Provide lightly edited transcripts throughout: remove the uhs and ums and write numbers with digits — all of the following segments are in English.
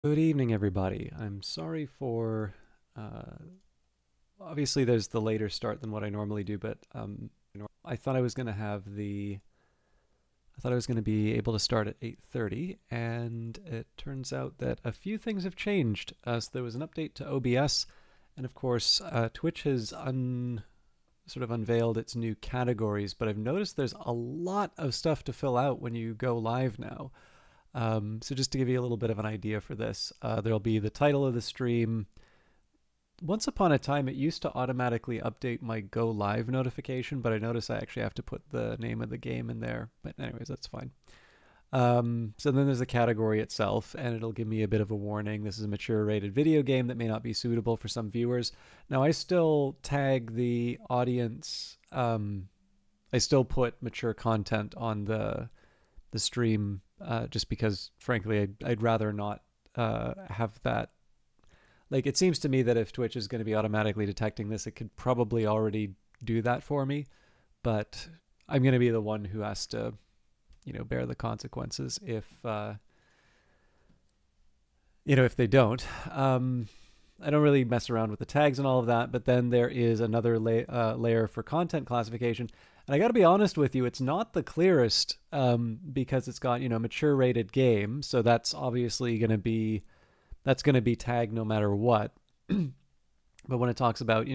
Good evening, everybody. I'm sorry for. Uh, Obviously, there's the later start than what I normally do, but I thought I was going to have the. I thought I was going to be able to start at 8:30, and it turns out that a few things have changed. So there was an update to OBS, and of course, Twitch has sort of unveiled its new categories. But I've noticed there's a lot of stuff to fill out when you go live now. So just to give you a little bit of an idea for this, there'll be the title of the stream. Once upon a time, it used to automatically update my go live notification, but I notice I actually have to put the name of the game in there. But anyways, that's fine. So then there's the category itself, and it'll give me a bit of a warning. This is a mature rated video game that may not be suitable for some viewers. Now, I still tag the audience. I still put mature content on the stream, just because, frankly, I'd rather not have that. Like, it seems to me that if Twitch is going to be automatically detecting this, it could probably already do that for me. But I'm going to be the one who has to, bear the consequences if, if they don't. I don't really mess around with the tags and all of that. But then there is another layer for content classification. And I got to be honest with you, it's not the clearest, because it's got, mature rated game. So that's obviously going to be tagged no matter what. But when it talks about,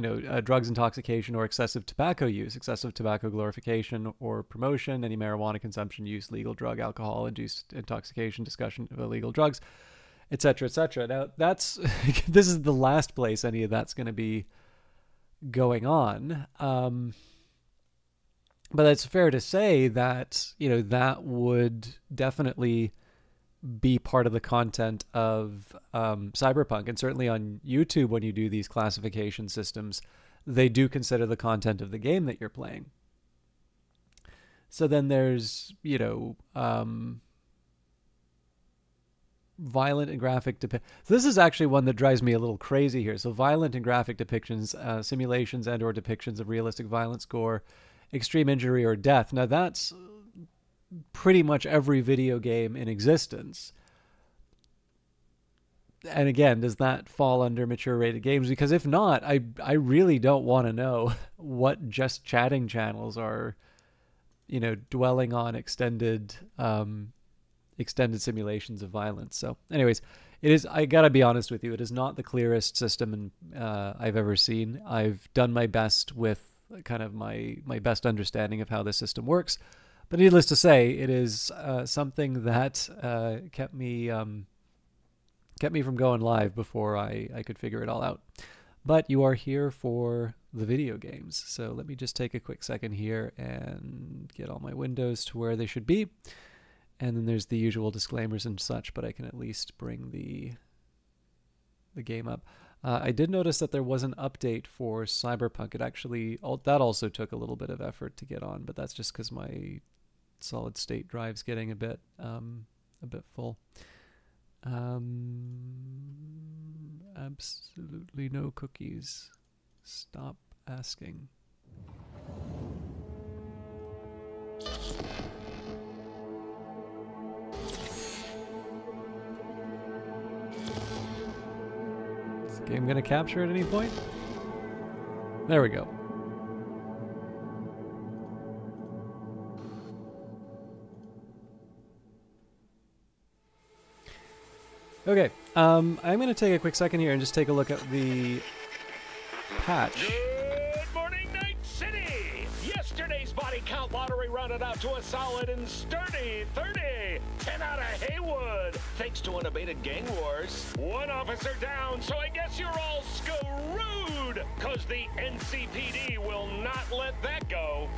drugs intoxication or excessive tobacco use, excessive tobacco glorification or promotion, any marijuana consumption, use, legal drug, alcohol, induced intoxication, discussion of illegal drugs, etc., etc. Now, that's this is the last place any of that's going to be going on. But it's fair to say that, that would definitely be part of the content of Cyberpunk. And certainly on YouTube, when you do these classification systems, they do consider the content of the game that you're playing. So then there's, violent and graphic so this is actually one that drives me a little crazy here. So violent and graphic depictions, simulations and or depictions of realistic violence, gore, extreme injury or death. Now that's pretty much every video game in existence. And again, does that fall under mature rated games? Because if not, I really don't want to know what just chatting channels are, dwelling on extended simulations of violence. So anyways, it is, I gotta be honest with you, it is not the clearest system I've ever seen. I've done my best with kind of my best understanding of how the system works. But needless to say, it is something that kept me from going live before I could figure it all out. But you are here for the video games. So let me just take a quick second here and get all my windows to where they should be. And then there's the usual disclaimers and such, but I can at least bring the game up. I did notice that there was an update for Cyberpunk. It actually, that also took a little bit of effort to get on, but that's just because my solid state drive's getting a bit full. Absolutely no cookies. Stop asking. Is the game going to capture at any point? There we go. Okay, I'm going to take a quick second here and just take a look at the patch. Good morning, Night City! Yesterday's body count lottery rounded out to a solid and sturdy 30. 10 out of Haywood, thanks to unabated gang wars. One officer down, so I guess you're all screwed, because the NCPD will not let that go.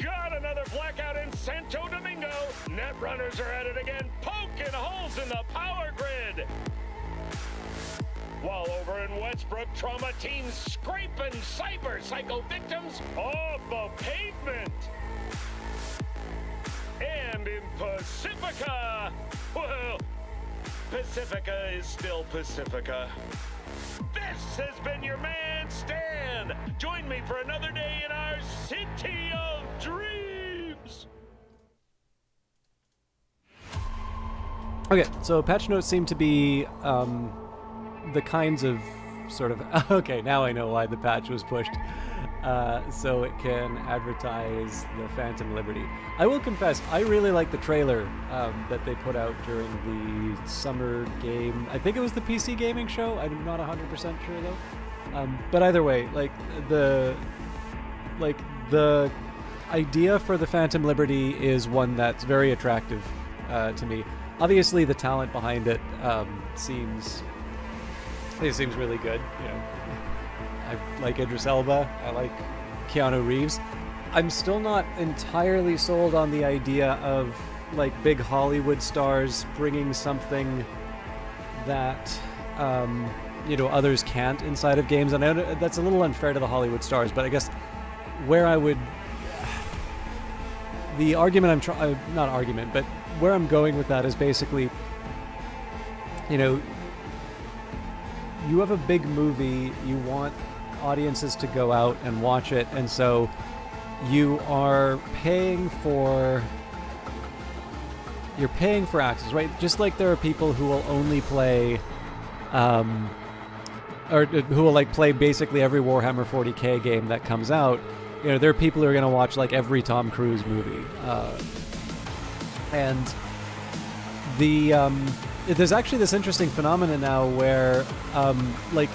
Got another blackout in Santo Domingo. Net runners are at it again, poking holes in the power grid. While over in Westbrook, trauma teams scraping cyber psycho victims off the pavement. And in Pacifica, well, Pacifica is still Pacifica. This has been your man, Stan. Join me for another day in our city of dreams. Okay, so patch notes seem to be the kinds of sort of... Okay, now I know why the patch was pushed. So it can advertise the Phantom Liberty. I will confess, I really like the trailer that they put out during the summer game. I think it was the PC gaming show. I'm not 100% sure though. But either way, like the idea for the Phantom Liberty is one that's very attractive to me. Obviously, the talent behind it seems really good. You know, I like Idris Elba. I like Keanu Reeves. I'm still not entirely sold on the idea of like big Hollywood stars bringing something that you know, others can't inside of games. And I know that's a little unfair to the Hollywood stars, but I guess where I would the argument not argument, but where I'm going with that is basically, you know, you have a big movie, you want audiences to go out and watch it, and so you are paying for access, right? Just like there are people who will only play or who will like play basically every Warhammer 40k game that comes out. You know, there are people who are going to watch like every Tom Cruise movie, and there's actually this interesting phenomenon now where like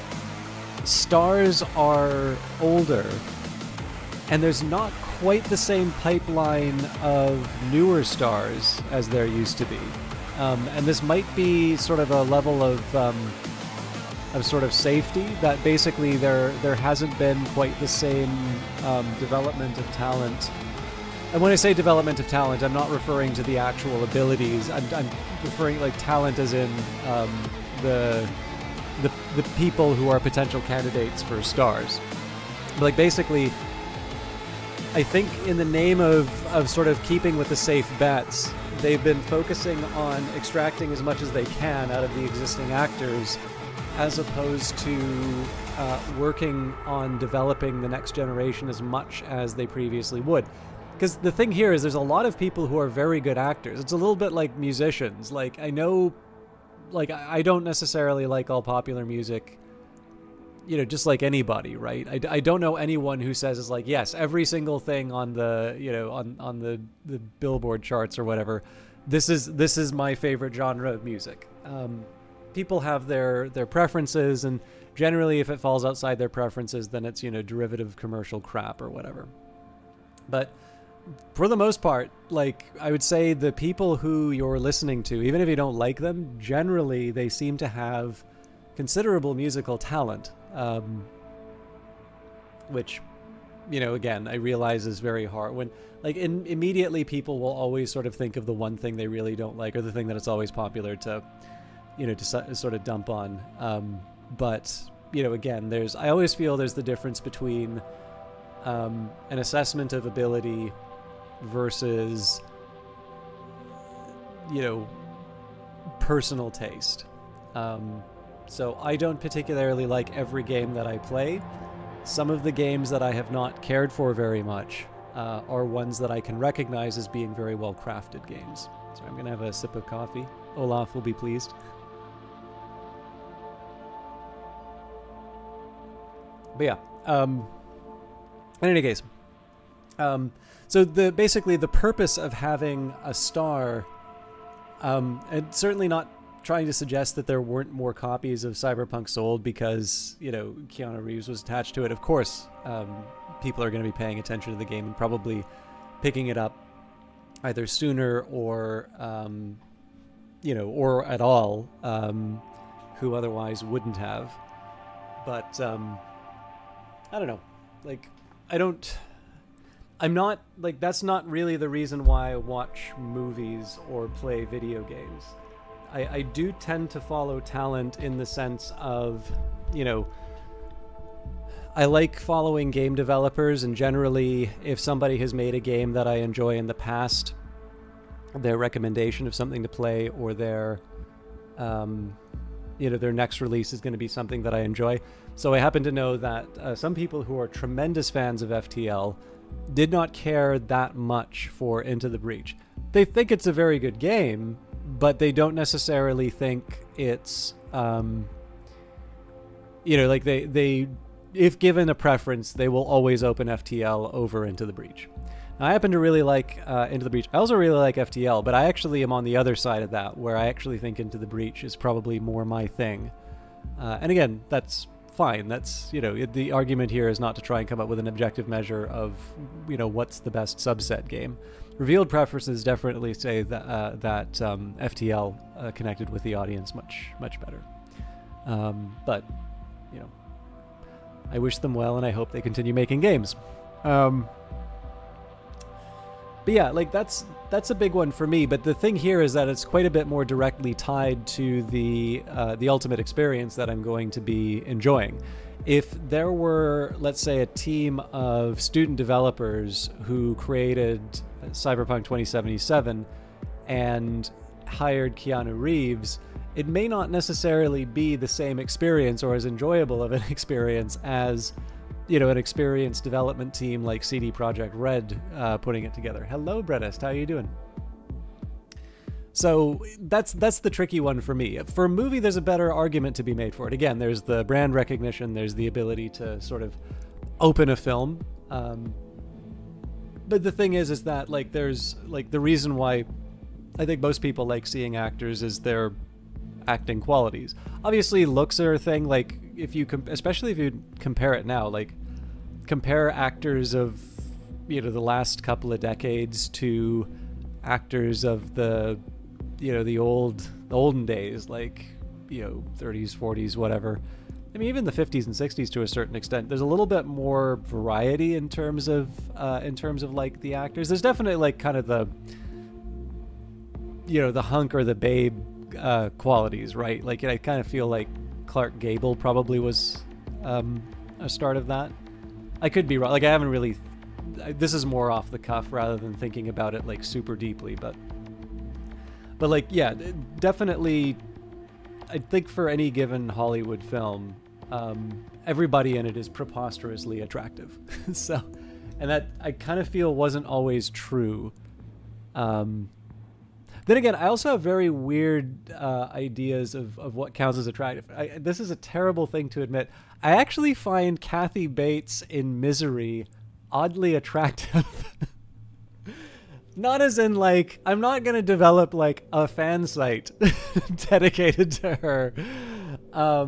stars are older, and there's not quite the same pipeline of newer stars as there used to be, and this might be sort of a level of sort of safety that basically there hasn't been quite the same development of talent. And when I say development of talent, I'm not referring to the actual abilities. I'm referring like talent as in the people who are potential candidates for stars. But like basically, I think in the name of sort of keeping with the safe bets, they've been focusing on extracting as much as they can out of the existing actors, as opposed to working on developing the next generation as much as they previously would. Because the thing here is there's a lot of people who are very good actors. It's a little bit like musicians. Like, I know, like, I don't necessarily like all popular music, you know, just like anybody, right? I don't know anyone who says is like, yes, every single thing on the, you know, on the Billboard charts or whatever, this is my favorite genre of music. People have their preferences, and generally if it falls outside their preferences, then it's, you know, derivative commercial crap or whatever. But for the most part, like, I would say the people who you're listening to, even if you don't like them, generally they seem to have considerable musical talent, which, you know, again, I realize is very hard. When, like, immediately people will always sort of think of the one thing they really don't like, or the thing that it's always popular to, you know, to sort of dump on. But, you know, again, I always feel there's the difference between an assessment of ability versus, you know, personal taste. So I don't particularly like every game that I play. Some of the games that I have not cared for very much are ones that I can recognize as being very well crafted games. So I'm going to have a sip of coffee. Olaf will be pleased. But yeah, in any case, so basically the purpose of having a star, and certainly not trying to suggest that there weren't more copies of Cyberpunk sold because, you know, Keanu Reeves was attached to it. Of course, people are going to be paying attention to the game and probably picking it up either sooner or, you know, or at all, who otherwise wouldn't have. But I don't know, like, I'm not, like, that's not really the reason why I watch movies or play video games. I do tend to follow talent in the sense of, you know, I like following game developers, and generally if somebody has made a game that I enjoy in the past, their recommendation of something to play or their, you know, their next release is going to be something that I enjoy. So I happen to know that some people who are tremendous fans of FTL did not care that much for Into the Breach. They think it's a very good game, but they don't necessarily think it's like they if given a preference, they will always open FTL over Into the Breach. Now, I happen to really like Into the Breach. I also really like FTL, but I actually am on the other side of that, where I actually think Into the Breach is probably more my thing. And again, that's fine. That's, the argument here is not to try and come up with an objective measure of, what's the best subset game. Revealed preferences definitely say that FTL connected with the audience much, much better. But, I wish them well, and I hope they continue making games. But yeah, like that's a big one for me. But the thing here is that it's quite a bit more directly tied to the ultimate experience that I'm going to be enjoying. If there were, let's say, a team of student developers who created Cyberpunk 2077 and hired Keanu Reeves, it may not necessarily be the same experience or as enjoyable of an experience as, an experienced development team like CD Projekt Red putting it together. Hello, Bredest. How are you doing? So that's the tricky one for me. For a movie, there's a better argument to be made for it. Again, there's the brand recognition. There's the ability to sort of open a film. But the thing is that there's the reason why I think most people like seeing actors is their acting qualities. Obviously, looks are a thing. Especially if you compare it now, compare actors of the last couple of decades to actors of the olden days, 30s, 40s, whatever. I mean, even the 50s and 60s to a certain extent. There's a little bit more variety in terms of the actors. There's definitely kind of the the hunk or the babe qualities, right? I kind of feel like Clark Gable probably was a start of that. I could be wrong. I haven't really. This is more off the cuff rather than thinking about it super deeply. But yeah, definitely. I think for any given Hollywood film, everybody in it is preposterously attractive. So, and that I kind of feel wasn't always true. Then again, I also have very weird ideas of what counts as attractive. This is a terrible thing to admit. I actually find Kathy Bates in Misery oddly attractive. Not as in I'm not going to develop a fan site dedicated to her. I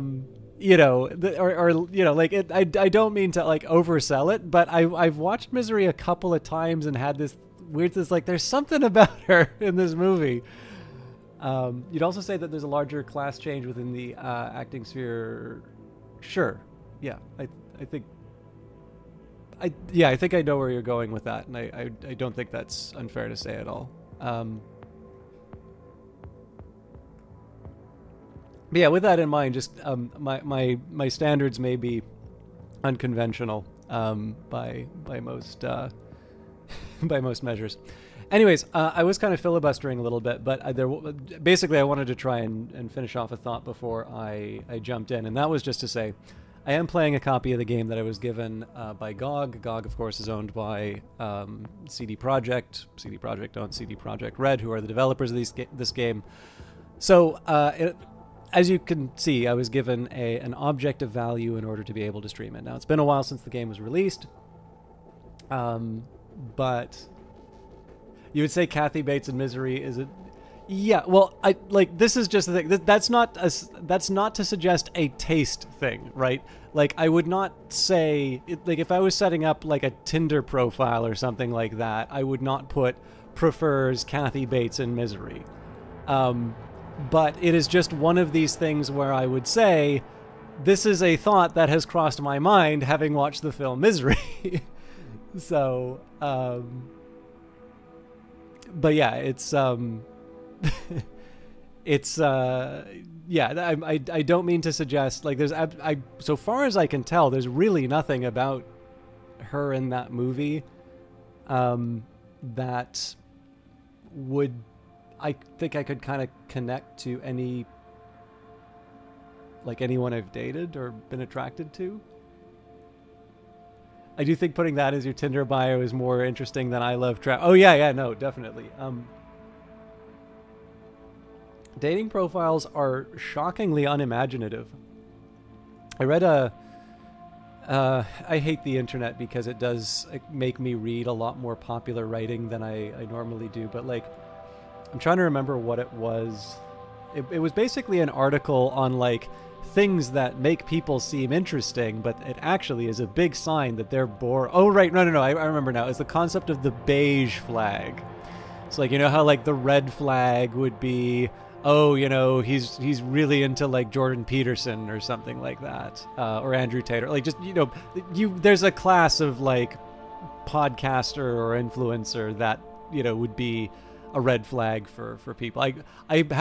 don't mean to oversell it, but I've watched Misery a couple of times and had this weirdness, there's something about her in this movie. You'd also say that there's a larger class change within the acting sphere. Sure. Yeah. I think I know where you're going with that, and I don't think that's unfair to say at all. But yeah, with that in mind, just my standards may be unconventional by most by most measures. Anyways, I was kind of filibustering a little bit, but basically I wanted to try and finish off a thought before I jumped in, and that was just to say I am playing a copy of the game that I was given by GOG. GOG, of course, is owned by CD Projekt. CD Projekt owns CD Projekt Red, who are the developers of this game. So, as you can see, I was given an object of value in order to be able to stream it. Now, it's been a while since the game was released, but you would say Kathy Bates in Misery is it? Yeah, well, this is just the thing. That's not to suggest a taste thing, right? I would not say if I was setting up a Tinder profile or something like that, I would not put prefers Kathy Bates in Misery. But it is just one of these things where I would say this is a thought that has crossed my mind having watched the film Misery. So, but yeah, it's yeah, I don't mean to suggest there's so far as I can tell, there's really nothing about her in that movie that would, I think I could kind of connect to anyone I've dated or been attracted to. I do think putting that as your Tinder bio is more interesting than I love trap. Oh yeah, no, definitely. dating profiles are shockingly unimaginative. I read I hate the internet because it does make me read a lot more popular writing than I normally do, but like, I'm trying to remember what it was. It was basically an article on like things that make people seem interesting, but it actually is a big sign that they're bored. Oh, right. No. I remember now. It's the concept of the beige flag. It's like, you know how like the red flag would be, oh, you know, he's really into like Jordan Peterson or something like that, or Andrew Tate, like just, you know, there's a class of like podcaster or influencer that, you know, would be a red flag for people. I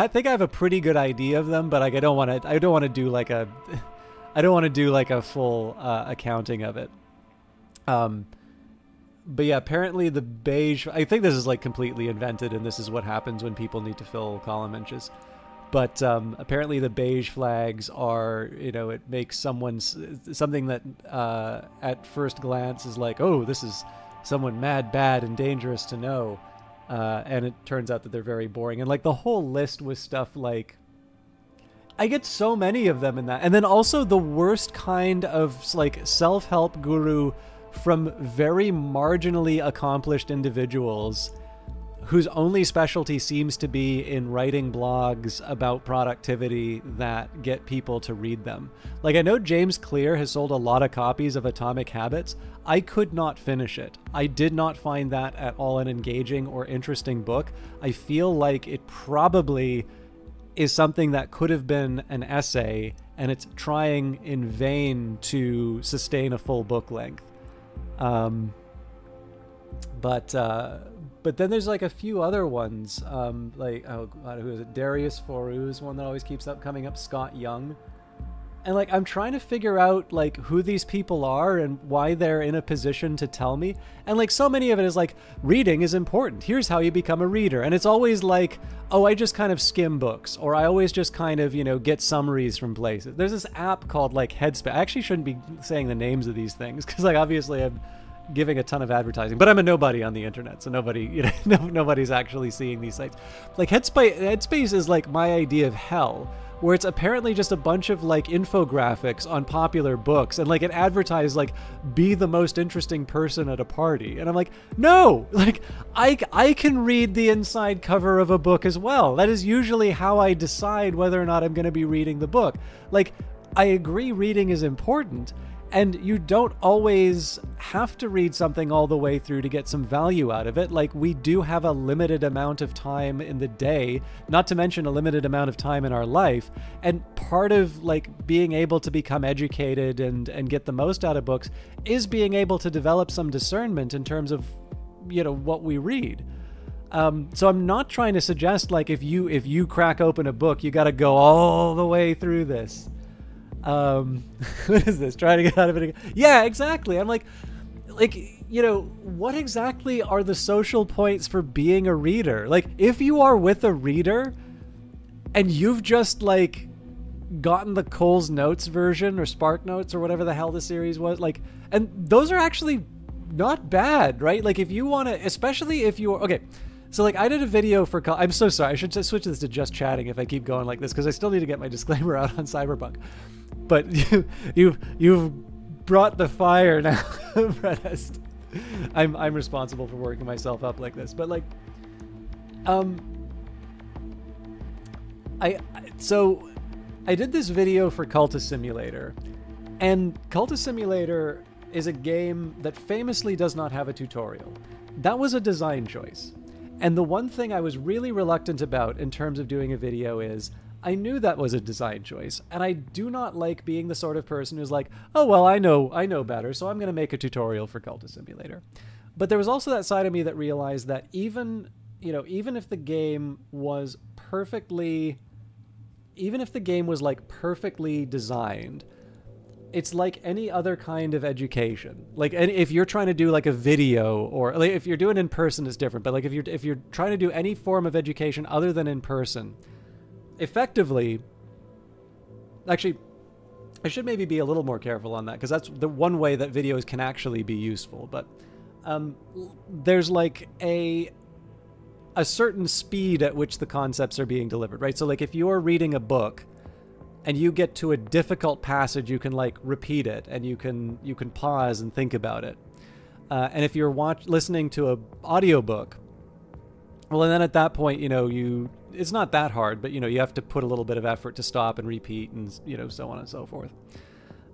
think I have a pretty good idea of them, but like I don't want to do like a full accounting of it. But yeah, apparently the beige, I think this is like completely invented, and this is what happens when people need to fill column inches. But apparently the beige flags are, you know, it makes something that at first glance is like, oh, this is someone mad, bad, and dangerous to know. And it turns out that they're very boring. And like the whole list was stuff like, I get so many of them in that. And then also the worst kind of like self-help guru from very marginally accomplished individuals whose only specialty seems to be in writing blogs about productivity that get people to read them. Like, I know James Clear has sold a lot of copies of Atomic Habits. I could not finish it. I did not find that at all an engaging or interesting book. I feel like it probably is something that could have been an essay, and it's trying in vain to sustain a full book length. But then there's like a few other ones, like, oh God, who is it? Darius Foru's one that always keeps coming up, Scott Young. And like, I'm trying to figure out like who these people are and why they're in a position to tell me. And like, so many of it is like, reading is important. Here's how you become a reader. And it's always like, oh, I just kind of skim books, or I always just kind of, you know, get summaries from places. There's this app called like Headspace. I actually shouldn't be saying the names of these things because like, obviously I'm giving a ton of advertising, but I'm a nobody on the internet, so nobody, you know, nobody's actually seeing these sites. Like Headspace is like my idea of hell, where it's apparently just a bunch of like infographics on popular books, and like it advertised like, be the most interesting person at a party, and I'm like, no, like I can read the inside cover of a book as well. That is usually how I decide whether or not I'm going to be reading the book. Like, I agree reading is important, and you don't always have to read something all the way through to get some value out of it. Like, we do have a limited amount of time in the day, not to mention a limited amount of time in our life. And part of like being able to become educated and get the most out of books is being able to develop some discernment in terms of, you know, what we read. So I'm not trying to suggest like if you crack open a book, you got to go all the way through this. What is this? Trying to get out of it again? Yeah, exactly. I'm like, you know, what exactly are the social points for being a reader? Like, if you are with a reader and you've just like gotten the Cole's Notes version or Spark Notes or whatever the hell the series was, like, and those are actually not bad, right? Like, if you want to, especially if you're, okay, so like I did a video for, I'm so sorry, I should just switch this to just chatting if I keep going like this, because I still need to get my disclaimer out on Cyberpunk. But you've brought the fire now, Protest. I'm responsible for working myself up like this. But like, so I did this video for Cultist Simulator, and Cultist Simulator is a game that famously does not have a tutorial. That was a design choice. And the one thing I was really reluctant about in terms of doing a video is I knew that was a design choice, and I do not like being the sort of person who's like, oh, well, I know better, so I'm going to make a tutorial for Cultist Simulator. But there was also that side of me that realized that even if the game was perfectly designed, it's like any other kind of education. Like, if you're trying to do like a video, or like if you're doing in person, it's different. But like if you're trying to do any form of education other than in person, effectively, actually, I should maybe be a little more careful on that, because that's the one way that videos can actually be useful. But there's like a a certain speed at which the concepts are being delivered, right? So like if you're reading a book and you get to a difficult passage, you can like repeat it and you can pause and think about it. And if you're listening to a audiobook, well, and then at that point, it's not that hard, but you have to put a little bit of effort to stop and repeat and so on and so forth.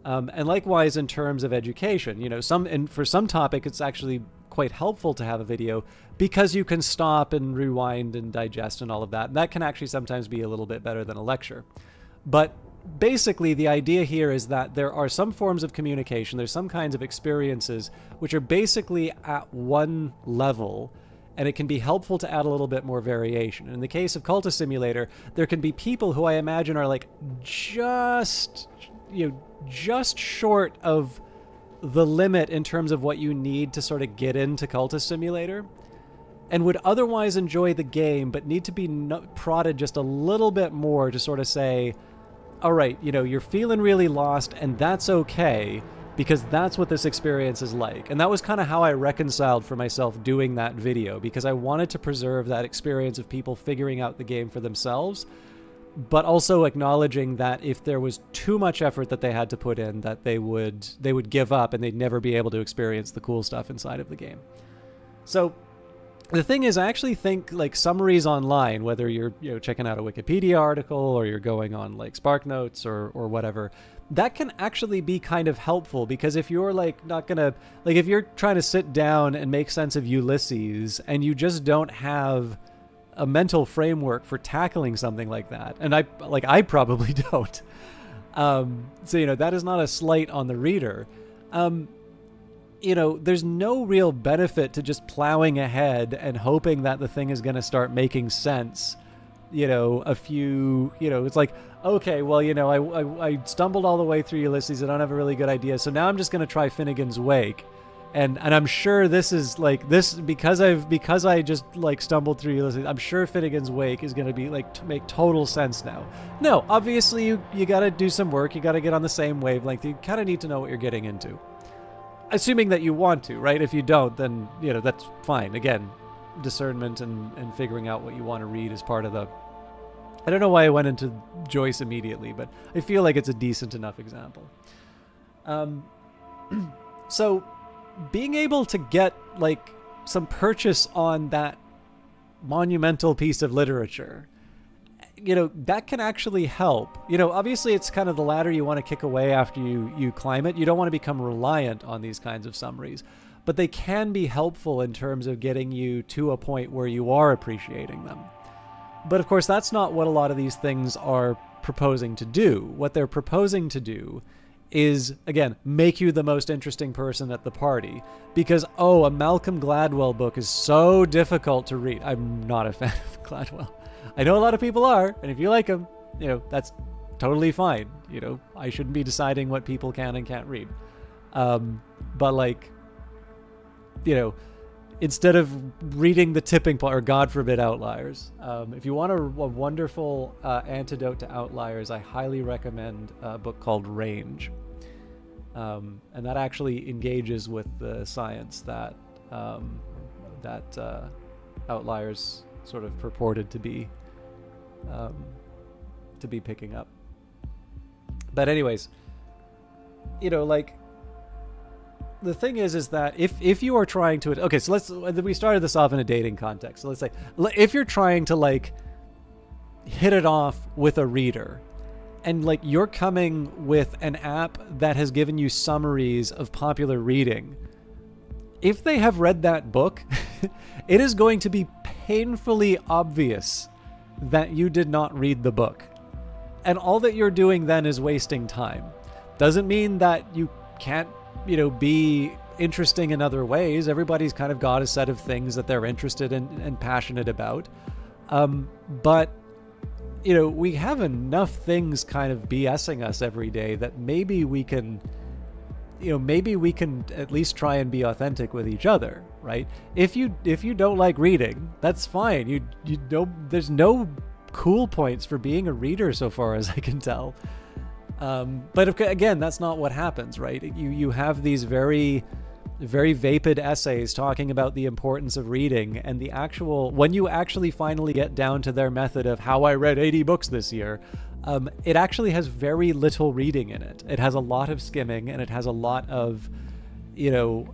And likewise in terms of education, for some topic, it's actually quite helpful to have a video because you can stop and rewind and digest and all of that. And that can actually sometimes be a little bit better than a lecture. But basically, the idea here is that there are some forms of communication, there's some kinds of experiences which are basically at one level, and it can be helpful to add a little bit more variation. In the case of Cultist Simulator, there can be people who I imagine are like just short of the limit in terms of what you need to sort of get into Cultist Simulator, and would otherwise enjoy the game, but need to be prodded just a little bit more to sort of say, all right, you're feeling really lost, and that's okay, because that's what this experience is like. And that was kind of how I reconciled for myself doing that video, because I wanted to preserve that experience of people figuring out the game for themselves, but also acknowledging that if there was too much effort that they had to put in, that they would give up and they'd never be able to experience the cool stuff inside of the game. So the thing is, I actually think like summaries online, whether you're checking out a Wikipedia article or you're going on like SparkNotes or whatever, that can actually be kind of helpful, because if you're like not gonna, like if you're trying to sit down and make sense of Ulysses and you just don't have a mental framework for tackling something like that, and I probably don't, so that is not a slight on the reader. There's no real benefit to just plowing ahead and hoping that the thing is going to start making sense. It's like, okay, well, I stumbled all the way through Ulysses. I don't have a really good idea. So now I'm just going to try Finnegan's Wake. And I'm sure this is like this because I just like stumbled through Ulysses. I'm sure Finnegan's Wake is going to be like to make total sense now. No, obviously you got to do some work. You got to get on the same wavelength. You kind of need to know what you're getting into. Assuming that you want to, right? If you don't, then, that's fine. Again, discernment and figuring out what you want to read is part of the... I don't know why I went into Joyce immediately, but I feel like it's a decent enough example. So, being able to get, like, some purchase on that monumental piece of literature, that can actually help. Obviously it's kind of the ladder you want to kick away after you climb it. You don't want to become reliant on these kinds of summaries, but they can be helpful in terms of getting you to a point where you are appreciating them. But of course, that's not what a lot of these things are proposing to do. What they're proposing to do is, again, make you the most interesting person at the party. Because, a Malcolm Gladwell book is so difficult to read. I'm not a fan of Gladwell. I know a lot of people are, and if you like him, that's totally fine. I shouldn't be deciding what people can and can't read. But like, instead of reading The Tipping Point, or God forbid Outliers, if you want a wonderful antidote to outliers, I highly recommend a book called Range. And that actually engages with the science that outliers sort of purported to be picking up. But anyways, like, the thing is that if you are trying to, okay, so we started this off in a dating context. So let's say, if you're trying to like hit it off with a reader, and like you're coming with an app that has given you summaries of popular reading, if they have read that book, it is going to be painfully obvious that you did not read the book. And all that you're doing then is wasting time. Doesn't mean that you can't, be interesting in other ways. Everybody's kind of got a set of things that they're interested in and passionate about. But, we have enough things kind of BSing us every day that maybe we can at least try and be authentic with each other, right? If you don't like reading, that's fine. There's no cool points for being a reader so far as I can tell. But again, that's not what happens, right? You have these very very vapid essays talking about the importance of reading, and the actual, when you actually finally get down to their method of how I read 80 books this year, it actually has very little reading in it. It has a lot of skimming, and it has a lot of, you know,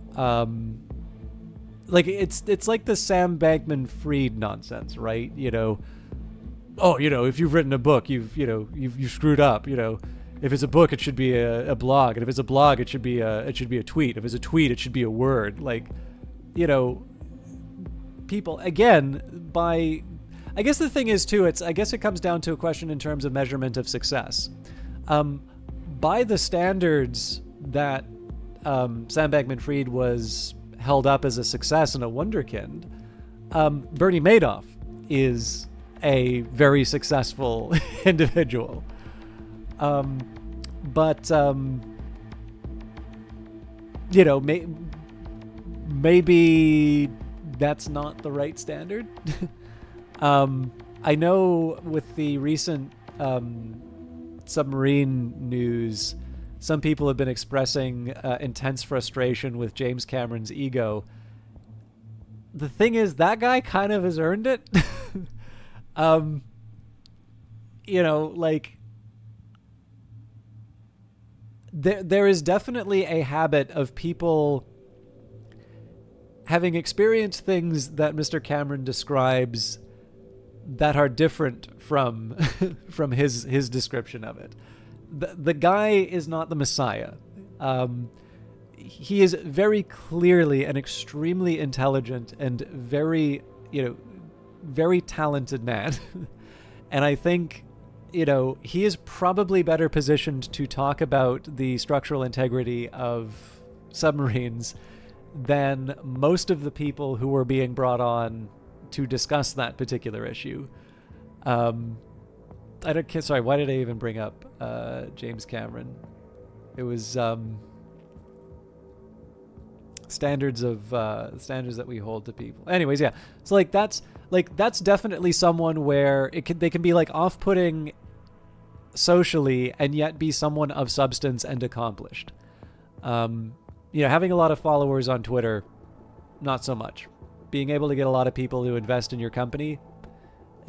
like it's like the Sam Bankman-Fried nonsense, right? You know, oh, you know, if you've written a book, you've screwed up, you know. If it's a book, it should be a blog, and if it's a blog, it should be a tweet. If it's a tweet, it should be a word. Like, you know, people, again, I guess the thing is too, I guess it comes down to a question in terms of measurement of success. By the standards that Sam Bankman-Fried was held up as a success and a wunderkind, Bernie Madoff is a very successful individual. But you know, maybe that's not the right standard. I know with the recent submarine news, some people have been expressing intense frustration with James Cameron's ego. The thing is, that guy kind of has earned it. You know, like, there is definitely a habit of people having experienced things that Mr. Cameron describes that are different from from his description of it. The guy is not the Messiah. He is very clearly an extremely intelligent and very, you know, very talented man. And I think, you know, he is probably better positioned to talk about the structural integrity of submarines than most of the people who were being brought on to discuss that particular issue. Sorry, why did I even bring up James Cameron? It was standards that we hold to people. Anyways, yeah. So that's definitely someone where they can be like off-putting socially and yet be someone of substance and accomplished. You know, having a lot of followers on Twitter, not so much. Being able to get a lot of people to invest in your company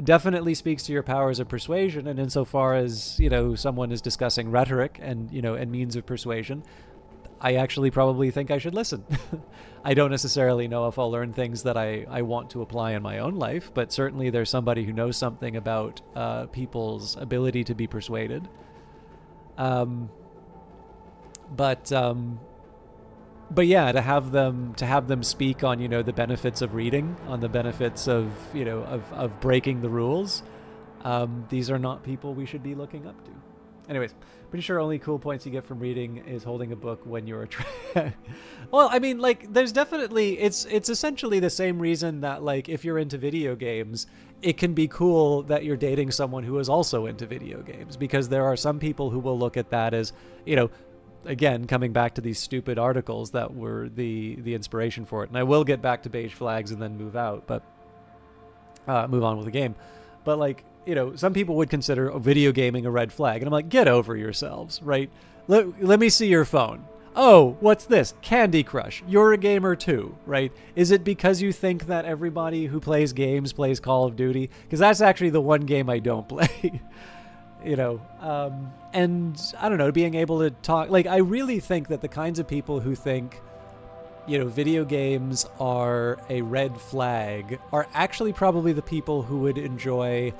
definitely speaks to your powers of persuasion. And insofar as, you know, someone is discussing rhetoric and, you know, and means of persuasion, I actually probably think I should listen. I don't necessarily know if I'll learn things that I want to apply in my own life, but certainly there's somebody who knows something about people's ability to be persuaded. But yeah, to have them speak on, you know, the benefits of reading, on the benefits of, you know, of breaking the rules, these are not people we should be looking up to. Anyways, pretty sure only cool points you get from reading is holding a book when you're well, I mean, like, there's definitely, it's essentially the same reason that, like, if you're into video games, it can be cool that you're dating someone who is also into video games, because there are some people who will look at that as, you know, again, coming back to these stupid articles that were the inspiration for it. And I will get back to beige flags and then move on with the game. But, like, you know, some people would consider video gaming a red flag. And I'm like, get over yourselves, right? Let me see your phone. Oh, what's this? Candy Crush. You're a gamer too, right? Is it because you think that everybody who plays games plays Call of Duty? Because that's actually the one game I don't play. You know, and I don't know, being able to talk, like, I really think that the kinds of people who think, you know, video games are a red flag are actually probably the people who would enjoy,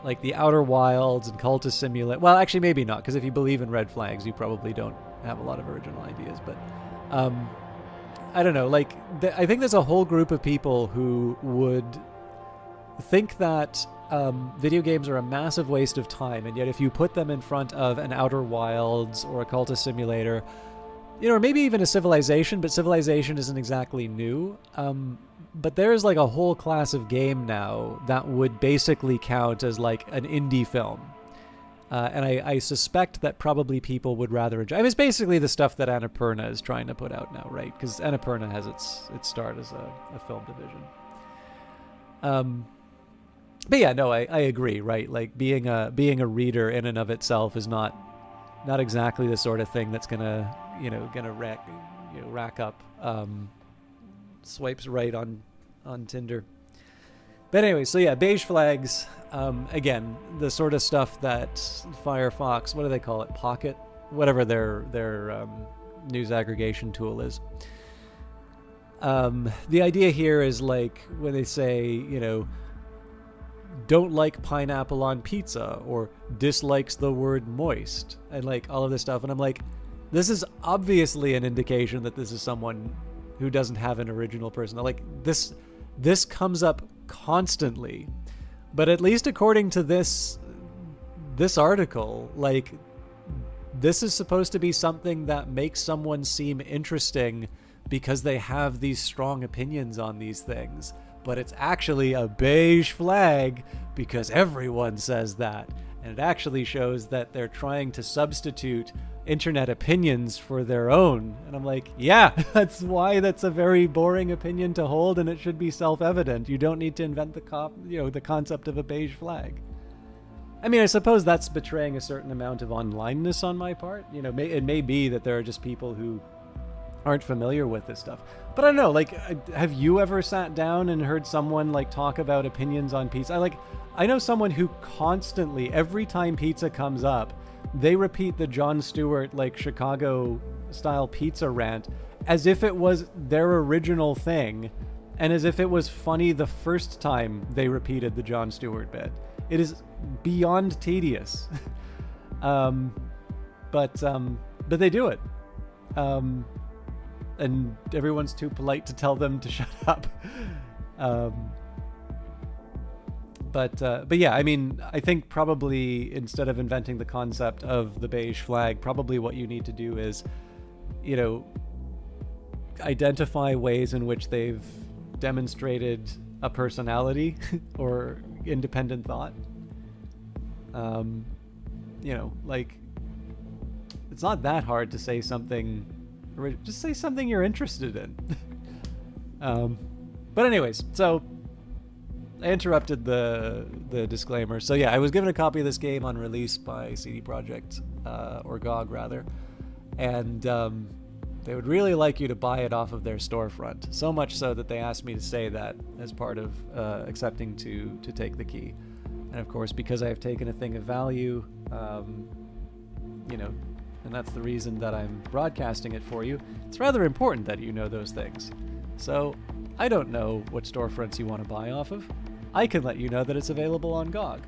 like, the Outer Wilds and Cultist Simulator. Well, actually, maybe not, because if you believe in red flags, you probably don't have a lot of original ideas. But I don't know, like, I think there's a whole group of people who would think that video games are a massive waste of time, and yet if you put them in front of an Outer Wilds or a Cultist Simulator, you know, or maybe even a Civilization, but Civilization isn't exactly new, but there's like a whole class of game now that would basically count as like an indie film, and I suspect that probably people would rather enjoy. I mean, it's basically the stuff that Annapurna is trying to put out now, right? Because Annapurna has its start as a film division. But yeah, no, I agree, right? Like, being a reader in and of itself is not exactly the sort of thing that's gonna rack up swipes right on Tinder. But anyway, so yeah, beige flags. Again, the sort of stuff that Firefox, what do they call it, Pocket, whatever their news aggregation tool is. The idea here is like when they say, don't like pineapple on pizza, or dislikes the word moist, and like all of this stuff. And I'm like, this is obviously an indication that this is someone who doesn't have an original person. Like this comes up constantly, but at least according to this article, like this is supposed to be something that makes someone seem interesting because they have these strong opinions on these things. But it's actually a beige flag because everyone says that. And it actually shows that they're trying to substitute internet opinions for their own. And I'm like, yeah, that's why that's a very boring opinion to hold, and it should be self-evident. You don't need to invent the concept of a beige flag. I mean, I suppose that's betraying a certain amount of onlineness on my part. It may be that there are just people who aren't familiar with this stuff. But I don't know, like, have you ever sat down and heard someone like talk about opinions on pizza? I know someone who constantly, every time pizza comes up, they repeat the Jon Stewart like Chicago style pizza rant as if it was their original thing, and as if it was funny the first time they repeated the Jon Stewart bit. It is beyond tedious. But they do it. And everyone's too polite to tell them to shut up. But yeah, I mean, I think probably instead of inventing the concept of the beige flag, probably what you need to do is, identify ways in which they've demonstrated a personality or independent thought. Like, it's not that hard to say something. Just say something you're interested in. But anyways, so I interrupted the disclaimer. So yeah, I was given a copy of this game on release by CD Projekt, or GOG rather, and they would really like you to buy it off of their storefront. So much so that they asked me to say that as part of accepting to take the key. And of course, because I have taken a thing of value, and that's the reason that I'm broadcasting it for you, it's rather important that you know those things. So, I don't know what storefronts you want to buy off of. I can let you know that it's available on GOG.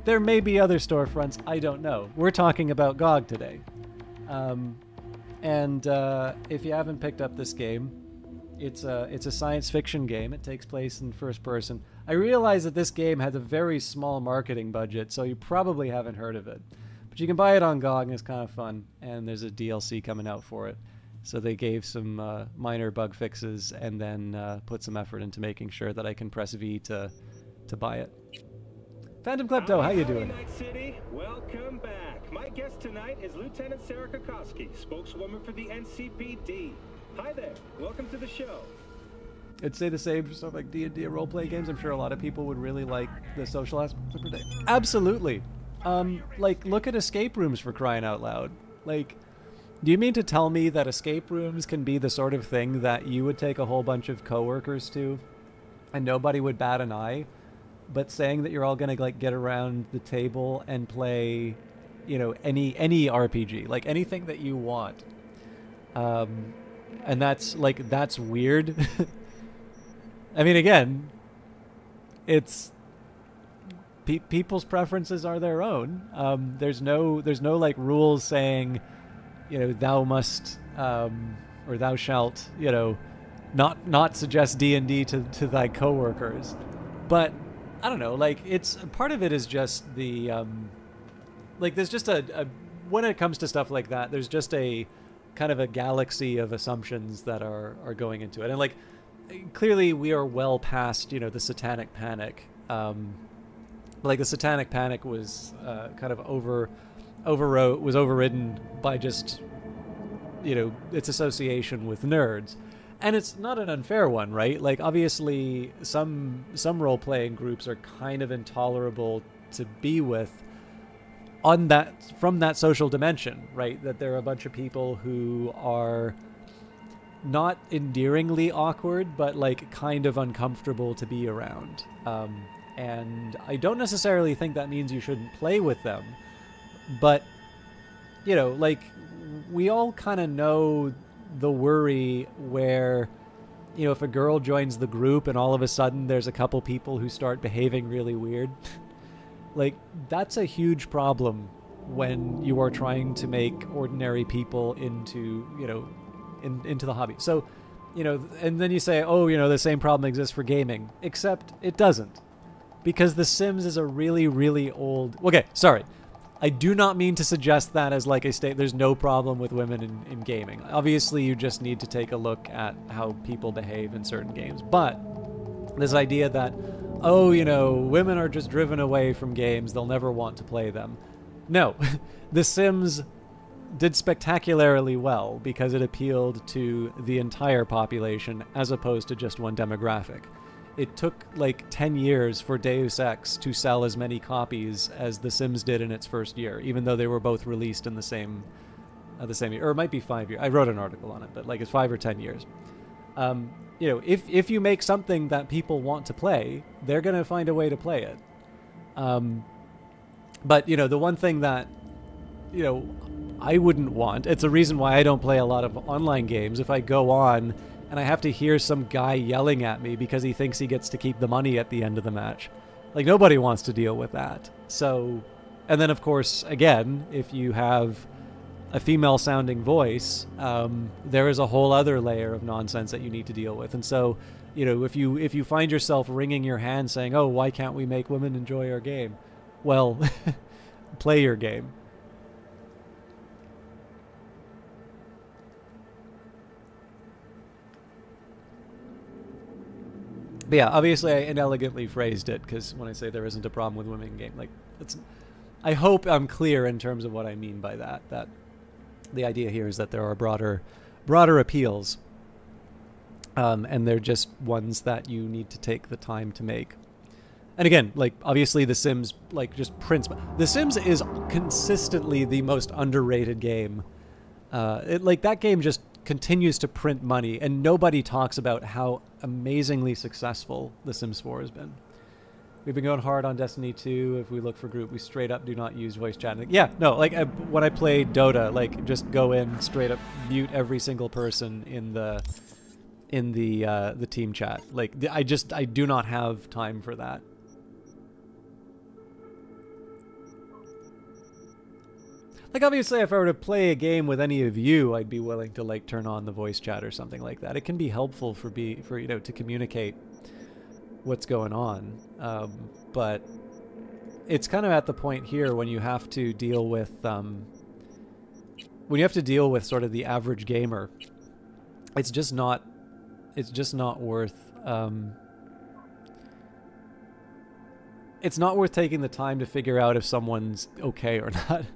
There may be other storefronts, I don't know. We're talking about GOG today. If you haven't picked up this game, it's a science fiction game. It takes place in first person. I realize that this game has a very small marketing budget, so you probably haven't heard of it. But you can buy it on GOG, and it's kind of fun, and there's a DLC coming out for it. So they gave some minor bug fixes and then put some effort into making sure that I can press V to buy it. Phantom Klepto, how you doing? Night City, welcome back. My guest tonight is Lieutenant Sarah Kokoski, spokeswoman for the NCPD. Hi there, welcome to the show. I'd say the same for stuff like D&D and role-playing games. I'm sure a lot of people would really like the social aspects of it. Absolutely. Look at escape rooms, for crying out loud. Like, do you mean to tell me that escape rooms can be the sort of thing that you would take a whole bunch of coworkers to and nobody would bat an eye? But saying that you're all going to like get around the table and play, any RPG, like anything that you want. And that's weird. I mean, again, it's people's preferences are their own. There's no like rules saying, thou must, or thou shalt, not suggest D&D to thy coworkers. But I don't know, like it's part of it is just the, there's just a when it comes to stuff like that, there's just a kind of a galaxy of assumptions that are going into it. And like, clearly we are well past, the Satanic Panic. Like the Satanic Panic was kind of overridden by just, its association with nerds. And it's not an unfair one, right? Like, obviously, some role-playing groups are kind of intolerable to be with from that social dimension, right? That there are a bunch of people who are not endearingly awkward, but like kind of uncomfortable to be around. And I don't necessarily think that means you shouldn't play with them, but you know, like we all kind of know the worry where, you know, if a girl joins the group and all of a sudden there's a couple people who start behaving really weird, like that's a huge problem when you are trying to make ordinary people into, you know, into the hobby. So, you know, and then you say, oh, you know, the same problem exists for gaming, except it doesn't, because The Sims is a really, really old... Okay, sorry. I do not mean to suggest that as like a state. There's no problem with women in gaming. Obviously, you just need to take a look at how people behave in certain games. But this idea that, oh, you know, women are just driven away from games, they'll never want to play them. No. The Sims did spectacularly well because it appealed to the entire population as opposed to just one demographic. It took like 10 years for Deus Ex to sell as many copies as The Sims did in its first year, even though they were both released in the same year. Or it might be 5 years. I wrote an article on it, but like it's 5 or 10 years. You know, if you make something that people want to play, they're going to find a way to play it. But, you know, the one thing that, you know, I wouldn't want, it's a reason why I don't play a lot of online games. If I go on and I have to hear some guy yelling at me because he thinks he gets to keep the money at the end of the match. Like, nobody wants to deal with that. So, and then, of course, again, if you have a female-sounding voice, there is a whole other layer of nonsense that you need to deal with. And so, you know, if you find yourself wringing your hands saying, oh, why can't we make women enjoy our game? Well, play your game. But yeah, obviously I inelegantly phrased it, because when I say there isn't a problem with women in game, like, it's, I hope I'm clear in terms of what I mean by that. That the idea here is that there are broader appeals, and they're just ones that you need to take the time to make. And again, like, obviously The Sims, like, just prints. The Sims is consistently the most underrated game. Like, that game just continues to print money, and nobody talks about how amazingly successful The Sims 4 has been. We've been going hard on Destiny 2. If we look for group, we straight up do not use voice chat. Yeah, no, like, when I play Dota, like, just go in, straight up mute every single person in the team chat. Like, I do not have time for that. Like, obviously, if I were to play a game with any of you, I'd be willing to, like, turn on the voice chat or something like that. It can be helpful for you know, to communicate what's going on. But it's kind of at the point here when you have to deal with sort of the average gamer. It's just not worth it's not worth taking the time to figure out if someone's okay or not.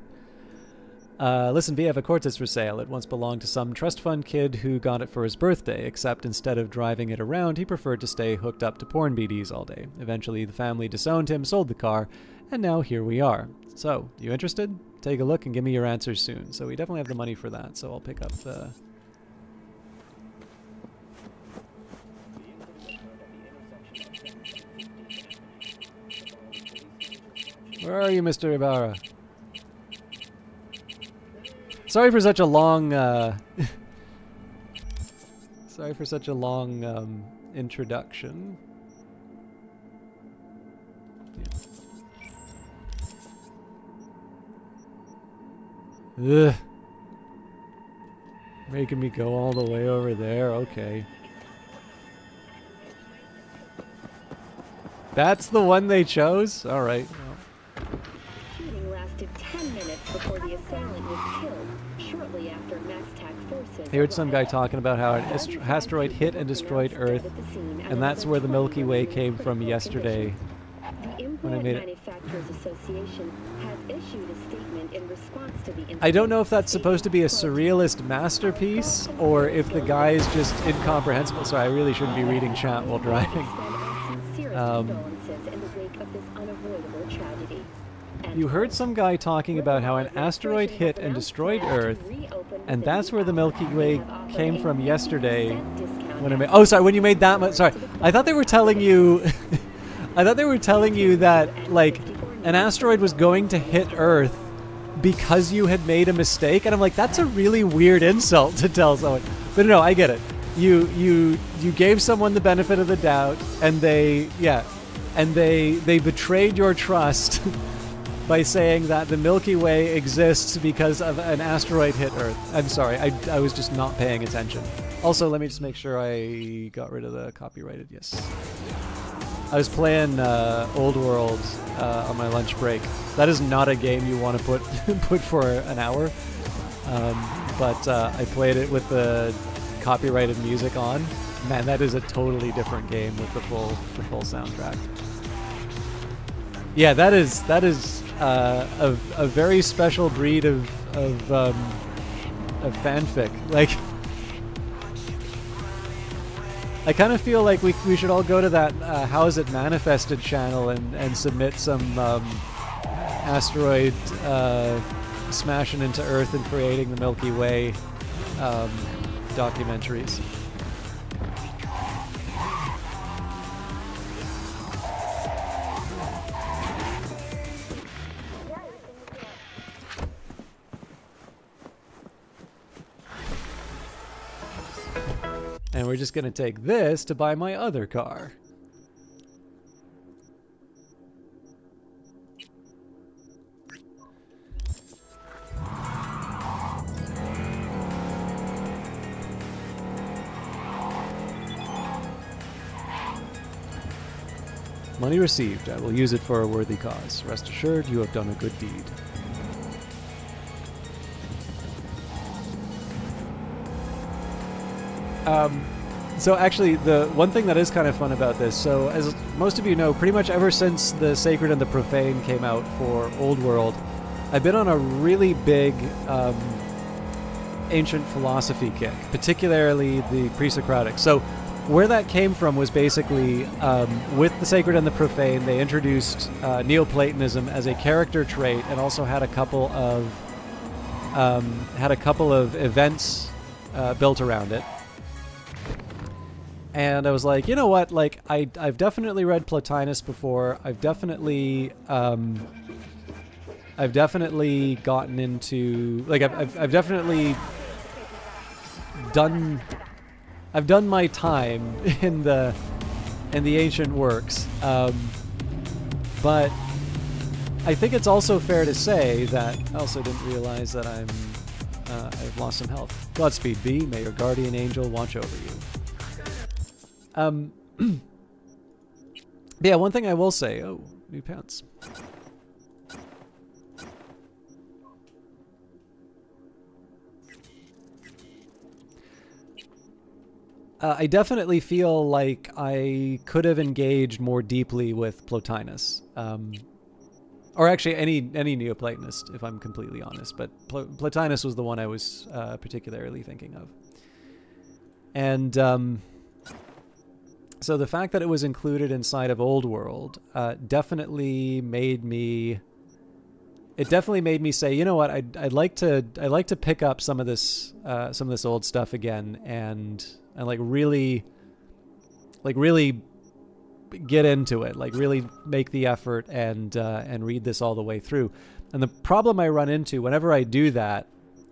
Listen, we have a Cortez for sale. It once belonged to some trust fund kid who got it for his birthday, except instead of driving it around, he preferred to stay hooked up to porn BDs all day. Eventually, the family disowned him, sold the car, and now here we are. So, you interested? Take a look and give me your answers soon. So we definitely have the money for that, so I'll pick up the... Where are you, Mr. Ibarra? Sorry for such a long, introduction. Yeah. Ugh. Making me go all the way over there, okay. That's the one they chose? Alright. Shooting lasted 10 minutes before the assailant was killed. Shortly after MaxTac forces... I heard some guy talking about how an asteroid hit and destroyed Earth, and that's where the Milky Way came from yesterday. The Import Manufacturers Association has issued a statement in response to the incident. I don't know if that's supposed to be a surrealist masterpiece, or if the guy is just incomprehensible. Sorry, I really shouldn't be reading chat while driving. Condolences in the wake of this unavoidable tragedy. You heard some guy talking about how an asteroid hit and destroyed Earth, and that's where the Milky Way came from yesterday. When I made, oh, sorry, when you made that much. Sorry, I thought they were telling you. I thought they were telling you that like an asteroid was going to hit Earth because you had made a mistake, and I'm like, that's a really weird insult to tell someone. But no, I get it. You gave someone the benefit of the doubt, and they betrayed your trust by saying that the Milky Way exists because of an asteroid hit Earth. I'm sorry, I was just not paying attention. Also, let me just make sure I got rid of the copyrighted. Yes. I was playing Old World on my lunch break. That is not a game you want to put for an hour. But I played it with the copyrighted music on. Man, that is a totally different game with the full soundtrack. Yeah, that is a very special breed of fanfic. Like, I kind of feel like we should all go to that How Is It Manifested channel and submit some asteroid smashing into Earth and creating the Milky Way documentaries. And we're just going to take this to buy my other car. Money received. I will use it for a worthy cause. Rest assured, you have done a good deed. So actually, the one thing that is kind of fun about this, so as most of you know, pretty much ever since The Sacred and the Profane came out for Old World, I've been on a really big ancient philosophy kick, particularly the pre-Socratic. So where that came from was basically, with The Sacred and the Profane, they introduced Neoplatonism as a character trait, and also had a couple of events built around it. And I was like, you know what? Like, I've definitely read Plotinus before. I've definitely gotten into, like, I've definitely done. I've done my time in the ancient works, but I think it's also fair to say that I also didn't realize that I've lost some health. Godspeed, B. May your guardian angel watch over you. Yeah, one thing I will say. Oh, new pants. I definitely feel like I could have engaged more deeply with Plotinus. Or actually any Neoplatonist, if I'm completely honest. But Plotinus was the one I was particularly thinking of. And so the fact that it was included inside of Old World definitely made me... It definitely made me say, you know what, I'd like to pick up some of this old stuff again and like really get into it, like really make the effort and read this all the way through. And the problem I run into whenever I do that,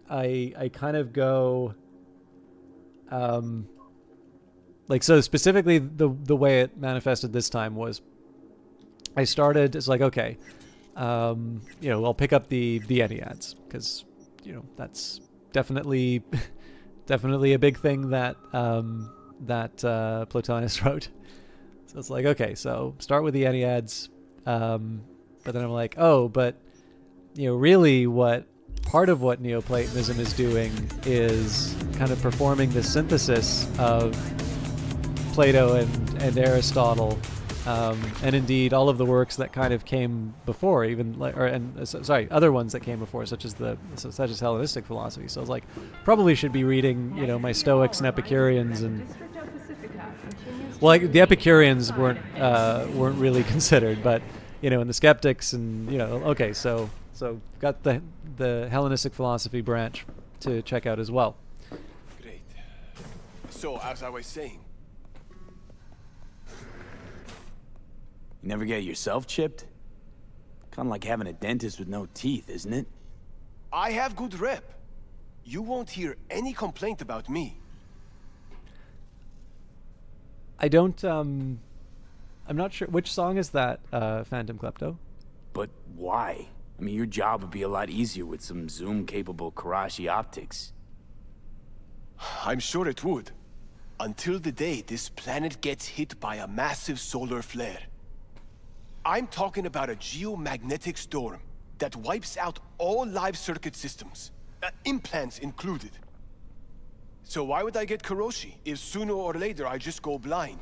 I kind of go, like, so specifically the way it manifested this time was I started, it's like, okay, you know, I'll pick up the Enneads because, you know, that's definitely a big thing that Plotinus wrote. So it's like, okay, so start with the Enneads, but then I'm like, oh, but, you know, really part of what Neoplatonism is doing is kind of performing the synthesis of Plato and Aristotle, and indeed all of the works that kind of came before, even other ones that came before, such as Hellenistic philosophy. So I was like, probably should be reading, you know, my Stoics and Epicureans, and well, the Epicureans weren't really considered, but you know, and the skeptics, and you know, okay, so got the Hellenistic philosophy branch to check out as well. Great. So, as I was saying, You never get yourself chipped? Kind of like having a dentist with no teeth, isn't it? I have good rep. You won't hear any complaint about me. I don't, I'm not sure, which song is that, Phantom Klepto? But why? I mean, your job would be a lot easier with some zoom-capable Karashi optics. I'm sure it would. Until the day this planet gets hit by a massive solar flare. I'm talking about a geomagnetic storm that wipes out all live circuit systems, implants included. So why would I get Kiroshi if sooner or later I just go blind?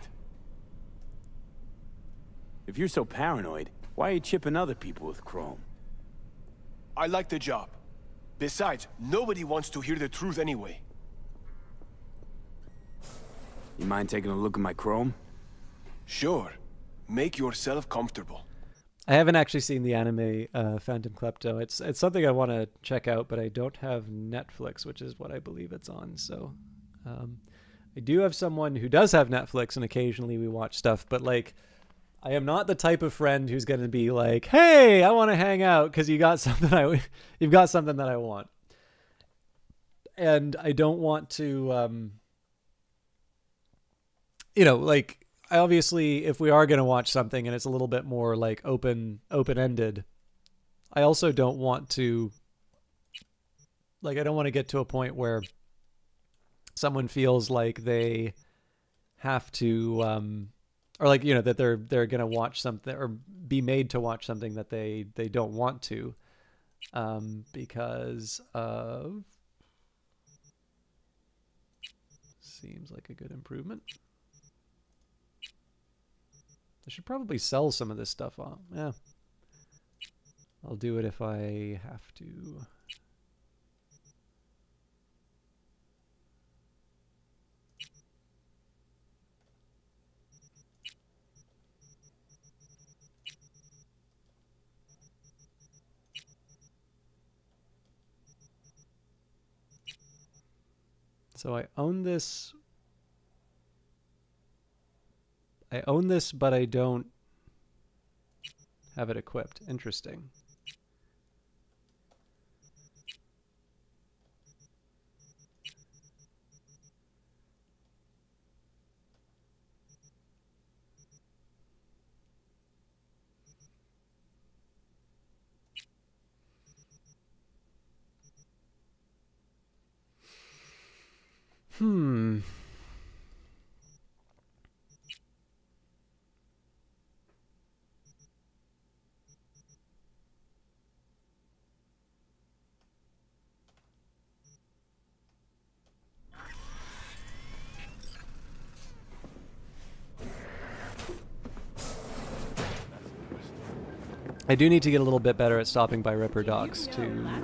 If you're so paranoid, why are you chipping other people with chrome? I like the job. Besides, nobody wants to hear the truth anyway. You mind taking a look at my chrome? Sure. Make yourself comfortable. I haven't actually seen the anime Phantom Klepto. It's something I want to check out, but I don't have Netflix, which is what I believe it's on. So I do have someone who does have Netflix, and occasionally we watch stuff. But like, I am not the type of friend who's going to be like, "Hey, I want to hang out because you got something you've got something that I want," and I don't want to, you know, like. I obviously, if we are going to watch something and it's a little bit more like open-ended, I also don't want to, like, I don't want to get to a point where someone feels like they have to, or like, you know, that they're going to watch something or be made to watch something that they don't want to, because of, seems like a good improvement. I should probably sell some of this stuff off. Yeah. I'll do it if I have to. So I own this. I own this, but I don't have it equipped. Interesting. I do need to get a little bit better at stopping by Ripper Docks to,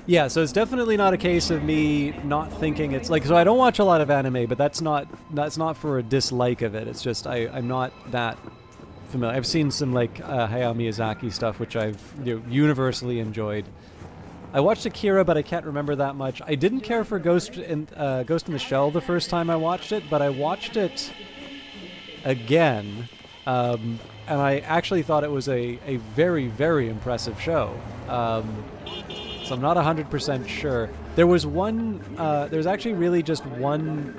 yeah, so it's definitely not a case of me not thinking it's like, so I don't watch a lot of anime, but that's not for a dislike of it. It's just I'm not that familiar. I've seen some like Hayao Miyazaki stuff, which I've universally enjoyed. I watched Akira, but I can't remember that much. I didn't care for Ghost in the Shell the first time I watched it, but I watched it again, and I actually thought it was a very, very impressive show. So I'm not 100% sure. There was one, there's actually really just one,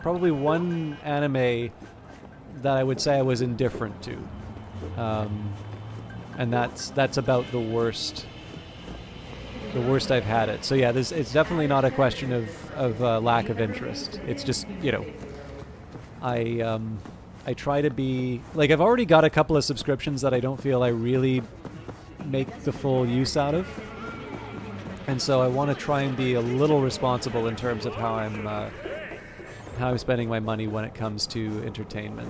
probably one anime that I would say I was indifferent to. And that's about the worst I've had it. So yeah, it's definitely not a question of lack of interest. It's just, you know, I try to be, like, I've already got a couple of subscriptions that I don't feel I really make the full use out of. And so I want to try and be a little responsible in terms of how I'm spending my money when it comes to entertainment.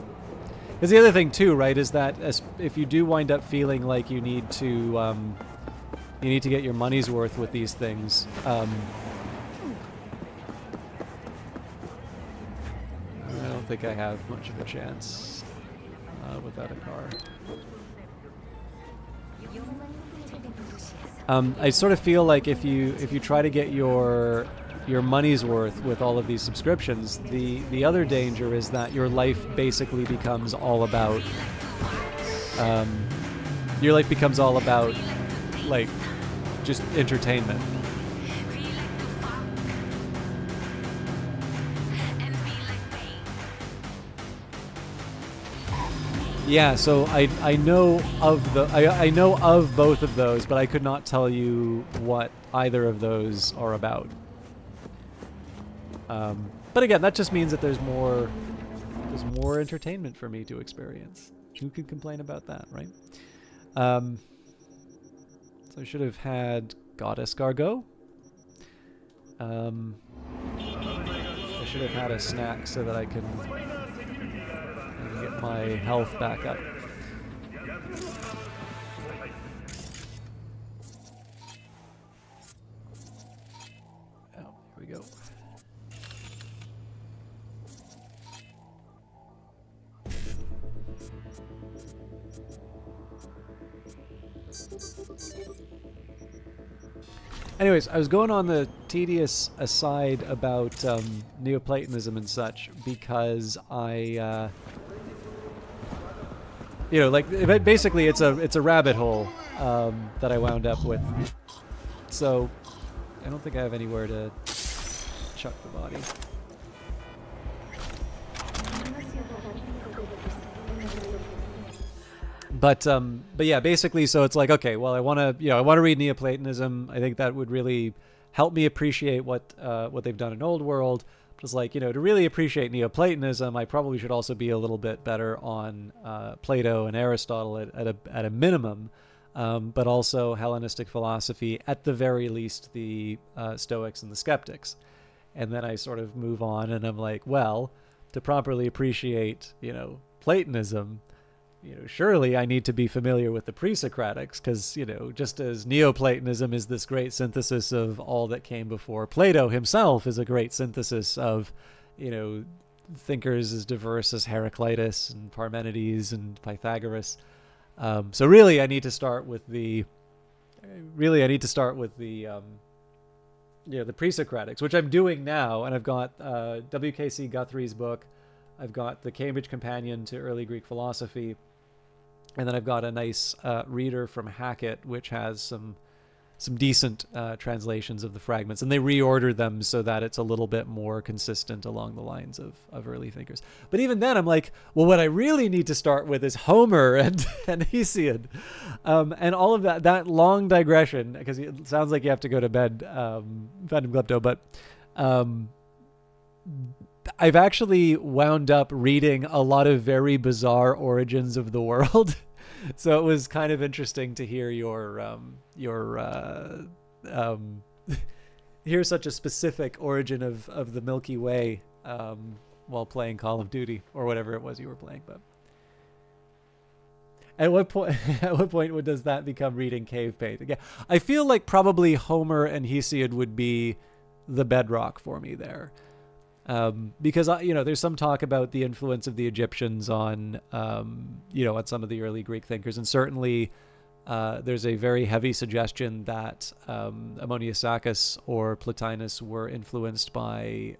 Because the other thing too, right, is that if you do wind up feeling like you need to get your money's worth with these things, I don't think I have much of a chance. without a car. I sort of feel like if you try to get your money's worth with all of these subscriptions, the other danger is that your life basically becomes all about like just entertainment. Yeah, so I know of both of those, but I could not tell you what either of those are about. But again, that just means that there's more entertainment for me to experience. Who could complain about that, right? So I should have had God Escargot. I should have had a snack so that I can get my health back up. Oh, here we go. Anyways, I was going on the tedious aside about Neoplatonism and such because I, you know, like basically it's a rabbit hole that I wound up with. So I don't think I have anywhere to chuck the body. But yeah, basically, so it's like, okay, well, I want to read Neoplatonism. I think that would really help me appreciate what they've done in Old World. Just like, you know, to really appreciate Neoplatonism, I probably should also be a little bit better on Plato and Aristotle at a minimum, but also Hellenistic philosophy, at the very least, the Stoics and the Skeptics. And then I sort of move on, and I'm like, well, to properly appreciate, you know, Platonism, you know, surely I need to be familiar with the pre-Socratics, because, you know, just as Neoplatonism is this great synthesis of all that came before, Plato himself is a great synthesis of, you know, thinkers as diverse as Heraclitus and Parmenides and Pythagoras. So really, I need to start with the, you know, the pre-Socratics, which I'm doing now, and I've got W.K.C. Guthrie's book. I've got the Cambridge Companion to Early Greek Philosophy, and then I've got a nice reader from Hackett, which has some decent translations of the fragments, and they reorder them so that it's a little bit more consistent along the lines of early thinkers. But even then, I'm like, well, what I really need to start with is Homer and Hesiod, and all of that long digression, because it sounds like you have to go to bed, Phantom Klepto, but I've actually wound up reading a lot of very bizarre origins of the world. So it was kind of interesting to hear hear such a specific origin of the Milky Way while playing Call of Duty or whatever it was you were playing. But at what point does that become reading Cave Paint? Again, I feel like probably Homer and Hesiod would be the bedrock for me there. Because, you know, there's some talk about the influence of the Egyptians on, you know, on some of the early Greek thinkers. And certainly there's a very heavy suggestion that Ammonius Saccas or Plotinus were influenced by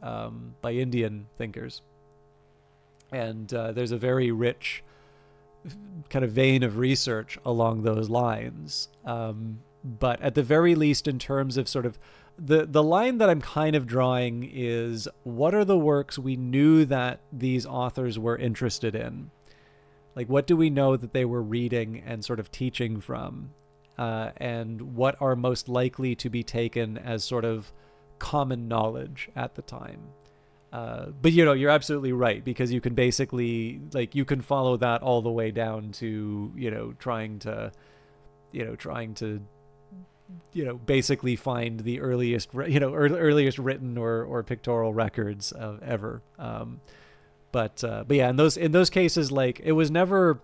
Indian thinkers. And there's a very rich kind of vein of research along those lines. But at the very least, in terms of sort of the line that I'm kind of drawing is, what are the works we knew that these authors were interested in? Like, what do we know that they were reading and sort of teaching from? And what are most likely to be taken as sort of common knowledge at the time? But, you know, you're absolutely right, because you can basically, like, you can follow that all the way down to, you know, trying to basically find the earliest written or pictorial records of ever. But yeah, in those cases, like, it was never,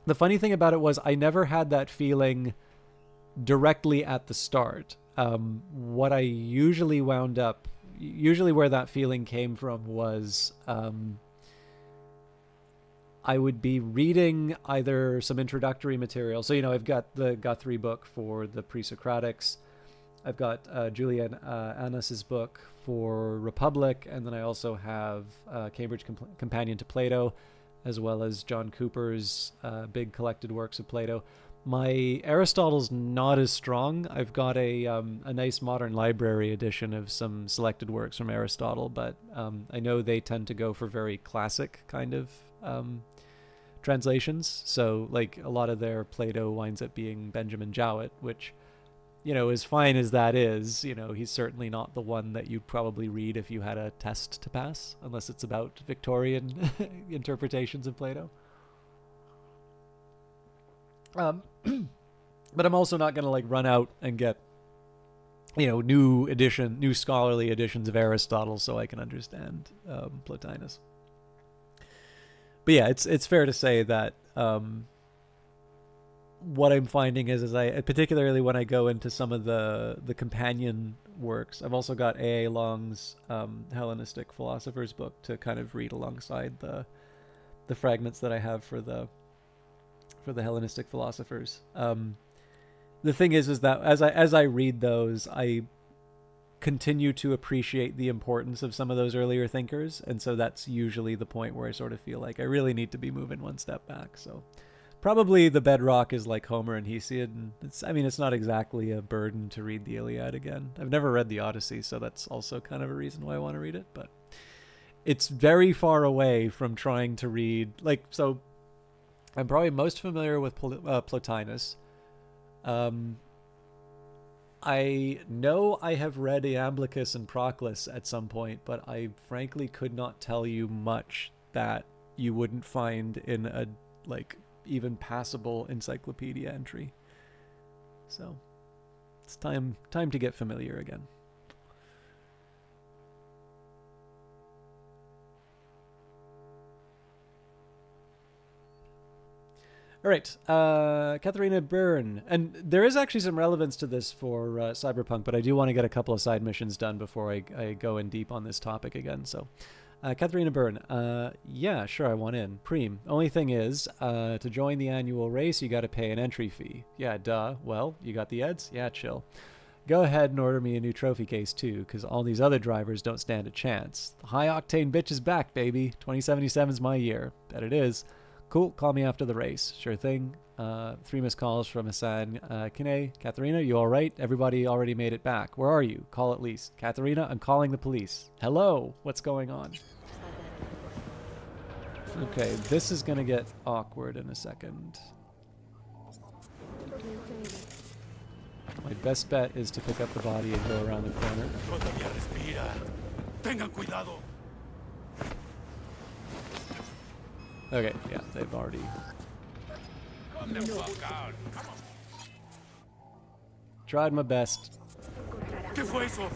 the funny thing about it was I never had that feeling directly at the start. What I usually where that feeling came from was, I would be reading either some introductory material. So, you know, I've got the Guthrie book for the Pre-Socratics. I've got Julian Annes's book for Republic, and then I also have Cambridge Companion to Plato, as well as John Cooper's big collected works of Plato. My Aristotle's not as strong. I've got a nice modern library edition of some selected works from Aristotle, but I know they tend to go for very classic kind of translations. So, like, a lot of their Plato winds up being Benjamin Jowett, which, you know, as fine as that is, you know, he's certainly not the one that you'd probably read if you had a test to pass, unless it's about Victorian interpretations of Plato. But I'm also not going to, like, run out and get, you know, new scholarly editions of Aristotle so I can understand Plotinus. But yeah, it's fair to say that what I'm finding is I, particularly when I go into some of the companion works, I've also got A.A. Long's Hellenistic Philosophers book to kind of read alongside the fragments that I have for the Hellenistic philosophers. The thing is that as I read those, I continue to appreciate the importance of some of those earlier thinkers, and so that's usually the point where I sort of feel like I really need to be moving one step back. So probably the bedrock is like Homer and Hesiod, and it's not exactly a burden to read the Iliad again. I've never read the Odyssey, so that's also kind of a reason why I want to read it, but it's very far away from trying to read, like, so I'm probably most familiar with Plotinus. I know I have read Iamblichus and Proclus at some point, but I frankly could not tell you much that you wouldn't find in a, like, even passable encyclopedia entry. So it's time to get familiar again. All right, Katharina Byrne. And there is actually some relevance to this for Cyberpunk, but I do want to get a couple of side missions done before I go in deep on this topic again. So, Katharina Byrne. Yeah, sure, I want in. Preem. Only thing is, to join the annual race, you got to pay an entry fee. Yeah, duh. Well, you got the eds? Yeah, chill. Go ahead and order me a new trophy case, too, because all these other drivers don't stand a chance. The high-octane bitch is back, baby. 2077's my year. Bet it is. Cool, call me after the race. Sure thing. 3 missed calls from Hassan Kine. Katharina, you all right? Everybody already made it back. Where are you? Call at least. Katharina, I'm calling the police. Hello? What's going on? Okay, this is going to get awkward in a second. My best bet is to pick up the body and go around the corner. Okay, yeah, they've already... tried my best. ¿Qué fue eso?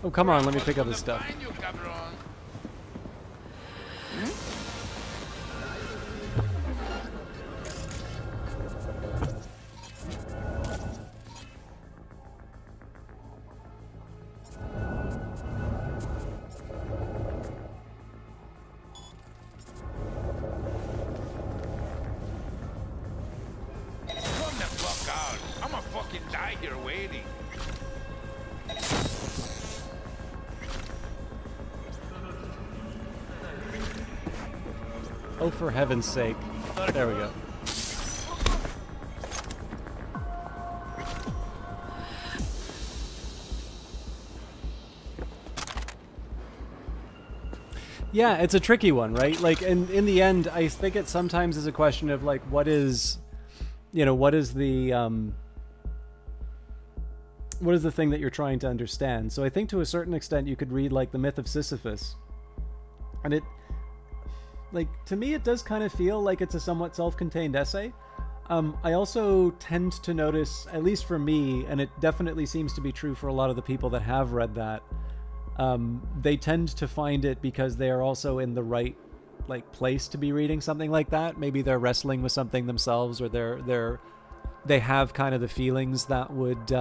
Oh, come on, let me pick up this stuff. Oh, for heaven's sake. There we go. Yeah, it's a tricky one, right? Like, in the end, I think it sometimes is a question of, like, what is the thing that you're trying to understand? So I think to a certain extent you could read, like, The Myth of Sisyphus. And it, like, to me it does kind of feel like it's a somewhat self-contained essay. I also tend to notice, at least for me, and it definitely seems to be true for a lot of the people that have read that, they tend to find it because they are also in the right, like place to be reading something like that. Maybe they're wrestling with something themselves, or they have kind of the feelings that would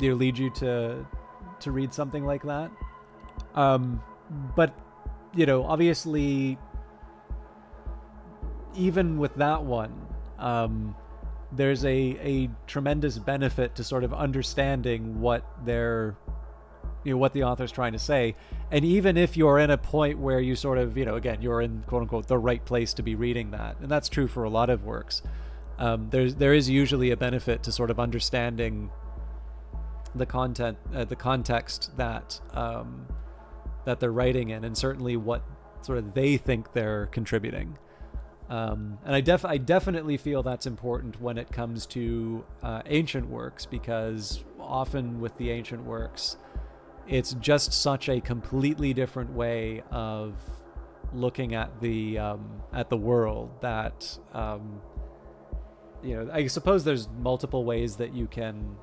lead you to read something like that. But obviously, even with that one, there's a tremendous benefit to sort of understanding what what the author's trying to say. And even if you're in a point where you sort of, again, you're in quote unquote the right place to be reading that, and that's true for a lot of works, there is usually a benefit to sort of understanding the content, the context that they're writing in, and certainly what sort of they think they're contributing. And I definitely feel that's important when it comes to ancient works, because often with the ancient works, it's just such a completely different way of looking at the world that I suppose there's multiple ways that you can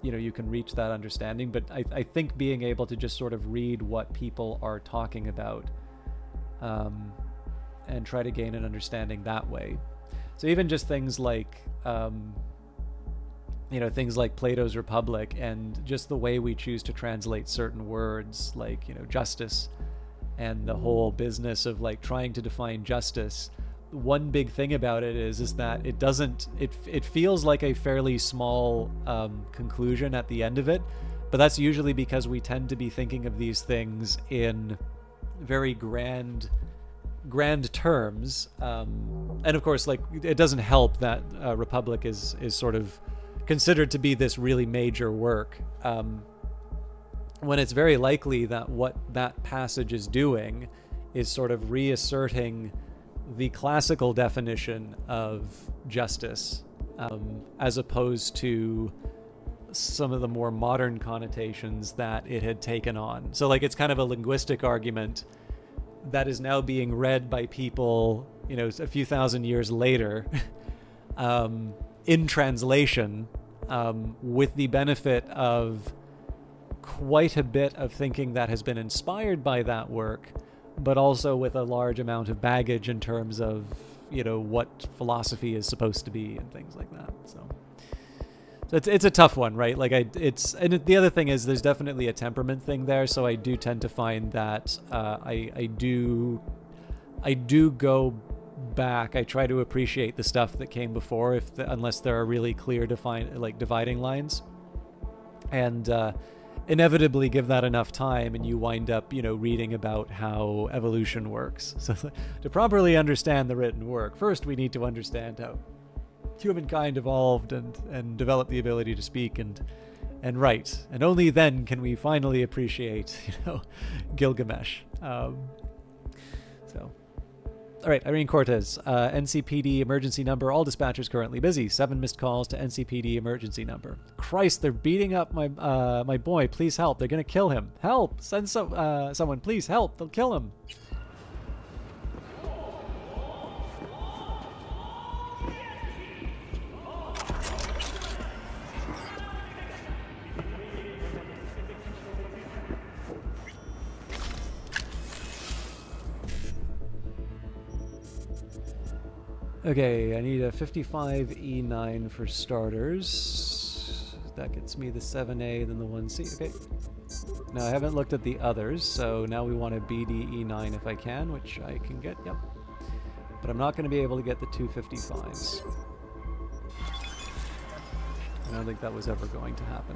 reach that understanding, but I think being able to just sort of read what people are talking about and try to gain an understanding that way. So even just things like things like Plato's Republic, and just the way we choose to translate certain words, like justice, and the whole business of like trying to define justice. One big thing about it is that it feels like a fairly small conclusion at the end of it, but that's usually because we tend to be thinking of these things in very grand terms, and of course, like, it doesn't help that Republic is sort of considered to be this really major work, when it's very likely that what that passage is doing is sort of reasserting the classical definition of justice, as opposed to some of the more modern connotations that it had taken on. So like, it's kind of a linguistic argument that is now being read by people, a few thousand years later, in translation, with the benefit of quite a bit of thinking that has been inspired by that work, but also with a large amount of baggage in terms of, what philosophy is supposed to be and things like that. So it's a tough one, right? Like, and the other thing is there's definitely a temperament thing there. So I do tend to find that I do go back. I try to appreciate the stuff that came before, unless there are really clear dividing lines, and inevitably give that enough time, and you wind up reading about how evolution works. So to properly understand the written work, first we need to understand how humankind evolved and developed the ability to speak and write, and only then can we finally appreciate Gilgamesh. All right, Irene Cortez, NCPD emergency number. All dispatchers currently busy. 7 missed calls to NCPD emergency number. Christ, they're beating up my my boy. Please help. They're gonna kill him. Help! Send someone. Please help. They'll kill him. Okay, I need a 55 E9 for starters. That gets me the 7A, then the 1C. Okay. Now, I haven't looked at the others, so now we want a BD E9 if I can, which I can get, yep. But I'm not going to be able to get the 255s. I don't think that was ever going to happen.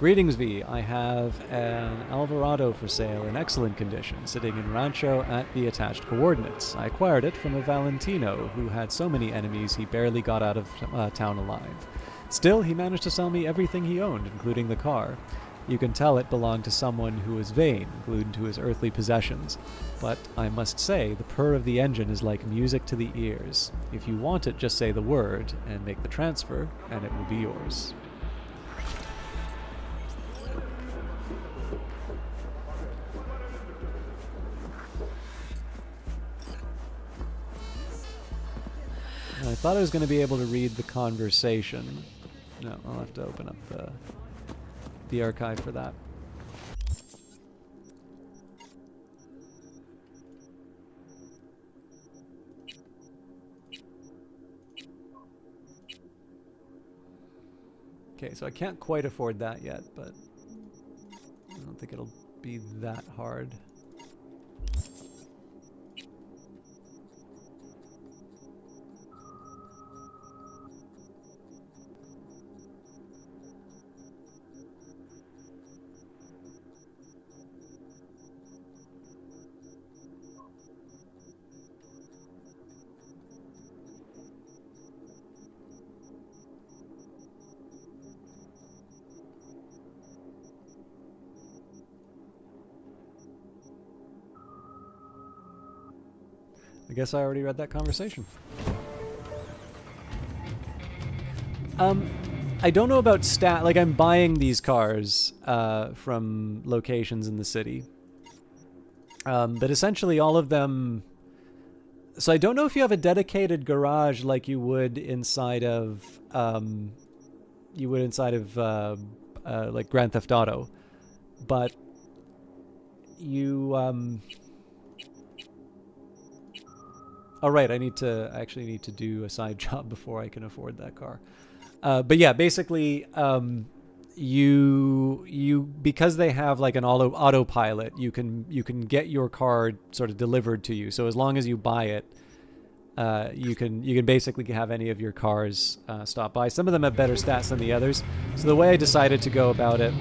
Greetings, V. I have an Alvarado for sale in excellent condition, sitting in Rancho at the attached coordinates. I acquired it from a Valentino who had so many enemies he barely got out of town alive. Still, he managed to sell me everything he owned, including the car. You can tell it belonged to someone who was vain, glued to his earthly possessions. But I must say, the purr of the engine is like music to the ears. If you want it, just say the word and make the transfer, and it will be yours. I thought I was going to be able to read the conversation. No, I'll have to open up the archive for that. Okay, so I can't quite afford that yet, but I don't think it'll be that hard. I guess I already read that conversation. I don't know about like I'm buying these cars from locations in the city. But essentially all of them... So I don't know if you have a dedicated garage like you would inside of... like Grand Theft Auto. But you... Oh, right, I actually need to do a side job before I can afford that car. But yeah, basically, because they have like an autopilot, you can get your car sort of delivered to you. So as long as you buy it, you can basically have any of your cars stop by. Some of them have better stats than the others. So the way I decided to go about it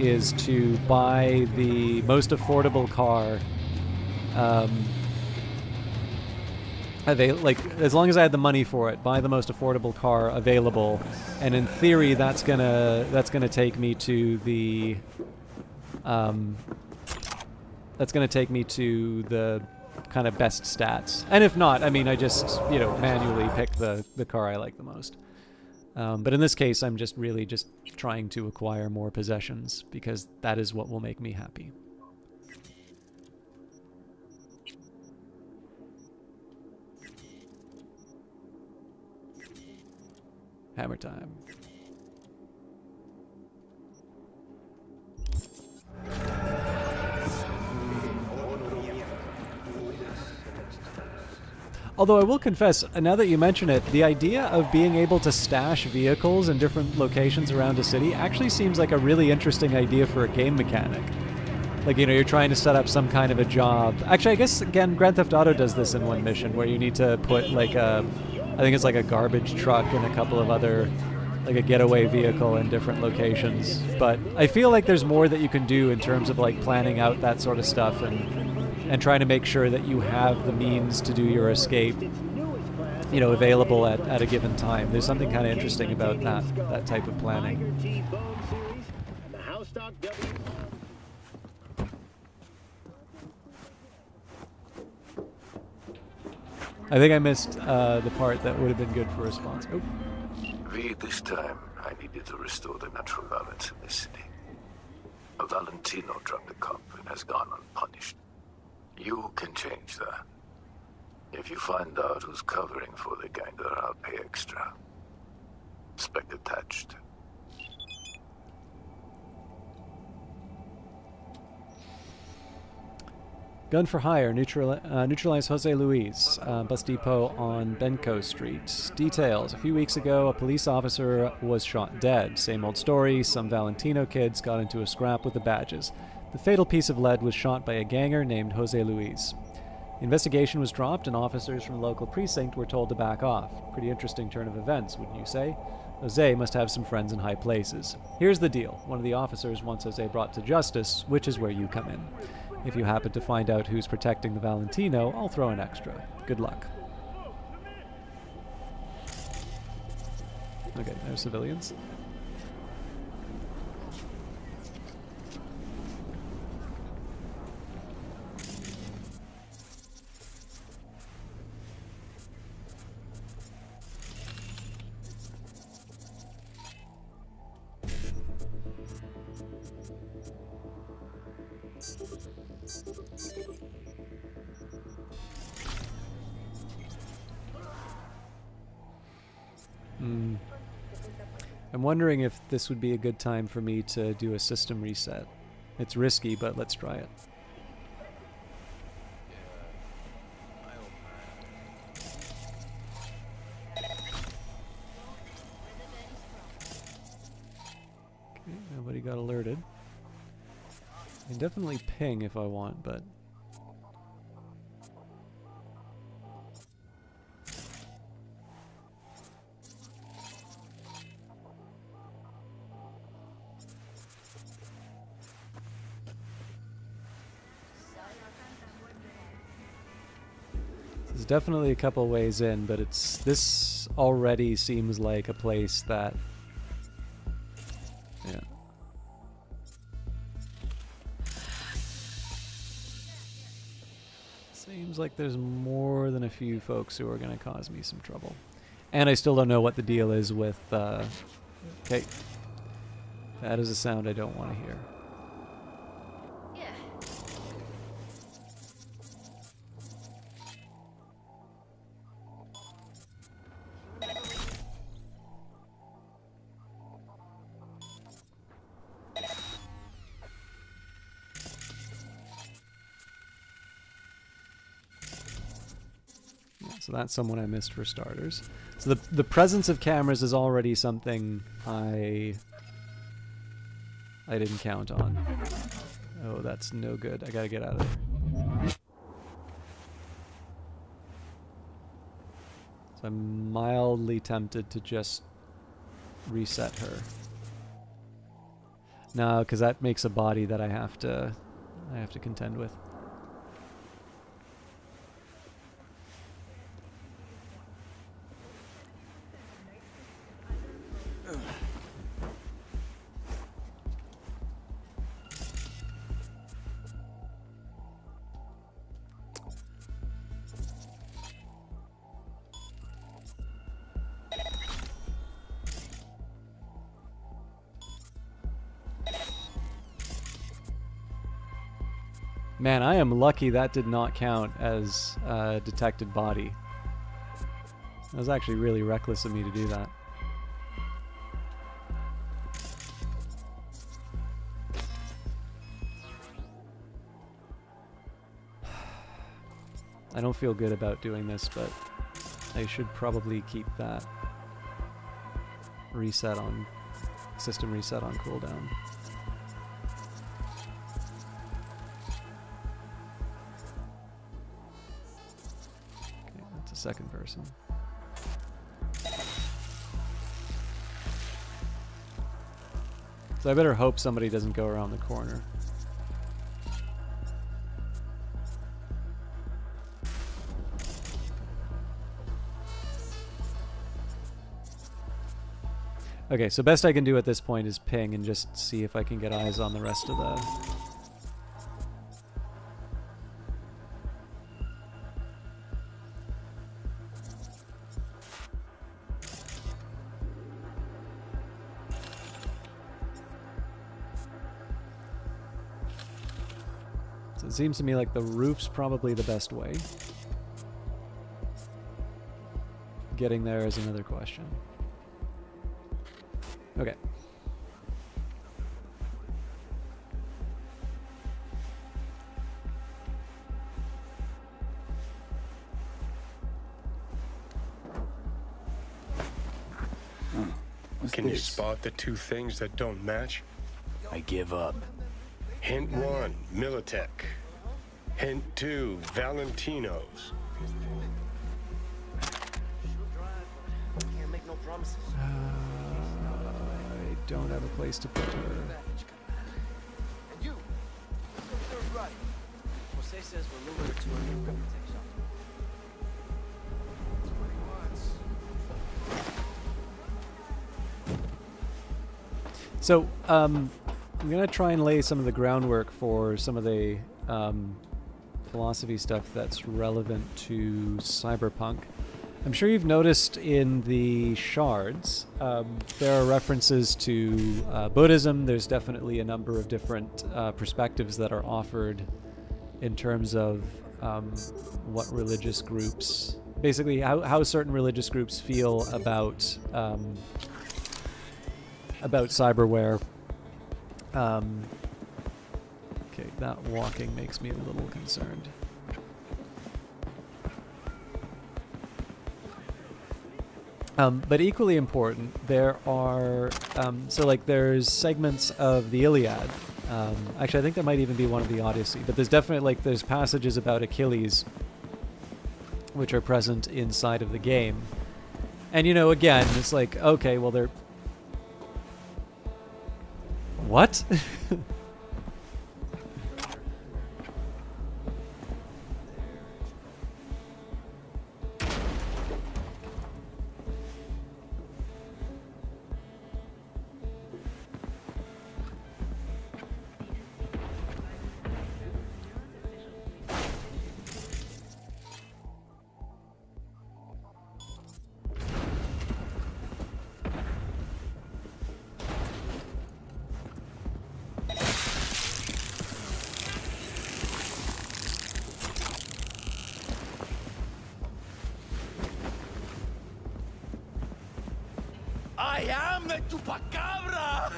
is to buy the most affordable car. Like as long as I had the money for it, buy the most affordable car available, and in theory that's gonna take me to the kind of best stats. And if not, I mean, I just manually pick the car I like the most. But in this case, I'm just really just trying to acquire more possessions because that is what will make me happy. Hammer time. Although I will confess, now that you mention it, the idea of being able to stash vehicles in different locations around a city actually seems like a really interesting idea for a game mechanic. Like, you're trying to set up some kind of a job. Actually, I guess, again, Grand Theft Auto does this in one mission where you need to put, like, I think it's like a garbage truck and a couple of other, like a getaway vehicle in different locations. But I feel like there's more that you can do in terms of like planning out that sort of stuff and trying to make sure that you have the means to do your escape, available at a given time. There's something kind of interesting about that type of planning. I think I missed the part that would have been good for response. Oh. This time, I needed to restore the natural balance in this city. A Valentino dropped the cop and has gone unpunished. You can change that. If you find out who's covering for the gang, then I'll pay extra. Spec attached. Gun for hire. Neutralize Jose Luis. Bus depot on Benco Street. Details. A few weeks ago, a police officer was shot dead. Same old story. Some Valentino kids got into a scrap with the badges. The fatal piece of lead was shot by a ganger named Jose Luis. The investigation was dropped and officers from the local precinct were told to back off. Pretty interesting turn of events, wouldn't you say? Jose must have some friends in high places. Here's the deal. One of the officers wants Jose brought to justice, which is where you come in. If you happen to find out who's protecting the Valentino, I'll throw an extra. Good luck. Okay, there's civilians. I'm wondering if this would be a good time for me to do a system reset. It's risky, but let's try it. alerted. I can definitely ping if I want, but... There's definitely a couple ways in, but this already seems like a place that... Yeah. Seems like there's more than a few folks who are going to cause me some trouble. And I still don't know what the deal is with... Okay. That is a sound I don't want to hear. So that's someone I missed for starters. So the presence of cameras is already something I didn't count on. Oh, that's no good. I gotta get out of there. So I'm mildly tempted to just reset her. No, because that makes a body that I have to contend with. Man, I am lucky that did not count as a detected body. That was actually really reckless of me to do that. I don't feel good about doing this, but I should probably keep that reset on, system reset on cooldown. Second person. So I better hope somebody doesn't go around the corner. Okay, so best I can do at this point is ping and just see if I can get eyes on the rest of the... It seems to me like the roof's probably the best way. Getting there is another question. Okay. Can you spot the two things that don't match? I give up. Hint 1, Militech. Hint 2, Valentino's. I don't have a place to put her. Jose says we're moving her to a new reputation. So, I'm going to try and lay some of the groundwork for some of the philosophy stuff that's relevant to cyberpunk. I'm sure you've noticed in the shards, there are references to Buddhism. There's definitely a number of different perspectives that are offered in terms of what religious groups, basically how certain religious groups feel about cyberware. Okay, that walking makes me a little concerned. But equally important, there are so like there's segments of the Iliad. Actually, I think there might even be one of the Odyssey, but there's definitely like there's passages about Achilles, which are present inside of the game. And you know, again, it's like, okay, well they're what? I am the Chupacabra!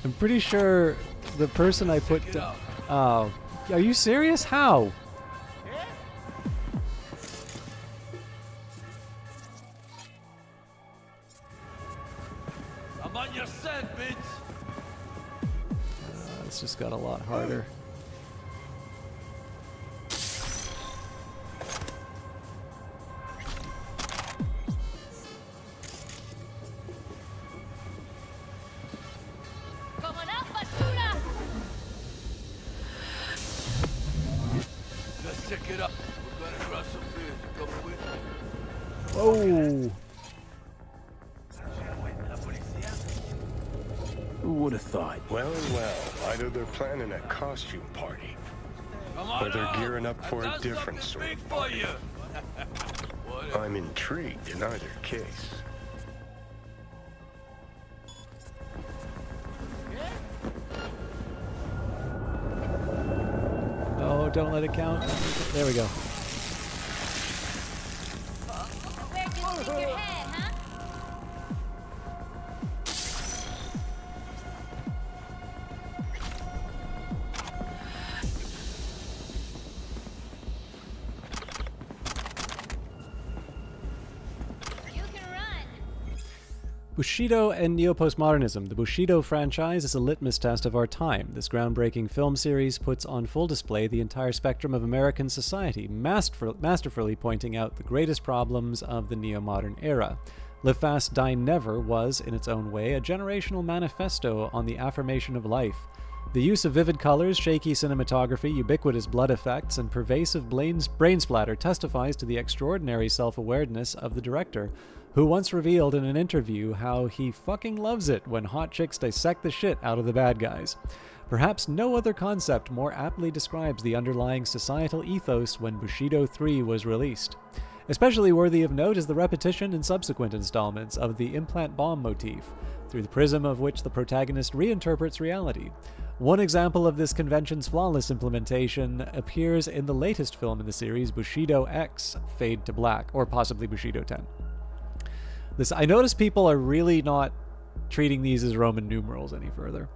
I'm pretty sure the person I put down... Oh, are you serious? How? I'm on your scent, bitch! This just got a lot harder. Let's check it out. We're gonna cross some bridge. Come with me. Whoa! Who would have thought? Well and well, either they're planning a costume party, Come on or they're out. gearing up for I've a got different something sort big of for party. you. Whatever. I'm intrigued in either case. Oh, don't let it count. There we go. Where do you stick your head, huh? You can run. Bushido and neo-postmodernism. The Bushido franchise is a litmus test of our time. This groundbreaking film series puts on full display the entire spectrum of American society, masterfully pointing out the greatest problems of the neo-modern era. Live Fast, Die Never was, in its own way, a generational manifesto on the affirmation of life. The use of vivid colors, shaky cinematography, ubiquitous blood effects, and pervasive brain splatter testifies to the extraordinary self-awareness of the director, who once revealed in an interview how he fucking loves it when hot chicks dissect the shit out of the bad guys. Perhaps no other concept more aptly describes the underlying societal ethos when Bushido 3 was released. Especially worthy of note is the repetition in subsequent installments of the implant bomb motif, through the prism of which the protagonist reinterprets reality. One example of this convention's flawless implementation appears in the latest film in the series, Bushido X, Fade to Black, or possibly Bushido 10. I notice people are really not treating these as Roman numerals any further.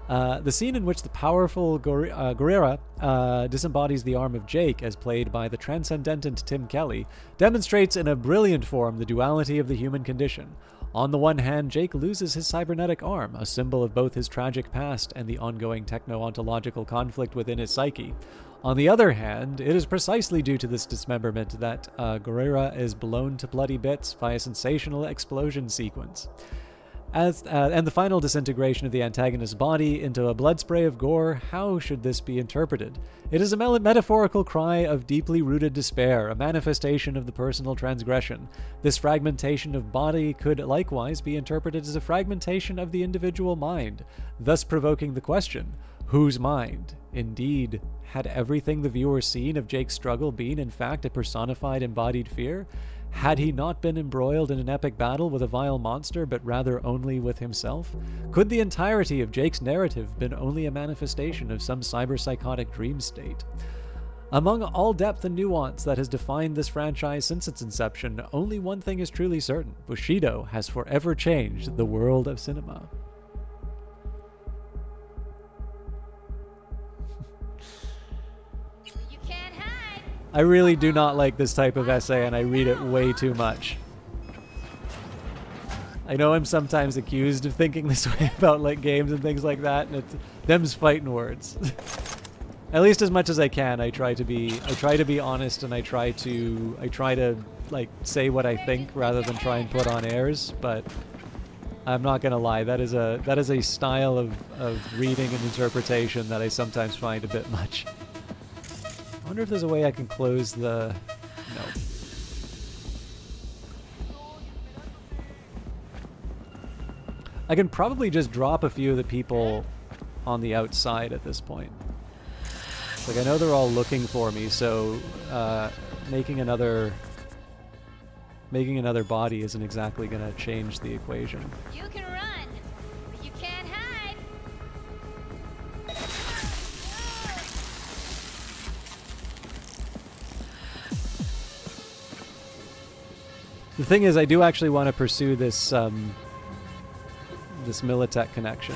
The scene in which the powerful Guerrera disembodies the arm of Jake, as played by the transcendent Tim Kelly, demonstrates in a brilliant form the duality of the human condition. On the one hand, Jake loses his cybernetic arm, a symbol of both his tragic past and the ongoing techno-ontological conflict within his psyche. On the other hand, it is precisely due to this dismemberment that Guerrera is blown to bloody bits by a sensational explosion sequence. And the final disintegration of the antagonist's body into a blood spray of gore, how should this be interpreted? It is a metaphorical cry of deeply rooted despair, a manifestation of the personal transgression. This fragmentation of body could likewise be interpreted as a fragmentation of the individual mind, thus provoking the question, whose mind? Indeed, had everything the viewer seen of Jake's struggle been in fact a personified embodied fear? Had he not been embroiled in an epic battle with a vile monster, but rather only with himself? Could the entirety of Jake's narrative been only a manifestation of some cyberpsychotic dream state? Among all depth and nuance that has defined this franchise since its inception, only one thing is truly certain. Bushido has forever changed the world of cinema. I really do not like this type of essay, and I read it way too much. I know I'm sometimes accused of thinking this way about like games and things like that, and it's them's fighting words. At least as much as I can, I try to be honest, and I try to like say what I think rather than try and put on airs. But I'm not gonna lie, that is a style of reading and interpretation that I sometimes find a bit much. I wonder if there's a way I can close the... No. I can probably just drop a few of the people on the outside at this point. Like, I know they're all looking for me, so making another body isn't exactly going to change the equation. You can run, but you can't hide. The thing is, I do actually want to pursue this this Militech connection.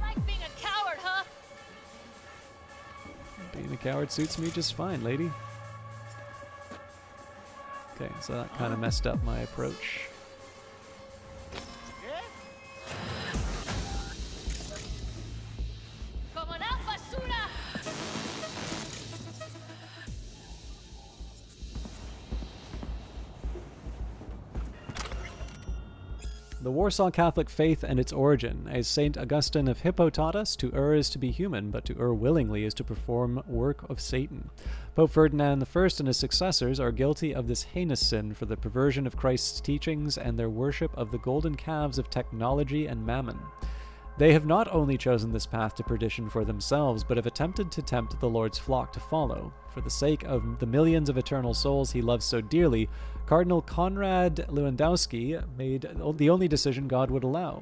Like being a coward, huh? Being a coward suits me just fine, lady. Okay, so that kind of messed up my approach. The Warsaw Catholic faith and its origin. As St. Augustine of Hippo taught us, to err is to be human, but to err willingly is to perform work of Satan. Pope Ferdinand I and his successors are guilty of this heinous sin for the perversion of Christ's teachings and their worship of the golden calves of technology and mammon. They have not only chosen this path to perdition for themselves, but have attempted to tempt the Lord's flock to follow. For the sake of the millions of eternal souls he loves so dearly, Cardinal Konrad Lewandowski made the only decision God would allow.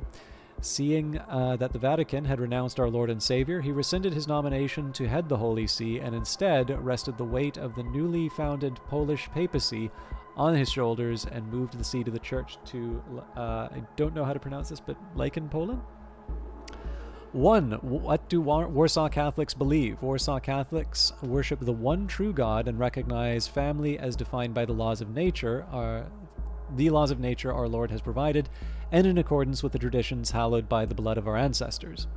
Seeing that the Vatican had renounced our Lord and Savior, he rescinded his nomination to head the Holy See and instead rested the weight of the newly founded Polish papacy on his shoulders and moved the seat of the church to, I don't know how to pronounce this, but Lycan, Poland? 1. What do Warsaw Catholics believe? Warsaw Catholics worship the one true God and recognize family as defined by the laws of nature, our Lord has provided, and in accordance with the traditions hallowed by the blood of our ancestors.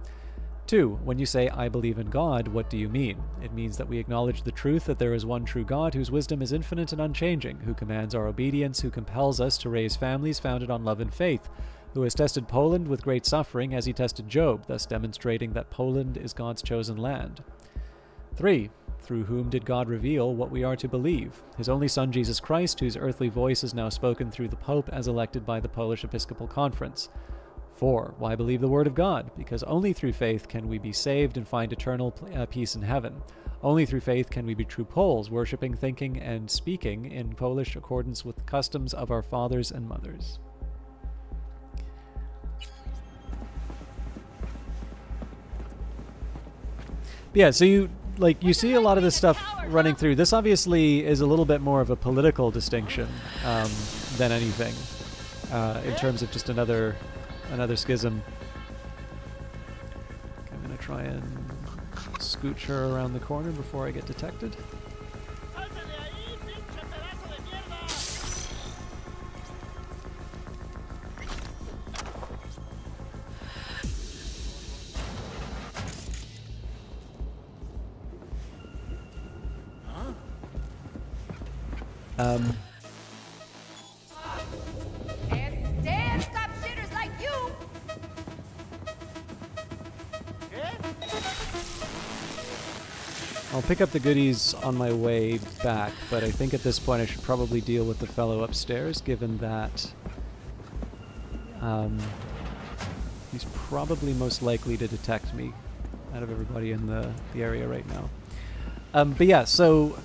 2. When you say, I believe in God, what do you mean? It means that we acknowledge the truth that there is one true God whose wisdom is infinite and unchanging, who commands our obedience, who compels us to raise families founded on love and faith, who has tested Poland with great suffering as he tested Job, thus demonstrating that Poland is God's chosen land. 3. Through whom did God reveal what we are to believe? His only Son, Jesus Christ, whose earthly voice is now spoken through the Pope as elected by the Polish Episcopal Conference. 4. Why believe the Word of God? Because only through faith can we be saved and find eternal peace in heaven. Only through faith can we be true Poles, worshipping, thinking, and speaking in Polish accordance with the customs of our fathers and mothers. Yeah, so you see a lot of this stuff running through. This obviously is a little bit more of a political distinction than anything, in terms of just another schism. I'm gonna try and scooch her around the corner before I get detected. Damn stop shitters like you! I'll pick up the goodies on my way back, but I think at this point I should probably deal with the fellow upstairs, given that he's probably most likely to detect me out of everybody in the area right now. But yeah, so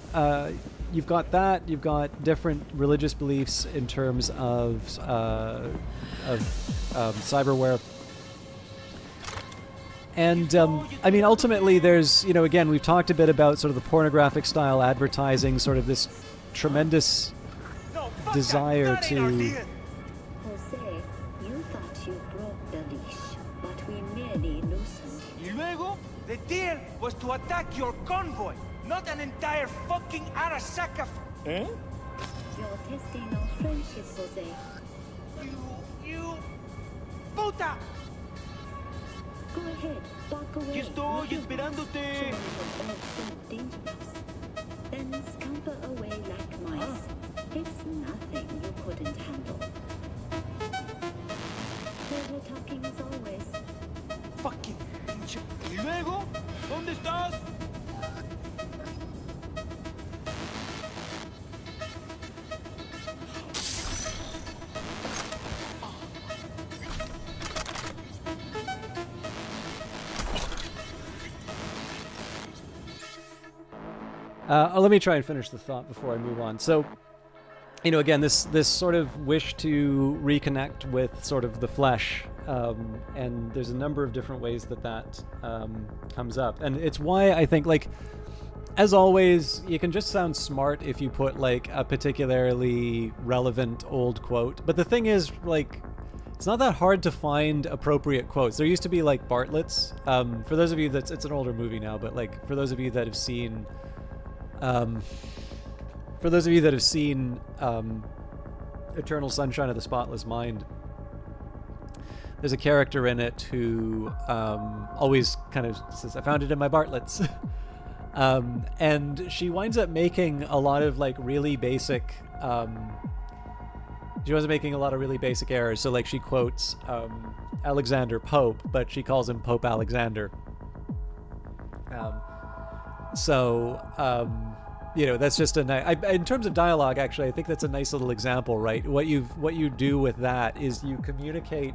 you've got that. You've got different religious beliefs in terms of cyberware. And, I mean, ultimately there's, you know, again, we've talked a bit about sort of the pornographic style advertising, sort of this tremendous desire to... Jose, you thought you broke the leash, but we merely loosened it. Y luego, the deal was to attack your convoy. Not an entire fucking Arasaka. Eh? You're testing our friendship, Jose. You... Puta! Go ahead, back away. Aquí estoy esperándote. Then scamper away like mice. It's nothing you couldn't handle. We're talking as always. Fucking pinche. ¿Y luego? ¿Dónde estás? Let me try and finish the thought before I move on. So, you know, again, this sort of wish to reconnect with sort of the flesh, and there's a number of different ways that comes up, and it's why I think, like, as always, you can just sound smart if you put like a particularly relevant old quote. But the thing is, like, it's not that hard to find appropriate quotes. There used to be like Bartlett's. For those of you it's an older movie now, but like for those of you that have seen. Eternal Sunshine of the Spotless Mind, there's a character in it who always kind of says, "I found it in my Bartlett's," and she winds up making a lot of like really basic. She was making a lot of really basic errors. So like she quotes Alexander Pope, but she calls him Pope Alexander. You know, that's just a nice. In terms of dialogue, actually, I think that's a nice little example, right? What you do with that is you communicate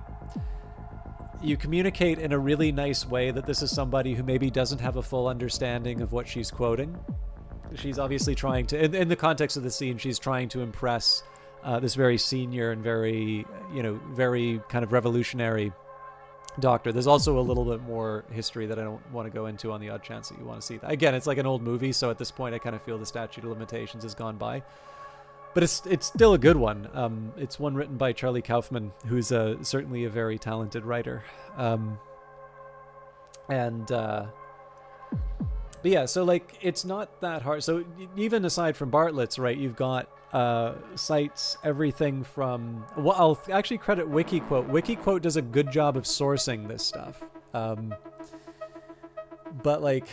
in a really nice way that this is somebody who maybe doesn't have a full understanding of what she's quoting. She's obviously trying to, in the context of the scene, she's trying to impress this very senior and very, you know, very kind of revolutionary doctor. There's also a little bit more history that I don't want to go into on the odd chance that you want to see that. Again, it's like an old movie, so at this point I kind of feel the statute of limitations has gone by. But it's still a good one. It's one written by Charlie Kaufman, who's certainly a very talented writer. But yeah, so like it's not that hard. So even aside from Bartlett's, right, you've got sites, everything from, well, I'll actually credit Wikiquote. Wikiquote does a good job of sourcing this stuff. But like,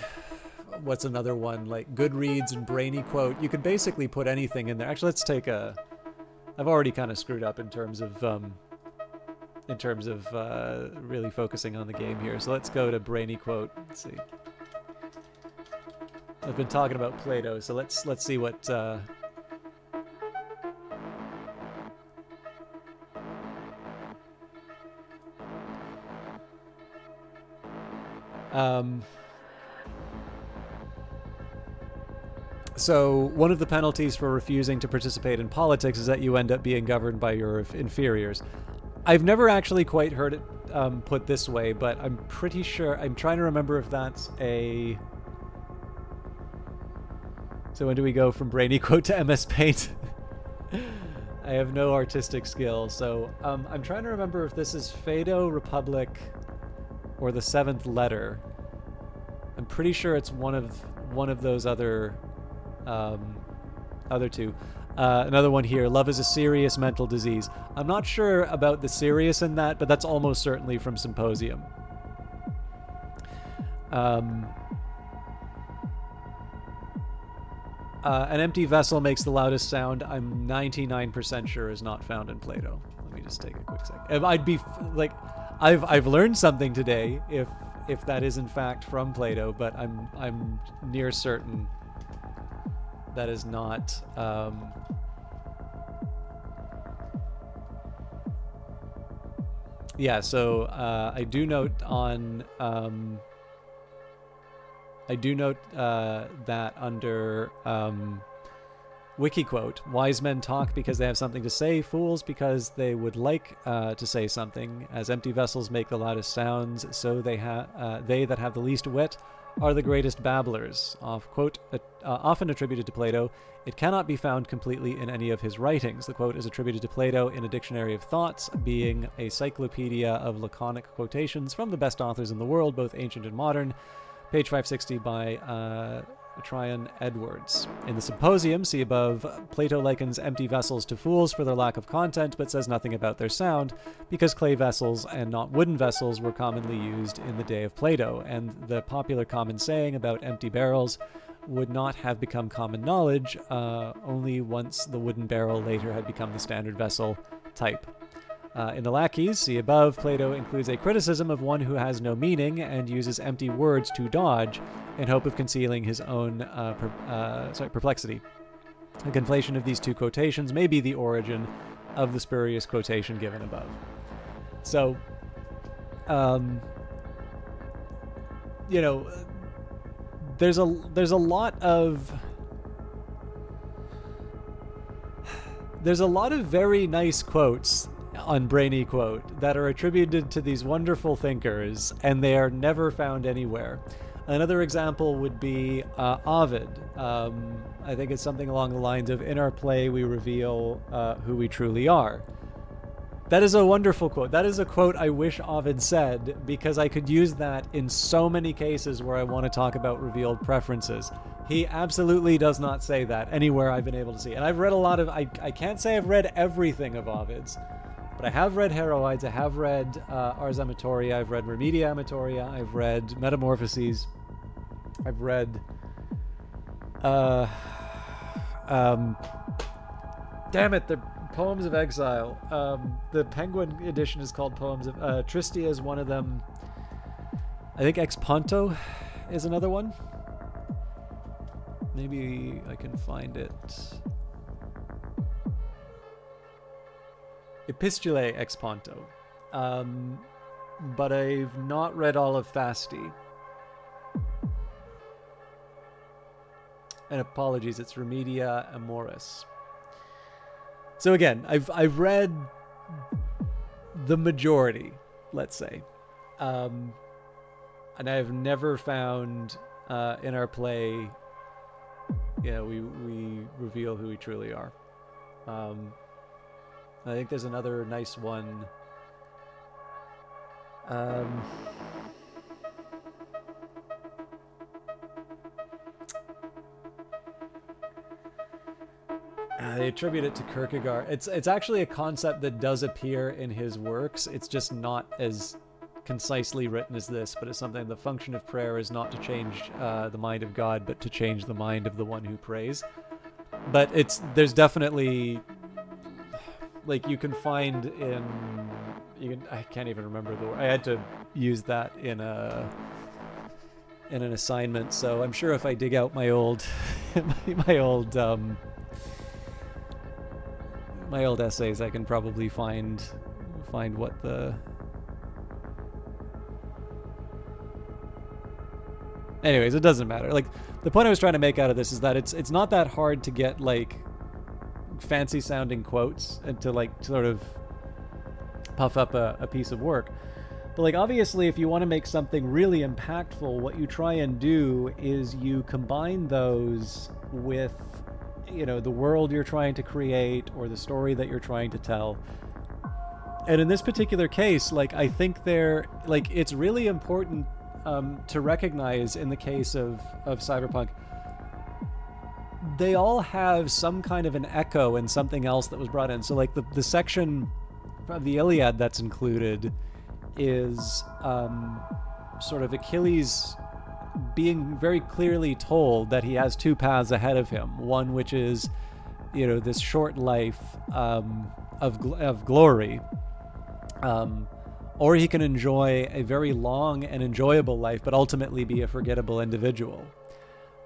what's another one? Like Goodreads and BrainyQuote. You could basically put anything in there. Actually, let's take a, I've already kind of screwed up in terms of really focusing on the game here. So let's go to BrainyQuote. Let's see. I've been talking about Plato, so let's see what so one of the penalties for refusing to participate in politics is that you end up being governed by your inferiors. I've never actually quite heard it put this way, but I'm pretty sure, I'm trying to remember if that's a... So when do we go from BrainyQuote to MS Paint? I have no artistic skill, so I'm trying to remember if this is Phaedo, Republic, or the Seventh Letter. I'm pretty sure it's one of those other two. Another one here, love is a serious mental disease. I'm not sure about the serious in that, but that's almost certainly from Symposium. An empty vessel makes the loudest sound. I'm 99% sure is not found in Plato. Let me just take a quick second. I'd be like, I've learned something today if that is in fact from Plato, but I'm near certain that is not. Yeah. So I do note on. I do note that under Wikiquote, wise men talk because they have something to say, fools because they would like to say something. As empty vessels make the loudest sounds, so they that have the least wit are the greatest babblers. Often attributed to Plato, it cannot be found completely in any of his writings. The quote is attributed to Plato in a dictionary of thoughts, being a cyclopedia of laconic quotations from the best authors in the world, both ancient and modern. Page 560 by Tryon Edwards. In the Symposium, see above, Plato likens empty vessels to fools for their lack of content, but says nothing about their sound, because clay vessels and not wooden vessels were commonly used in the day of Plato, and the popular common saying about empty barrels would not have become common knowledge only once the wooden barrel later had become the standard vessel type. In the Lackeys, see above, Plato includes a criticism of one who has no meaning and uses empty words to dodge in hope of concealing his own perplexity. The conflation of these two quotations may be the origin of the spurious quotation given above. So, you know, there's a lot of very nice quotes on Brainy Quote that are attributed to these wonderful thinkers, and they are never found anywhere. Another example would be Ovid. I think it's something along the lines of, in our play we reveal who we truly are. That is a wonderful quote. That is a quote I wish Ovid said, because I could use that in so many cases where I want to talk about revealed preferences. He absolutely does not say that anywhere I've been able to see. And I've read a lot of... I can't say I've read everything of Ovid's, but I have read Heroides, I have read Ars Amatoria, I've read Remedia Amatoria, I've read Metamorphoses, I've read... damn it, the Poems of Exile. The Penguin edition is called Poems of... Tristia is one of them. I think Ex Ponto is another one. Maybe I can find it. Epistulae Ex Ponto. But I've not read all of Fasti. And apologies, it's Remedia Amoris. So again, I've read the majority, let's say. And I've never found in our play, we reveal who we truly are. I think there's another nice one. They attribute it to Kierkegaard. It's actually a concept that does appear in his works. It's just not as concisely written as this, but it's something. The function of prayer is not to change the mind of God, but to change the mind of the one who prays. But there's definitely, like, you can find in, I can't even remember the word. I had to use that in an assignment, so I'm sure if I dig out my old my old essays, I can probably find what the... Anyways, it doesn't matter. Like, the point I was trying to make out of this is that it's not that hard to get, like, fancy sounding quotes and to, like, sort of puff up a piece of work. But, like, obviously, if you want to make something really impactful, what you try and do is you combine those with, the world you're trying to create or the story that you're trying to tell. And in this particular case, like, I think it's really important to recognize in the case of Cyberpunk, they all have some kind of an echo in something else that was brought in. So, like, the section of the Iliad that's included is sort of Achilles being very clearly told that he has two paths ahead of him. One which is, this short life of glory, or he can enjoy a very long and enjoyable life, but ultimately be a forgettable individual.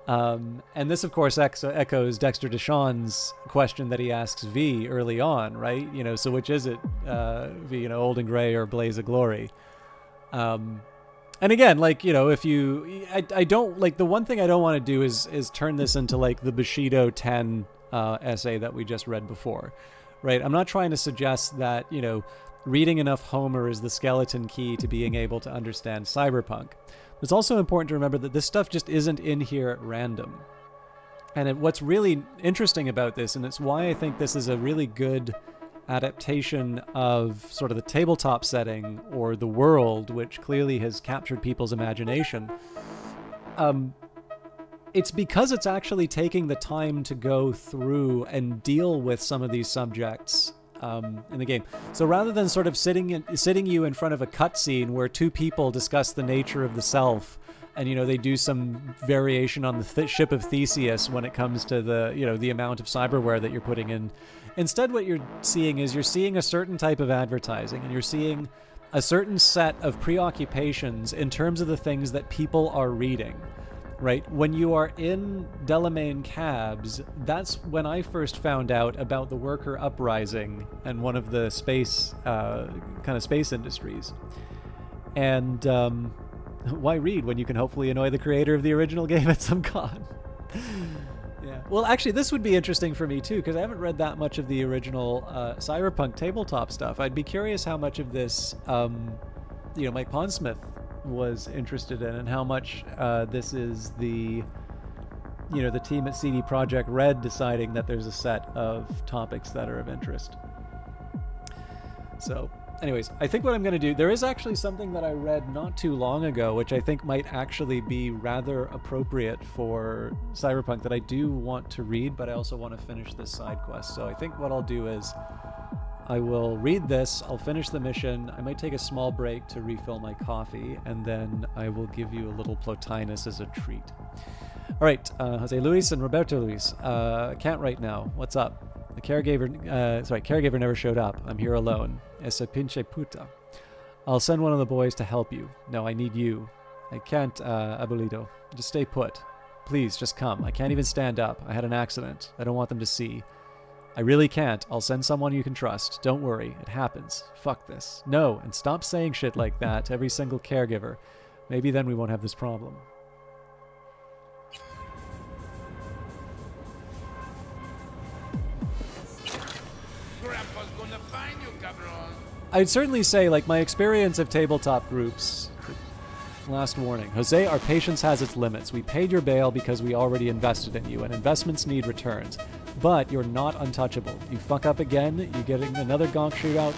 And this, of course, echoes Dexter Deshawn's question that he asks V early on, right? So which is it, V, old and gray or blaze of glory? And again, like, I don't, like, the one thing I don't want to do is turn this into, like, the Bushido 10 essay that we just read before, right? I'm not trying to suggest that, reading enough Homer is the skeleton key to being able to understand Cyberpunk. It's also important to remember that this stuff just isn't in here at random. And what's really interesting about this, and it's why I think this is a really good adaptation of sort of the tabletop setting or the world, which clearly has captured people's imagination. it's because it's actually taking the time to go through and deal with some of these subjects in the game. So rather than sort of sitting you in front of a cutscene where two people discuss the nature of the self, and they do some variation on the ship of Theseus when it comes to the the amount of cyberware that you're putting in. Instead, what you're seeing is a certain type of advertising, and you're seeing a certain set of preoccupations in terms of the things that people are reading. Right? When you are in Delamain Cabs, that's when I first found out about the worker uprising and one of the space industries. And why read when you can hopefully annoy the creator of the original game at some con? Yeah. Well, actually, this would be interesting for me too, because I haven't read that much of the original Cyberpunk tabletop stuff. I'd be curious how much of this, Mike Pondsmith was interested in, and how much this is the team at CD Projekt Red deciding that there's a set of topics that are of interest. So anyways, I think what I'm going to do, there is actually something that I read not too long ago which I think might actually be rather appropriate for Cyberpunk that I do want to read, but I also want to finish this side quest. So I think what I'll do is I will read this, I'll finish the mission, I might take a small break to refill my coffee, and then I will give you a little Plotinus as a treat. All right, Jose Luis and Roberto Luis. Can't right now. What's up? The caregiver never showed up. I'm here alone. Esa pinche puta. I'll send one of the boys to help you. No, I need you. I can't, Abuelito. Just stay put. Please, just come. I can't even stand up. I had an accident. I don't want them to see. I really can't. I'll send someone you can trust. Don't worry. It happens. Fuck this. No, and stop saying shit like that to every single caregiver. Maybe then we won't have this problem. Grandpa's gonna find you, cabron. I'd certainly say, like, my experience of tabletop groups... Last warning. Jose, our patience has its limits. We paid your bail because we already invested in you, and investments need returns. But you're not untouchable. You fuck up again, you get another gonk shootout.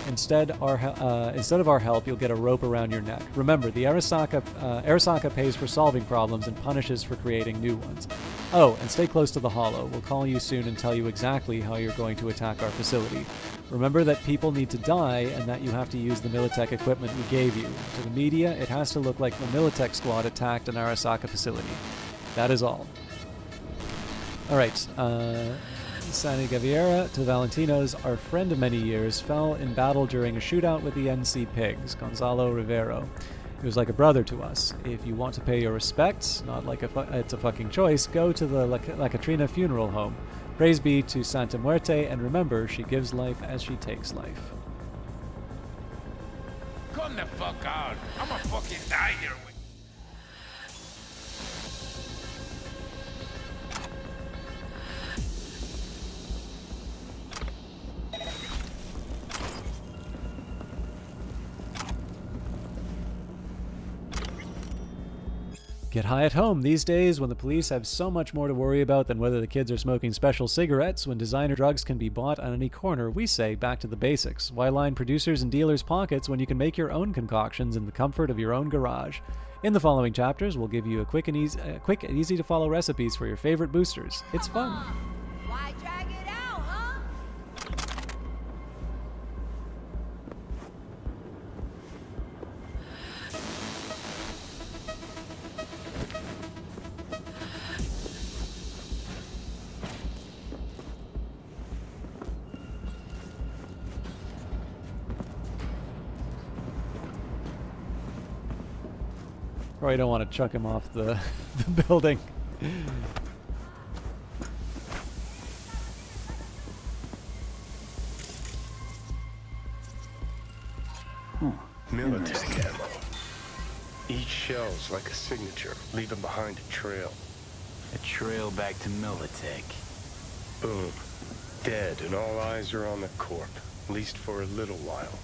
Instead of our help, you'll get a rope around your neck. Remember, the Arasaka pays for solving problems and punishes for creating new ones. Oh, and stay close to the Hollow. We'll call you soon and tell you exactly how you're going to attack our facility. Remember that people need to die and that you have to use the Militech equipment we gave you. To the media, it has to look like the Militech squad attacked an Arasaka facility. That is all. Alright, Sani Gaviera to Valentino's, our friend of many years, fell in battle during a shootout with the NC Pigs, Gonzalo Rivero. He was like a brother to us. If you want to pay your respects, not like it's a fucking choice, go to the La Catrina funeral home. Praise be to Santa Muerte, and remember, she gives life as she takes life. Come the fuck out. I'ma fucking die here with Get high at home these days when the police have so much more to worry about than whether the kids are smoking special cigarettes. When designer drugs can be bought on any corner, we say back to the basics. Why line producers and dealers' pockets when you can make your own concoctions in the comfort of your own garage? In the following chapters, we'll give you quick and easy to follow recipes for your favorite boosters. It's fun. Why drag it out, huh? Probably don't want to chuck him off the building. Militech ammo. Each shell's like a signature, leaving behind a trail. A trail back to Militech. Boom. Dead, and all eyes are on the corp. At least for a little while.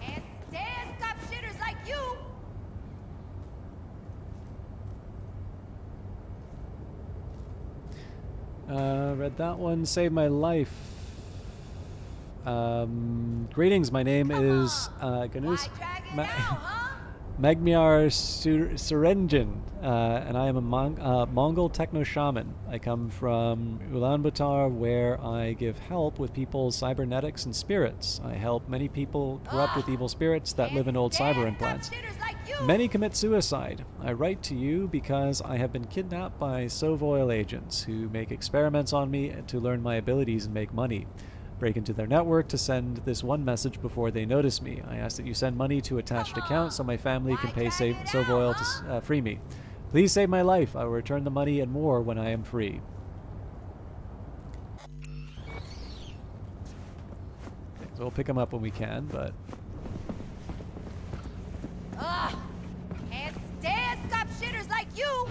Can't stand stop shitters like you. Read that one. Saved my life. Greetings, my name is Ganus Magmiar Serenjin, and I am a Mongol techno-shaman. I come from Ulaanbaatar, where I give help with people's cybernetics and spirits. I help many people corrupt with evil spirits that live in old cyber implants. Many commit suicide. I write to you because I have been kidnapped by Sovoil agents who make experiments on me to learn my abilities and make money. Break into their network to send this one message before they notice me. I ask that you send money to attached account so my family can pay Sovoil to free me. Please save my life. I will return the money and more when I am free. Okay, so we'll pick them up when we can, but... Ugh! Can't stand stop shitters like you!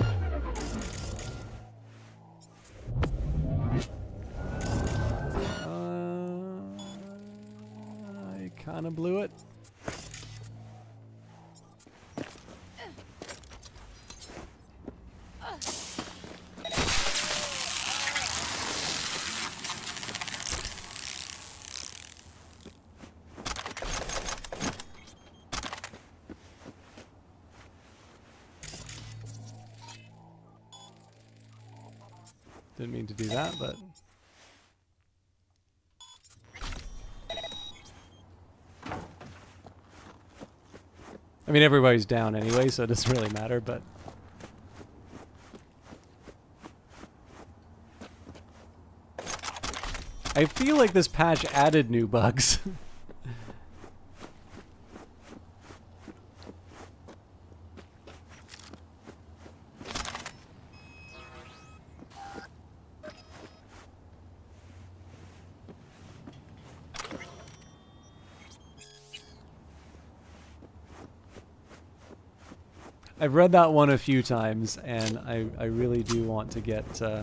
I kinda blew it. Didn't mean to do that, but... I mean, everybody's down anyway, so it doesn't really matter, but... I feel like this patch added new bugs. I've read that one a few times, and I really do want to get through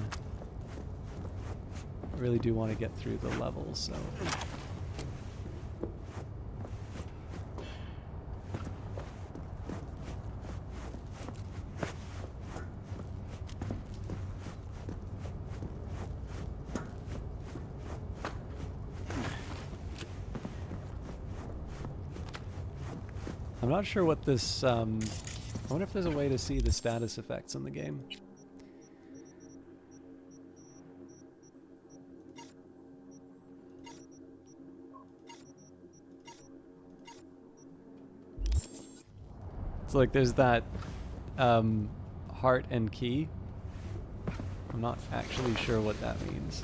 the levels. So I'm not sure what this. I wonder if there's a way to see the status effects in the game. So like there's that heart and key. I'm not actually sure what that means.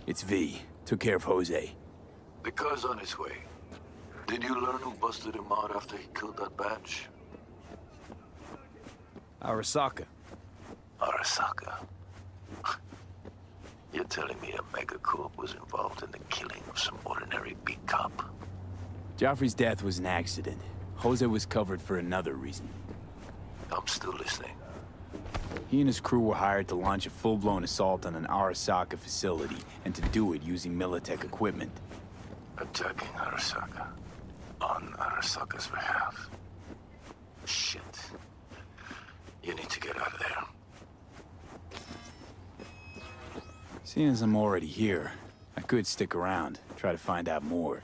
It's V. Took care of Jose. The car's on its way. Did you learn who busted him out after he killed that batch? Arasaka. Arasaka? You're telling me a megacorp was involved in the killing of some ordinary beat cop? Joffrey's death was an accident. Jose was covered for another reason. I'm still listening. He and his crew were hired to launch a full-blown assault on an Arasaka facility, and to do it using Militech equipment. Attacking Arasaka. On Arasaka's behalf. Shit. You need to get out of there. Seeing as I'm already here, I could stick around, try to find out more.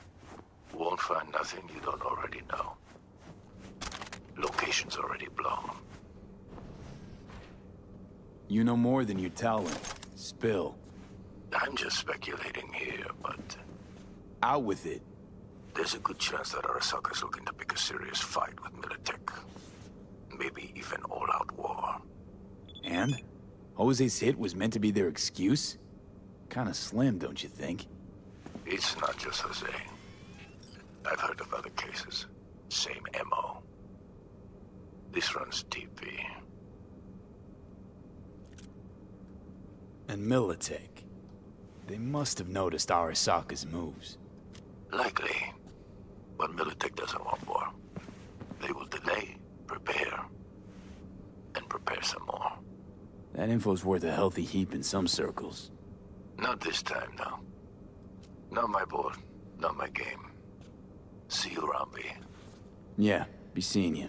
Won't find nothing you don't already know. Location's already blown. You know more than you're telling. Spill. I'm just speculating here, but... Out with it. There's a good chance that Arasaka's looking to pick a serious fight with Militech. Maybe even all-out war. And understand? Jose's hit was meant to be their excuse? Kinda slim, don't you think? It's not just Jose. I've heard of other cases. Same MO. This runs deep, V. And Militech. They must have noticed Arasaka's moves. Likely. But Militech doesn't want war. They will delay, prepare, and prepare some more. That info's worth a healthy heap in some circles. Not this time, no. Not my board, not my game. See you around, V. Yeah, be seeing you.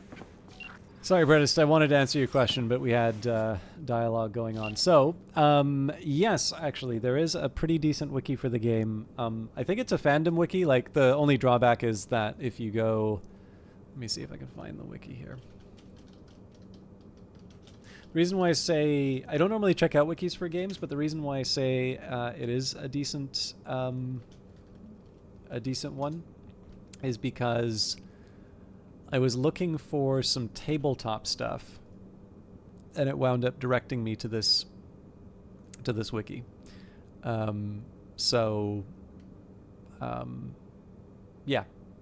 Sorry, Brentis, I wanted to answer your question, but we had dialogue going on. So, yes, actually, there is a pretty decent wiki for the game. I think it's a fandom wiki. Like, the only drawback is that if you go... Let me see if I can find the wiki here. The reason why I say... I don't normally check out wikis for games, but the reason why I say it is a decent one is because I was looking for some tabletop stuff, and it wound up directing me to this wiki. Yeah,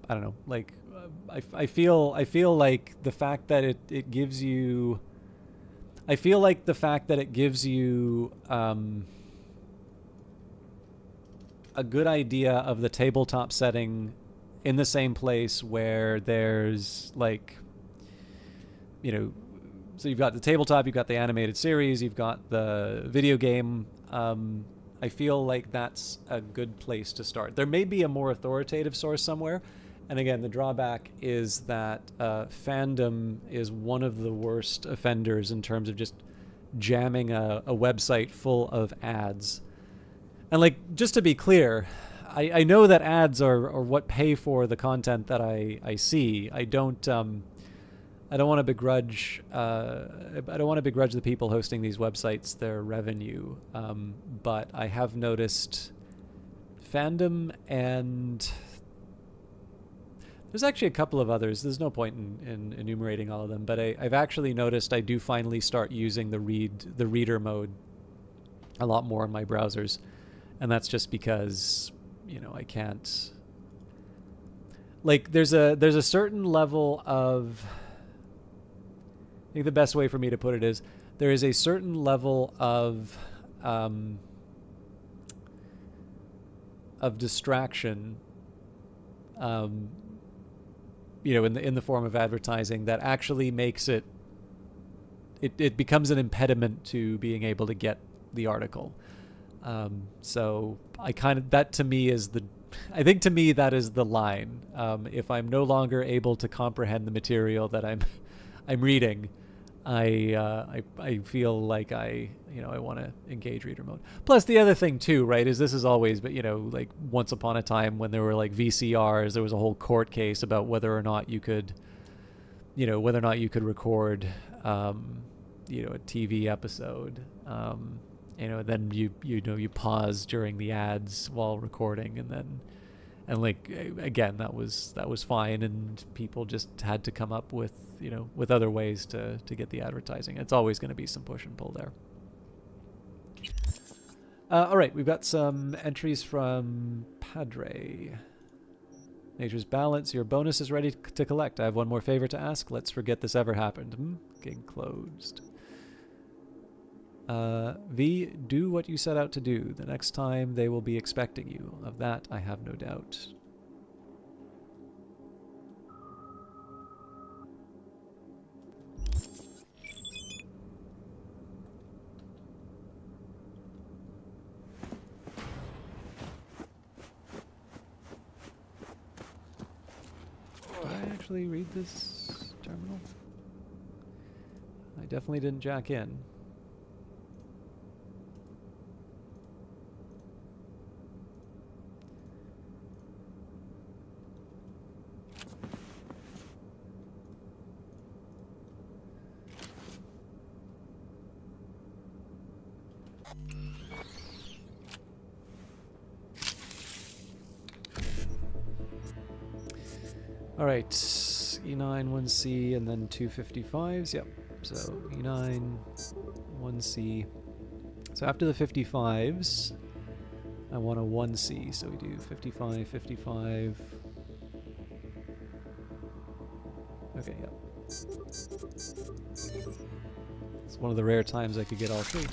I don't know. Like, I feel like the fact that it gives you. I feel like the fact that it gives you a good idea of the tabletop setting in the same place where there's, like, you know, so you've got the tabletop, you've got the animated series, you've got the video game. I feel like that's a good place to start. There may be a more authoritative source somewhere. And again, the drawback is that fandom is one of the worst offenders in terms of just jamming a website full of ads. And, like, just to be clear, I know that ads are what pay for the content that I see. I don't want to begrudge the people hosting these websites their revenue, but I have noticed fandom, and there's actually a couple of others. There's no point in enumerating all of them, but I've actually noticed I do finally start using the reader mode a lot more in my browsers, and that's just because, you know, I can't, like, there's a certain level of, I think the best way for me to put it is there is a certain level of distraction, you know, in the form of advertising that actually makes it becomes an impediment to being able to get the article. So that to me is I think to me that is the line. If I'm no longer able to comprehend the material that I'm reading, I feel like I want to engage reader mode. Plus the other thing too, right, is this is always, but, you know, like, once upon a time when there were, like, VCRs, there was a whole court case about whether or not you could record, you know, a TV episode. You know, then you pause during the ads while recording, and like, again, that was fine, and people just had to come up with, you know, with other ways to get the advertising. It's always going to be some push and pull there. All right, we've got some entries from Padre. Nature's Balance, your bonus is ready to collect. I have one more favor to ask. Let's forget this ever happened. Gig closed. V, do what you set out to do. The next time they will be expecting you. Of that, I have no doubt. Did I actually read this terminal? I definitely didn't jack in. All right, E9, 1C, and then 255s. Yep. So E9, 1C. So after the 55s, I want a 1C. So we do 55, 55. Okay, yeah. It's one of the rare times I could get all three.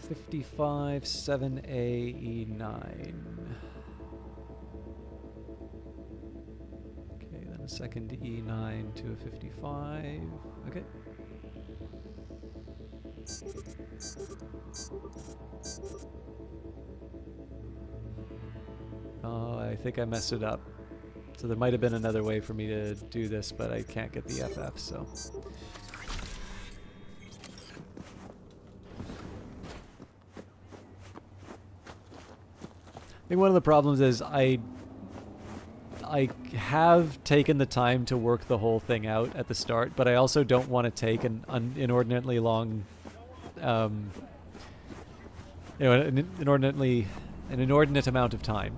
55, 7A, E9. Okay, then a second E9 to a 55. Okay. Oh, I think I messed it up. So there might have been another way for me to do this, but I can't get the FF, so. I think one of the problems is I have taken the time to work the whole thing out at the start, but I also don't want to take an inordinately long, an inordinate amount of time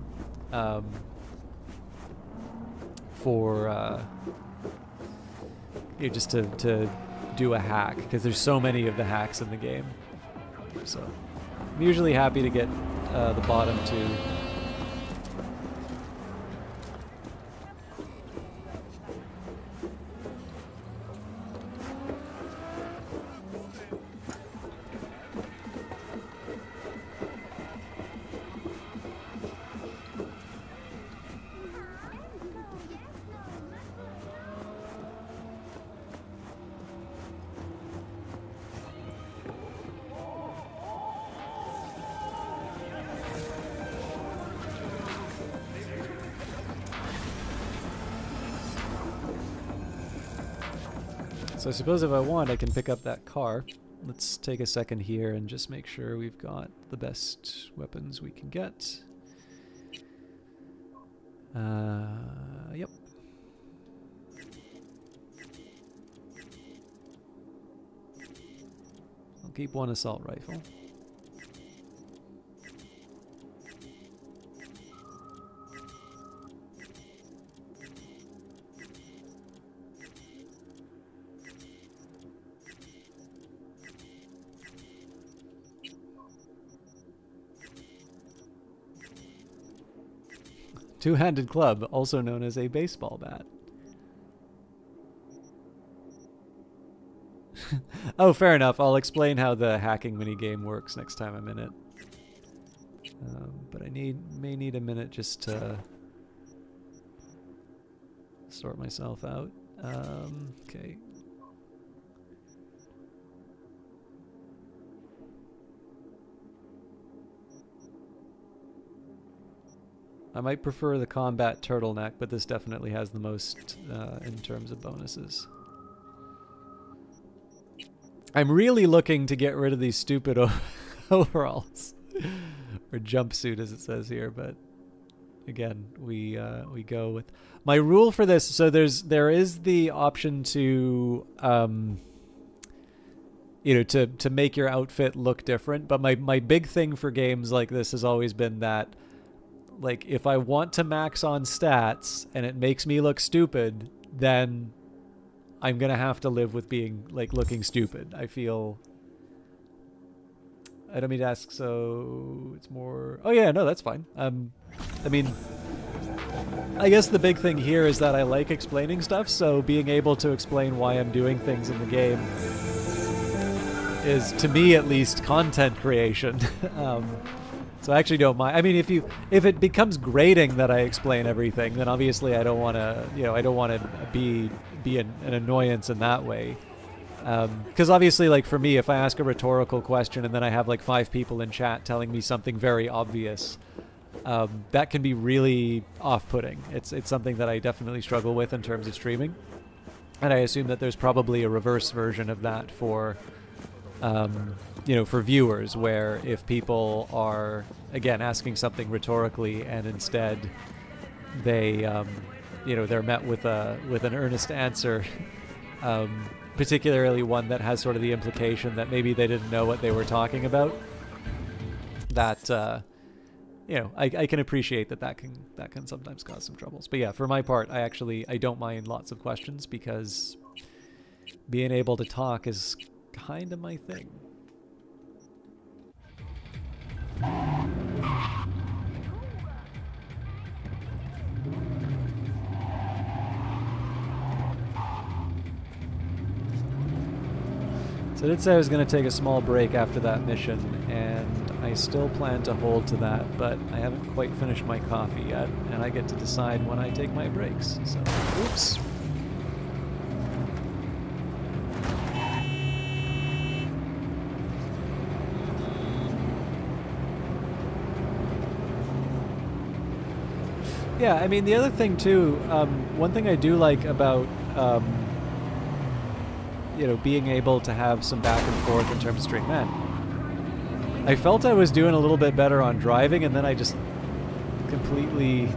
for just to do a hack, because there's so many of the hacks in the game. So I'm usually happy to get the bottom two. So I suppose if I want, I can pick up that car. Let's take a second here and just make sure we've got the best weapons we can get. Yep. I'll keep one assault rifle. Two-handed club, also known as a baseball bat. Oh, fair enough. I'll explain how the hacking minigame works next time I'm in it. But I may need a minute just to sort myself out. Okay. I might prefer the combat turtleneck, but this definitely has the most in terms of bonuses. I'm really looking to get rid of these stupid overalls. Or jumpsuit as it says here, but again, we go with my rule for this. So there is the option to to make your outfit look different, but my big thing for games like this has always been that, like, if I want to max on stats and it makes me look stupid, then I'm gonna have to live with being, like, looking stupid. I feel... I don't mean to ask, so it's more... Oh yeah, no, that's fine. I mean, I guess the big thing here is that I like explaining stuff, so being able to explain why I'm doing things in the game is, to me at least, content creation. So I actually don't mind. I mean, if it becomes grating that I explain everything, then obviously I don't want to, I don't want to be an annoyance in that way. Because obviously, like, for me, if I ask a rhetorical question and then I have like 5 people in chat telling me something very obvious, that can be really off-putting. It's something that I definitely struggle with in terms of streaming, and I assume that there's probably a reverse version of that for for viewers, where if people are, again, asking something rhetorically and instead they, they're met with an earnest answer, particularly one that has sort of the implication that maybe they didn't know what they were talking about, that you know, I can appreciate that can sometimes cause some troubles. But yeah, for my part, I don't mind lots of questions because being able to talk is kind of my thing. So I did say I was going to take a small break after that mission, and I still plan to hold to that, but I haven't quite finished my coffee yet, and I get to decide when I take my breaks. So, oops. Yeah, I mean, the other thing too, one thing I do like about you know, being able to have some back and forth in terms of stream, man, I felt I was doing a little bit better on driving, and then I just completely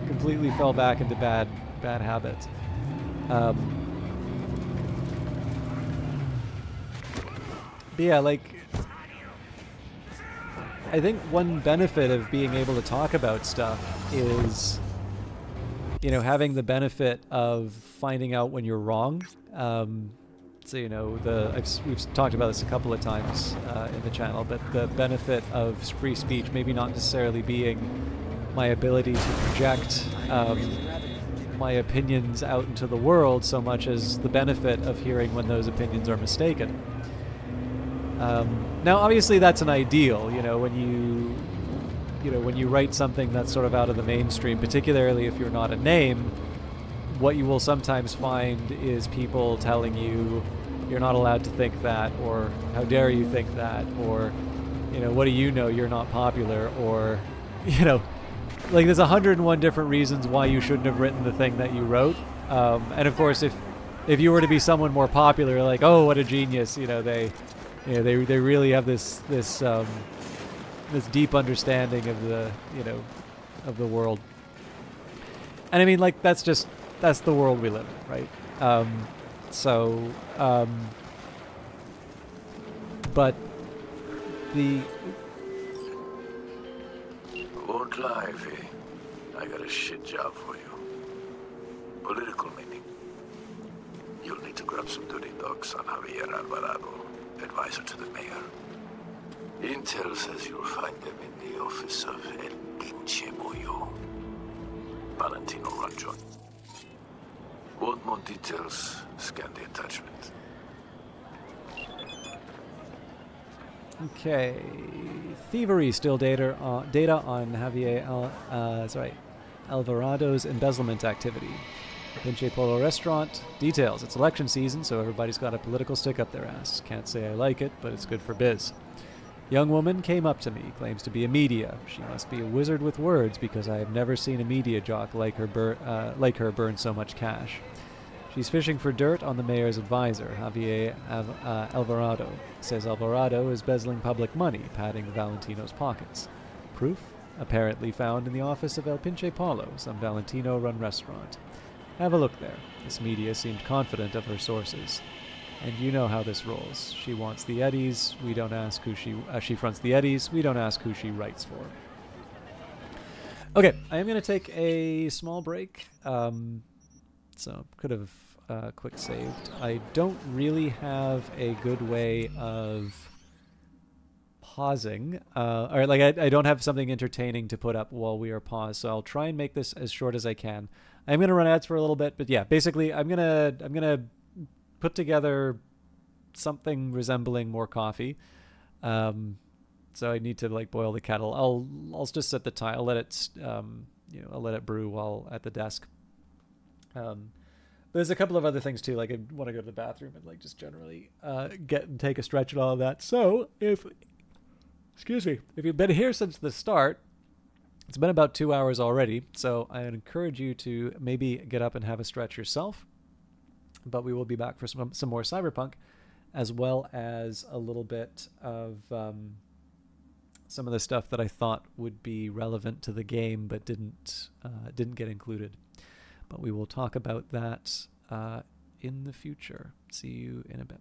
completely fell back into bad habits. But yeah, like, I think one benefit of being able to talk about stuff is, you know, having the benefit of finding out when you're wrong. So, you know, we've talked about this a couple of times in the channel, but the benefit of free speech maybe not necessarily being my ability to project my opinions out into the world so much as the benefit of hearing when those opinions are mistaken. Now, obviously, that's an ideal, you know, when you write something that's sort of out of the mainstream, particularly if you're not a name. What you will sometimes find is people telling you you're not allowed to think that, or how dare you think that, or, you know, what do you know, you're not popular, or, you know, like, there's 101 different reasons why you shouldn't have written the thing that you wrote. And of course, if you were to be someone more popular, like, oh, what a genius, you know, they really have this deep understanding of the, you know, of the world. And I mean, like, that's the world we live in, right? But the... Won't lie, V. I got a shit job for you. Political meeting. You'll need to grab some dirty docs on Javier Alvarado, advisor to the mayor. Intel says you'll find them in the office of El Pinche Bollo. Valentino Ranchon. Want more details? Scan the attachment. Okay, thievery still data on Javier Alvarado's embezzlement activity. Pinche Polo restaurant details. It's election season, so everybody's got a political stick up their ass. Can't say I like it, but it's good for biz. Young woman came up to me, claims to be a media. She must be a wizard with words because I have never seen a media jock like her burn so much cash. She's fishing for dirt on the mayor's advisor, Javier Alvarado. Says Alvarado is embezzling public money, padding Valentino's pockets. Proof? Apparently found in the office of El Pinche Polo, some Valentino-run restaurant. Have a look there. This media seemed confident of her sources. And you know how this rolls. She wants the eddies, we don't ask who she fronts the eddies, we don't ask who she writes for. Okay, I am going to take a small break. So, could have quick saved. I don't really have a good way of pausing. Or, like, I don't have something entertaining to put up while we are paused, so I'll try and make this as short as I can. I'm going to run ads for a little bit, but yeah, basically, I'm gonna put together something resembling more coffee. So I need to, like, boil the kettle. I'll just set the time. I'll let it I'll let it brew while at the desk. But there's a couple of other things too. Like, I want to go to the bathroom and, like, just generally get and take a stretch and all of that. So if you've been here since the start, it's been about 2 hours already. So I encourage you to maybe get up and have a stretch yourself. But we will be back for some more Cyberpunk, as well as a little bit of some of the stuff that I thought would be relevant to the game, but didn't get included. But we will talk about that in the future. See you in a bit.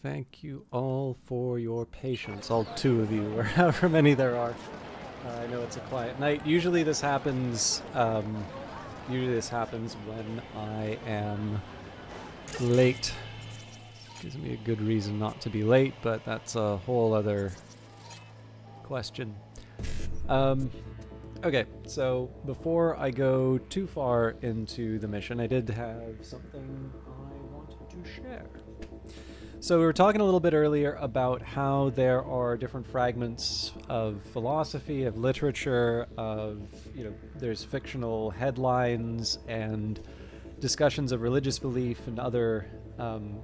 Thank you all for your patience, all 2 of you, or however many there are. I know it's a quiet night. Usually this happens when I am late. Gives me a good reason not to be late, but that's a whole other question. Okay, so before I go too far into the mission, I did have something I wanted to share. So we were talking a little bit earlier about how there are different fragments of philosophy, of literature, of, there's fictional headlines and discussions of religious belief and other,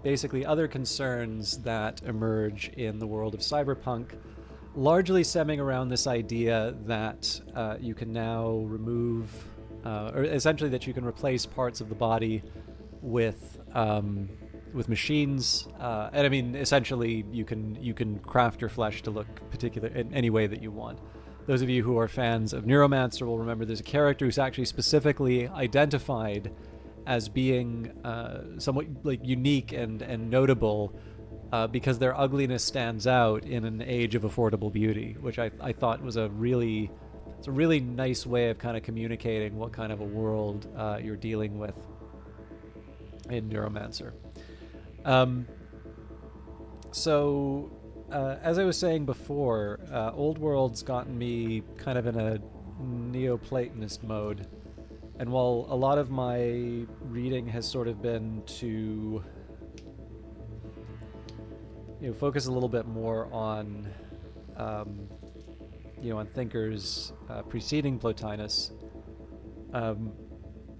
basically other concerns that emerge in the world of cyberpunk, largely stemming around this idea that you can now remove, or essentially that you can replace parts of the body with machines, and I mean, essentially, you can craft your flesh to look particular in any way that you want. Those of you who are fans of Neuromancer will remember there's a character who's actually specifically identified as being somewhat like unique and notable because their ugliness stands out in an age of affordable beauty, which I thought was a really nice way of kind of communicating what kind of a world you're dealing with in Neuromancer. So, as I was saying before, Old World's gotten me kind of in a Neoplatonist mode, and while a lot of my reading has sort of been to, focus a little bit more on, on thinkers preceding Plotinus,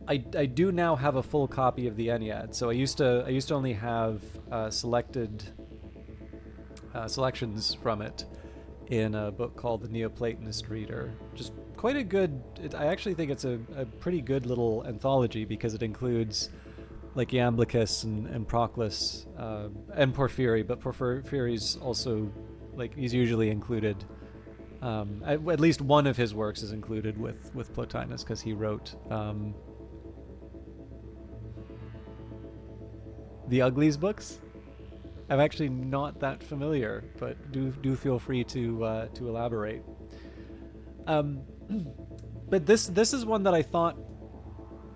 I do now have a full copy of the Ennead. So I used to only have selections from it in a book called The Neoplatonist Reader. Just quite a good. I actually think it's a pretty good little anthology because it includes like Iamblichus and Proclus and Porphyry, but Porphyry's also like he's usually included. At least one of his works is included with Plotinus because he wrote. The Uglies books? I'm actually not that familiar, but do feel free to elaborate. But this is one that I thought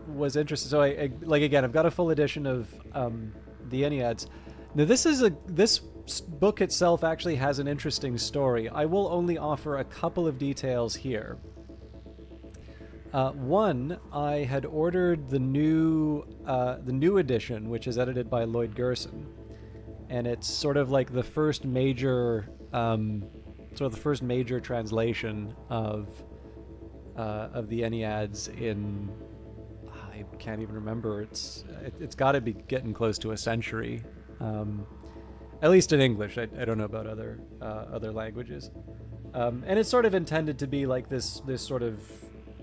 was interesting. So I like again, I've got a full edition of the Enneads. Now this book itself actually has an interesting story. I will only offer a couple of details here. One, I had ordered the new edition, which is edited by Lloyd Gerson, and it's sort of like the first major, translation of the Enneads in. I can't even remember. It's got to be getting close to a century, at least in English. I don't know about other languages, and it's sort of intended to be like this sort of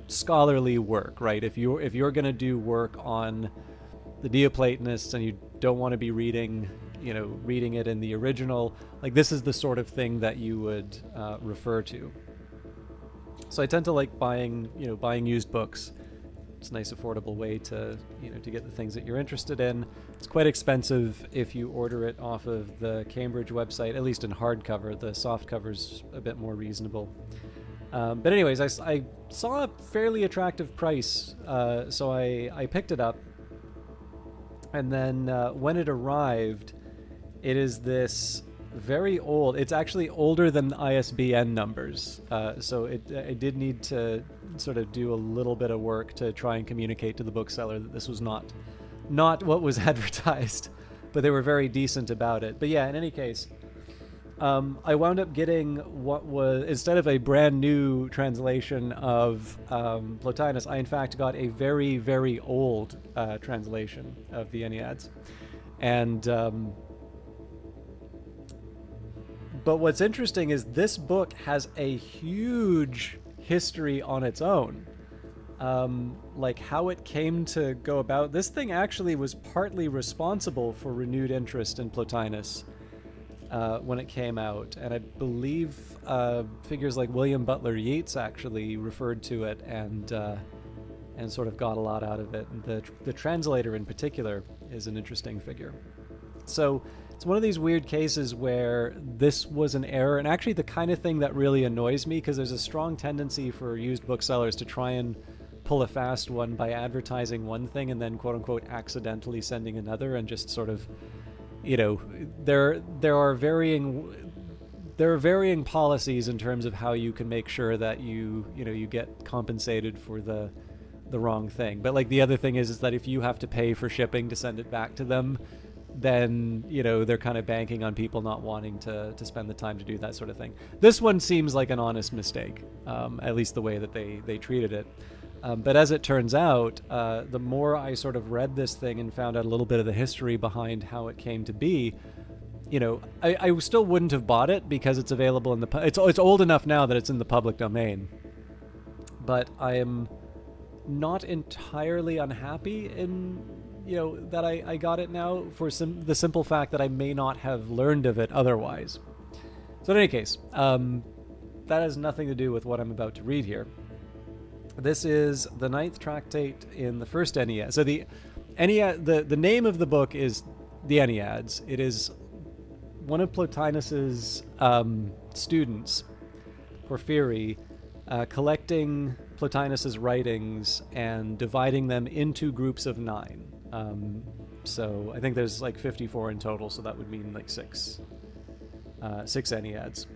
scholarly work, right? If you're going to do work on the Neoplatonists and you don't want to be reading it in the original, like this is the sort of thing that you would refer to. So I tend to like buying used books. It's a nice affordable way to get the things that you're interested in. It's quite expensive if you order it off of the Cambridge website, at least in hardcover. The softcover's a bit more reasonable. But anyways, I saw a fairly attractive price, so I picked it up. And then when it arrived, it is this very old. It's actually older than ISBN numbers, so I did need to sort of do a little bit of work to try and communicate to the bookseller that this was not what was advertised, but they were very decent about it. But yeah, in any case. I wound up getting what was, instead of a brand new translation of Plotinus, I in fact got a very, very old translation of the Enneads. And, but what's interesting is this book has a huge history on its own. Like how it came to go about. This thing actually was partly responsible for renewed interest in Plotinus. When it came out, and I believe figures like William Butler Yeats actually referred to it and sort of got a lot out of it. And the translator in particular is an interesting figure. So it's one of these weird cases where this was an error, and actually the kind of thing that really annoys me, because there's a strong tendency for used booksellers to try and pull a fast one by advertising one thing and then quote-unquote accidentally sending another, and just sort of, you know, there are varying policies in terms of how you can make sure that you get compensated for the wrong thing. But like the other thing is that if you have to pay for shipping to send it back to them, then, you know, they're kind of banking on people not wanting to spend the time to do that sort of thing. This one seems like an honest mistake, at least the way that they treated it. But as it turns out, the more I sort of read this thing and found out a little bit of the history behind how it came to be, you know, I still wouldn't have bought it because it's available in the... It's old enough now that it's in the public domain. But I am not entirely unhappy in, you know, that I got it now for the simple fact that I may not have learned of it otherwise. So in any case, that has nothing to do with what I'm about to read here. This is the 9th tractate in the first Ennead. So the name of the book is the Enneads. It is one of Plotinus's students, Porphyry, collecting Plotinus's writings and dividing them into groups of 9. So I think there's like 54 in total, so that would mean like 6 Enneads.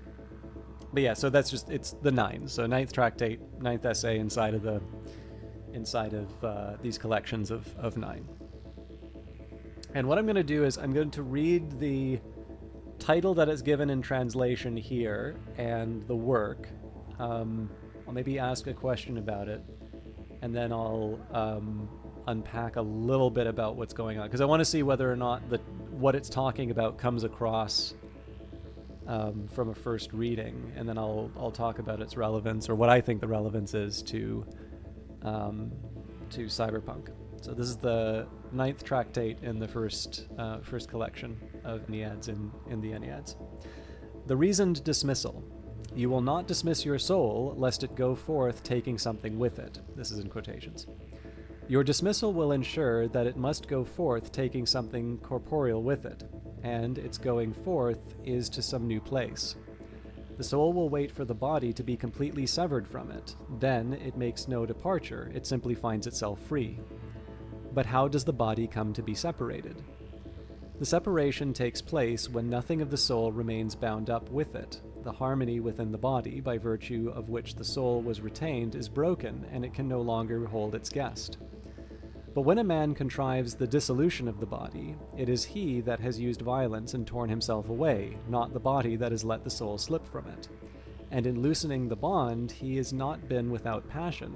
But yeah, so that's just, it's the 9. So 9th tractate, 9th essay inside of these collections of 9. And what I'm going to do is I'm going to read the title that is given in translation here and the work. I'll maybe ask a question about it, and then I'll unpack a little bit about what's going on, because I want to see whether or not what it's talking about comes across from a first reading, and then I'll talk about its relevance, or what I think the relevance is to Cyberpunk. So this is the 9th tractate in the first collection of Enneads in the Enneads. The reasoned dismissal. You will not dismiss your soul, lest it go forth taking something with it. This is in quotations. Your dismissal will ensure that it must go forth taking something corporeal with it, and its going forth is to some new place. The soul will wait for the body to be completely severed from it. Then it makes no departure, it simply finds itself free. But how does the body come to be separated? The separation takes place when nothing of the soul remains bound up with it. The harmony within the body, by virtue of which the soul was retained, is broken, and it can no longer hold its guest. But when a man contrives the dissolution of the body, it is he that has used violence and torn himself away, not the body that has let the soul slip from it. And in loosening the bond, he has not been without passion.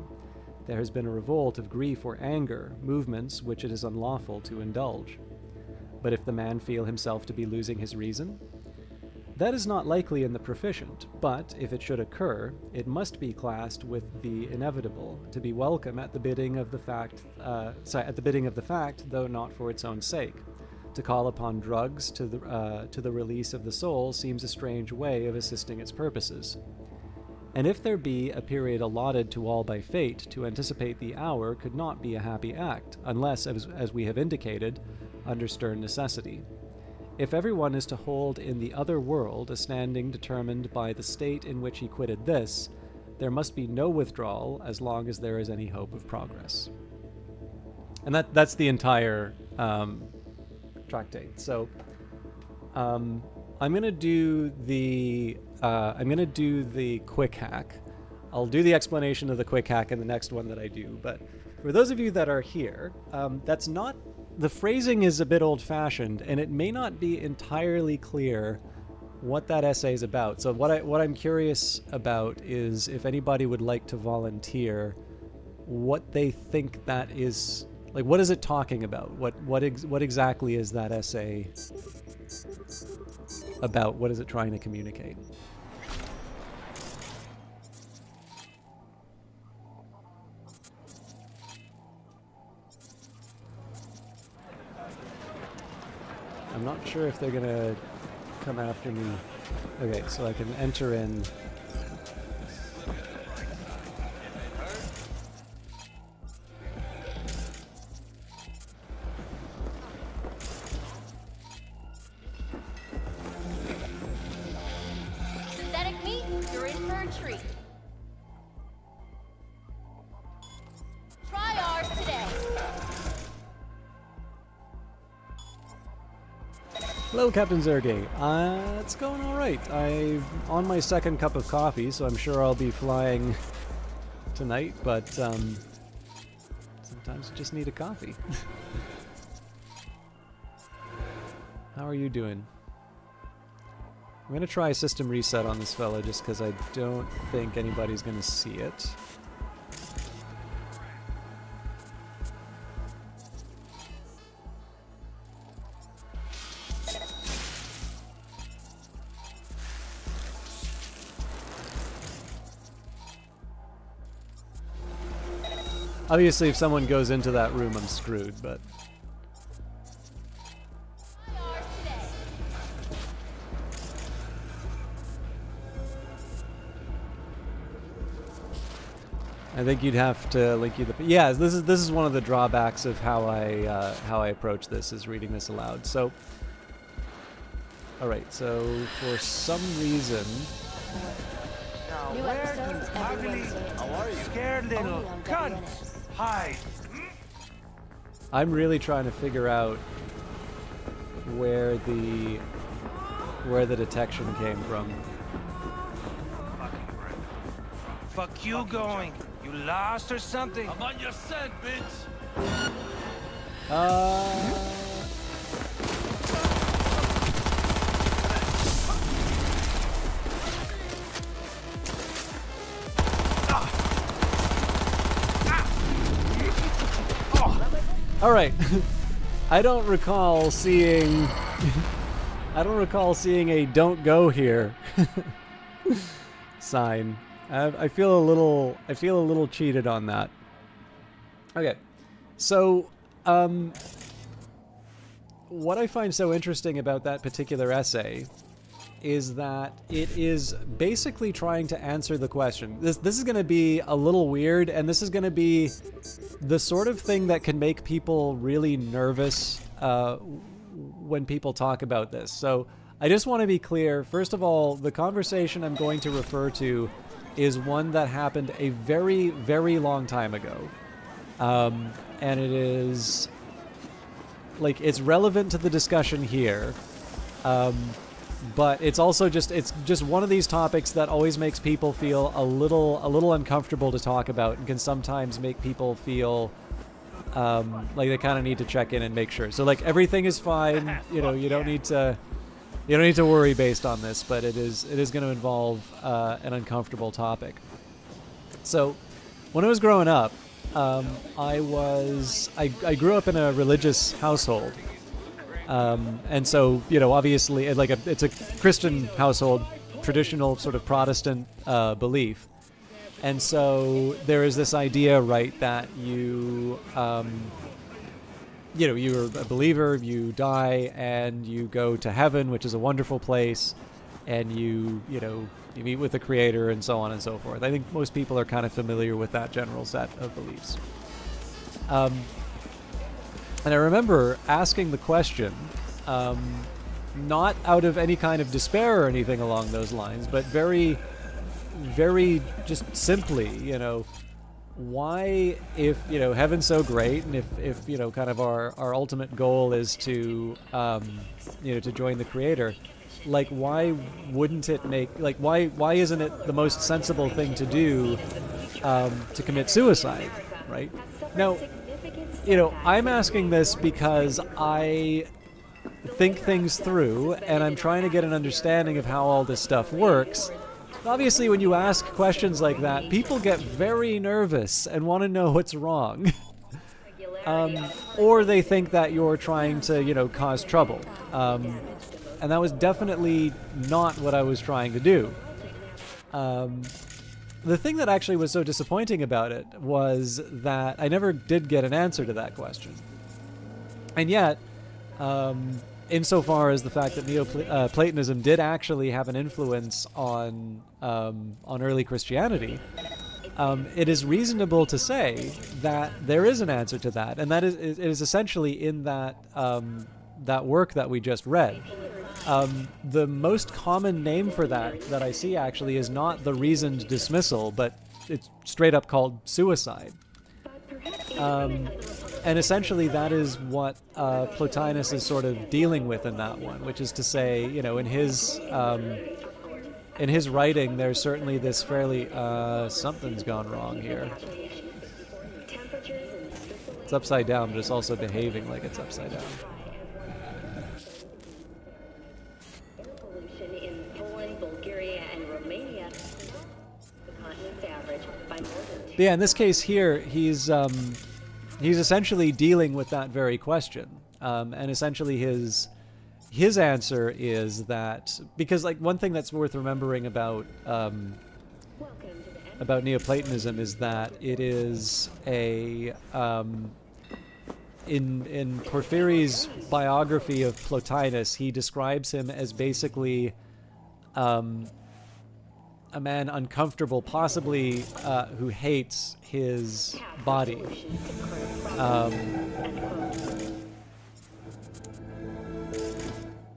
There has been a revolt of grief or anger, movements which it is unlawful to indulge. But if the man feel himself to be losing his reason? That is not likely in the proficient, but if it should occur, it must be classed with the inevitable, to be welcome at the bidding of the fact, though not for its own sake. To call upon drugs to the release of the soul seems a strange way of assisting its purposes. And if there be a period allotted to all by fate, to anticipate the hour could not be a happy act, unless, as we have indicated, under stern necessity. If everyone is to hold in the other world a standing determined by the state in which he quitted this, there must be no withdrawal as long as there is any hope of progress. And that's the entire tractate. So I'm gonna do the quick hack. I'll do the explanation of the quick hack in the next one that I do. But for those of you that are here, that's not. The phrasing is a bit old-fashioned, and it may not be entirely clear what that essay is about. So what I'm curious about is if anybody would like to volunteer what they think that is, like, what is it talking about? What exactly is that essay about? What is it trying to communicate? I'm not sure if they're gonna come after me. Okay, so I can enter in. Hello, Captain Zergay. It's going all right. I'm on my second cup of coffee, so I'm sure I'll be flying tonight, but sometimes you just need a coffee. How are you doing? I'm going to try system reset on this fella just because I don't think anybody's going to see it. Obviously, if someone goes into that room, I'm screwed, but... I think you'd have to link you the... Yeah, this is one of the drawbacks of how I approach this, is reading this aloud. So... Alright, so for some reason... Now, where you ugly, scared little cunt hide? I'm really trying to figure out where the detection came from. Fuck you going. You lost or something? I'm on your scent, bitch. All right. I don't recall seeing a "don't go here" sign. I feel a little cheated on that. Okay. So, what I find so interesting about that particular essay is that it is basically trying to answer the question. This is going to be a little weird, and this is going to be the sort of thing that can make people really nervous when people talk about this. So I just want to be clear. First of all, the conversation I'm going to refer to is one that happened a very, very long time ago. And it is, like, it's relevant to the discussion here. But it's also just one of these topics that always makes people feel a little uncomfortable to talk about, and can sometimes make people feel like they kind of need to check in and make sure. So, like, everything is fine. You know, you don't need to worry based on this, but it is going to involve an uncomfortable topic. So, when I was growing up, I grew up in a religious household. And so, you know, obviously, it's a Christian household, traditional sort of Protestant belief. And so there is this idea, right, that you're a believer, you die, and you go to heaven, which is a wonderful place, and you meet with the Creator, and so on and so forth. I think most people are kind of familiar with that general set of beliefs. And I remember asking the question, not out of any kind of despair or anything along those lines, but very, very just simply, you know, why, if, you know, heaven's so great, and if you know, kind of our ultimate goal is to, to join the Creator, like, why wouldn't it make, like, why isn't it the most sensible thing to do to commit suicide, right? Now, you know, I'm asking this because I think things through, and I'm trying to get an understanding of how all this stuff works. Obviously, when you ask questions like that, people get very nervous and want to know what's wrong. Or they think that you're trying to, you know, cause trouble. And that was definitely not what I was trying to do. The thing that actually was so disappointing about it was that I never did get an answer to that question. And yet, insofar as the fact that Neoplatonism did actually have an influence on early Christianity, it is reasonable to say that there is an answer to that, and that it is essentially in that that work that we just read. The most common name for that I see actually is not the reasoned dismissal, but it's straight up called suicide. And And essentially that is what Plotinus is sort of dealing with in that one, which is to say, you know, in his writing, there's certainly this fairly, something's gone wrong here. It's upside down, but it's also behaving like it's upside down. Air pollution in Poland, Bulgaria, and Romania, the continent's average by more than But yeah, in this case here, he's essentially dealing with that very question, and essentially his answer is that, because like one thing that's worth remembering about Neoplatonism is that it is a in Porphyry's biography of Plotinus, he describes him as basically a man uncomfortable, possibly who hates his body.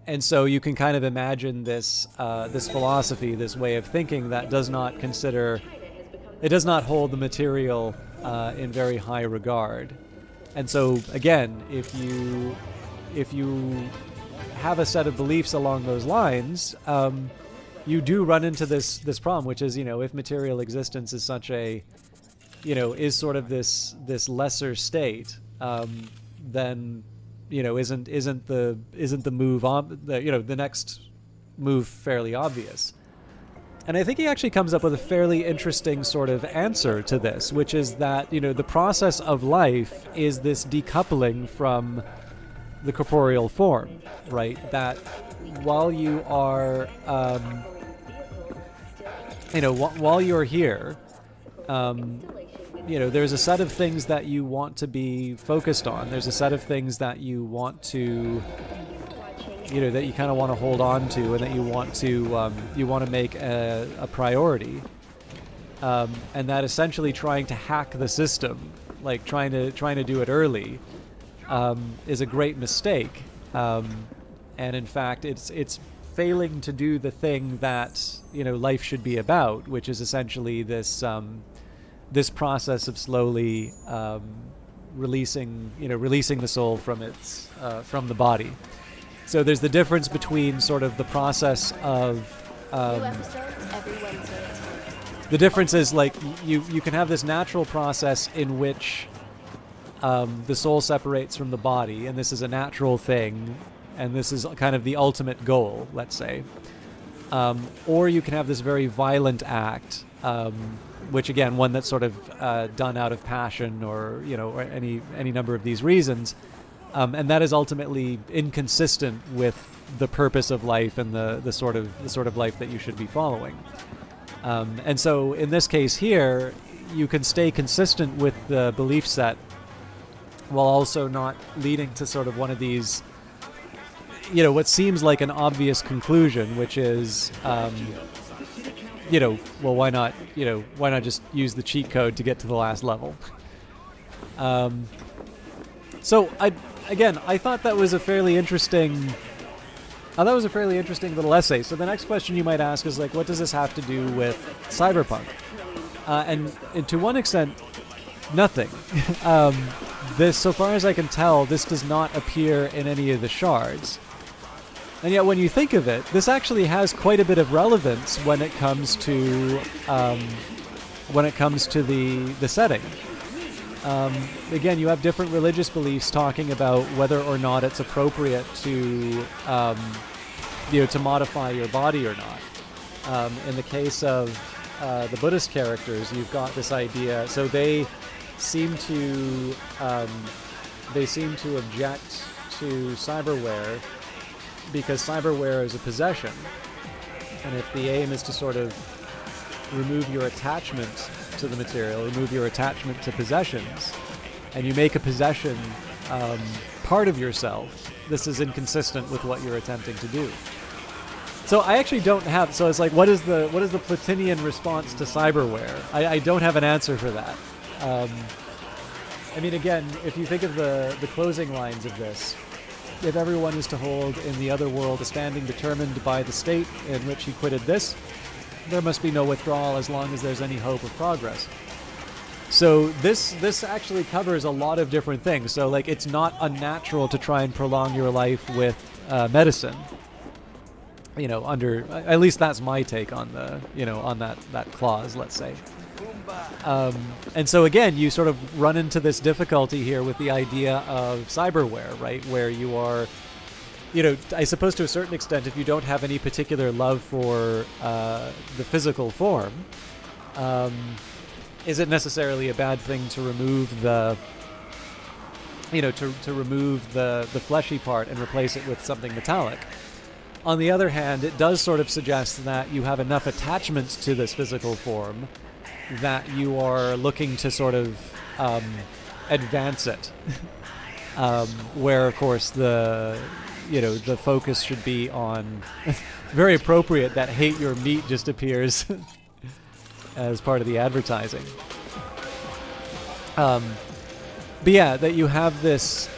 And so you can kind of imagine this this philosophy, this way of thinking that does not consider, it does not hold the material in very high regard. And so again, if you have a set of beliefs along those lines, you do run into this problem, which is, you know, if material existence is such a, you know, is sort of this lesser state, then, you know, isn't the move on, the next move fairly obvious? And I think he actually comes up with a fairly interesting sort of answer to this, which is that, you know, the process of life is this decoupling from the corporeal form, right? That while you are, while you're here, you know, there's a set of things that you want to be focused on. There's a set of things that you want to, you know, that you kind of want to hold on to, and that you want to make a priority. And that essentially trying to hack the system, like trying to do it early, is a great mistake. And in fact, it's failing to do the thing that, you know, life should be about, which is essentially this this process of slowly releasing the soul from its from the body. So there's the difference between sort of the process of New episodes every Wednesday. the difference is, like, you can have this natural process in which the soul separates from the body, and this is a natural thing, and this is kind of the ultimate goal, let's say. Or you can have this very violent act, which again, one that's sort of done out of passion, or, you know, or any number of these reasons, and that is ultimately inconsistent with the purpose of life and the sort of life that you should be following. And so in this case here, you can stay consistent with the belief set while also not leading to sort of one of these, you know, what seems like an obvious conclusion, which is, you know, well, why not just use the cheat code to get to the last level? So I thought that was a fairly interesting little essay. So the next question you might ask is, like, what does this have to do with cyberpunk? And to one extent, nothing. This, so far as I can tell, this does not appear in any of the shards. And yet, when you think of it, this actually has quite a bit of relevance when it comes to the setting. Again, you have different religious beliefs talking about whether or not it's appropriate to, to modify your body or not. In the case of the Buddhist characters, you've got this idea. So they seem to object to cyberware because cyberware is a possession, and if the aim is to sort of remove your attachment to the material, remove your attachment to possessions, and you make a possession part of yourself, this is inconsistent with what you're attempting to do. So I actually don't have, so it's like, what is the Plotinian response to cyberware? I don't have an answer for that. I mean, again, if you think of the closing lines of this, if everyone is to hold in the other world a standing determined by the state in which he quitted this, there must be no withdrawal as long as there's any hope of progress. So this actually covers a lot of different things. So like it's not unnatural to try and prolong your life with medicine. You know, under at least that's my take on the on that clause, let's say. And so again, you sort of run into this difficulty here with the idea of cyberware, right? Where you are, I suppose to a certain extent, if you don't have any particular love for the physical form, is it necessarily a bad thing to remove the, to remove the fleshy part and replace it with something metallic? On the other hand, it does sort of suggest that you have enough attachments to this physical form that you are looking to sort of advance it, where of course the focus should be on very appropriate that hate your meat just appears as part of the advertising. But yeah, that you have this.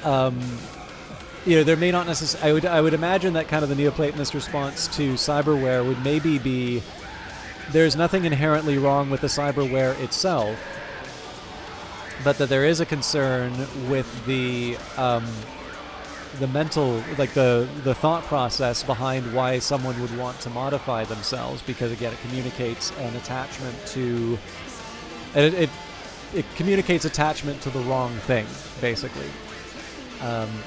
There may not necessarily. I would imagine that kind of the Neoplatonist response to cyberware would maybe be, there's nothing inherently wrong with the cyberware itself, but that there is a concern with the mental, like the thought process behind why someone would want to modify themselves, because again, it communicates an attachment to, and it communicates attachment to the wrong thing, basically.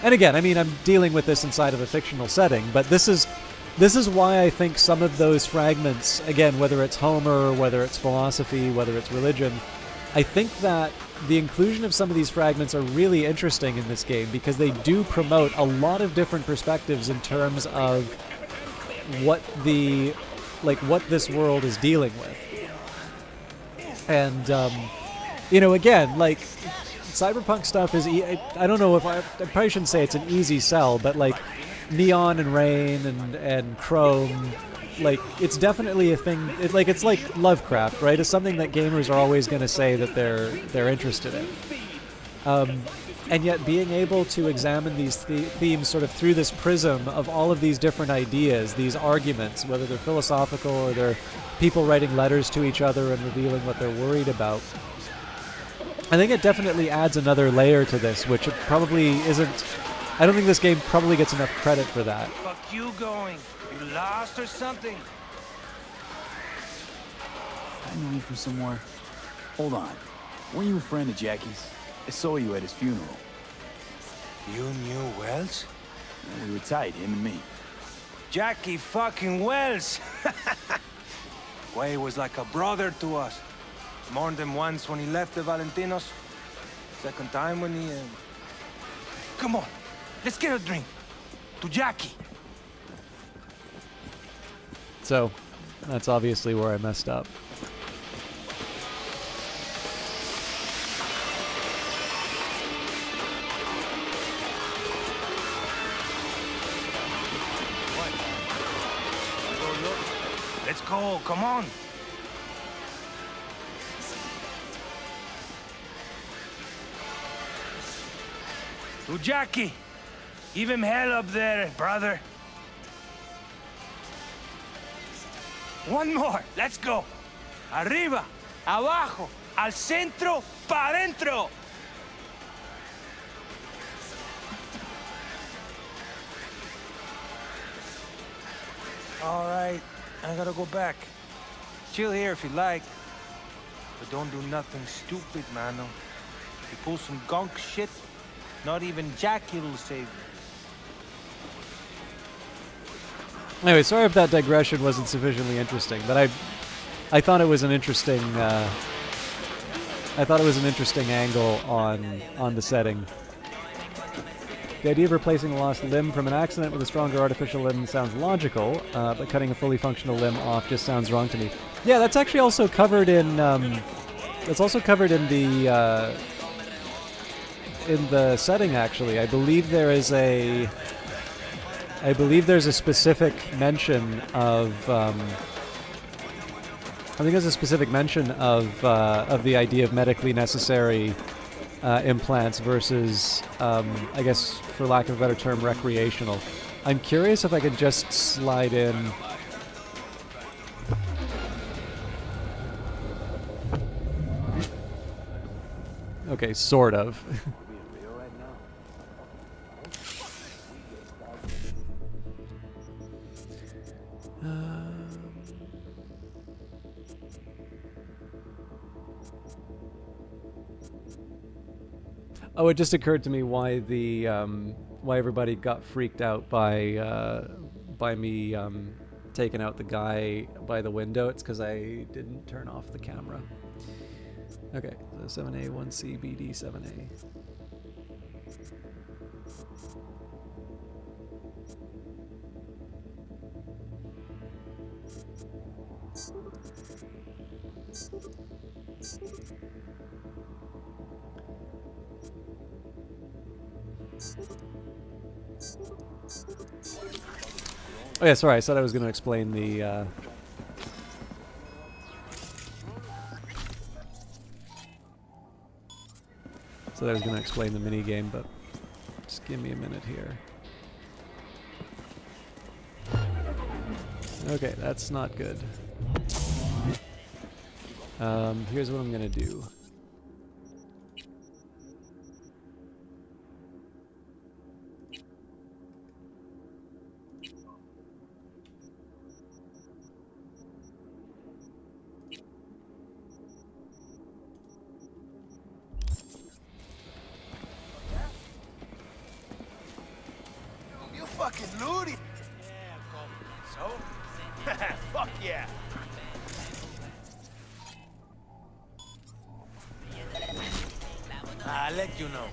And again, I mean, I'm dealing with this inside of a fictional setting, but this is why I think some of those fragments, again, whether it's Homer, whether it's philosophy, whether it's religion, I think that the inclusion of some of these fragments are really interesting in this game because they do promote a lot of different perspectives in terms of what this world is dealing with. And, again, like, cyberpunk stuff is, I don't know if I probably shouldn't say it's an easy sell, but like Neon and Rain and Chrome, like it's definitely a thing. It's like Lovecraft, right? It's something that gamers are always going to say that they're interested in. And yet being able to examine these themes sort of through this prism of all of these different ideas, these arguments, whether they're philosophical or they're people writing letters to each other and revealing what they're worried about, I think it definitely adds another layer to this, which it probably isn't. I don't think this game probably gets enough credit for that. Fuck you going? You lost or something? I know you from somewhere. Hold on. Weren't you a friend of Jackie's? I saw you at his funeral. You knew Wells? We were tight, him and me. Jackie fucking Wells! Way was like a brother to us. Mourned him once when he left the Valentinos. Second time when he... Come on, let's get a drink. To Jackie. So, that's obviously where I messed up. Let's go, come on. To Jackie. Give him hell up there, brother. One more. Let's go. Arriba, abajo, al centro, pa' dentro. All right, I gotta go back. Chill here if you like. But don't do nothing stupid, mano. You pull some gunk shit, not even Jackie will save you. Anyway, sorry if that digression wasn't sufficiently interesting, but I thought it was an interesting angle on the setting. The idea of replacing a lost limb from an accident with a stronger artificial limb sounds logical, but cutting a fully functional limb off just sounds wrong to me. Yeah, that's actually also covered in the setting. Actually, I believe there's a specific mention of. I think there's a specific mention of the idea of medically necessary implants versus, I guess, for lack of a better term, recreational. I'm curious if I could just slide in. Okay, sort of. Oh, it just occurred to me why the why everybody got freaked out by me taking out the guy by the window. It's because I didn't turn off the camera. Okay, so 7A, 1C, BD, 7A. Oh yeah, sorry, I said I was going to explain the so I was going to explain the mini game, but just give me a minute here. Okay, that's not good. Here's what I'm going to do. Fucking Ludi! So? Fuck yeah! I'll let you know.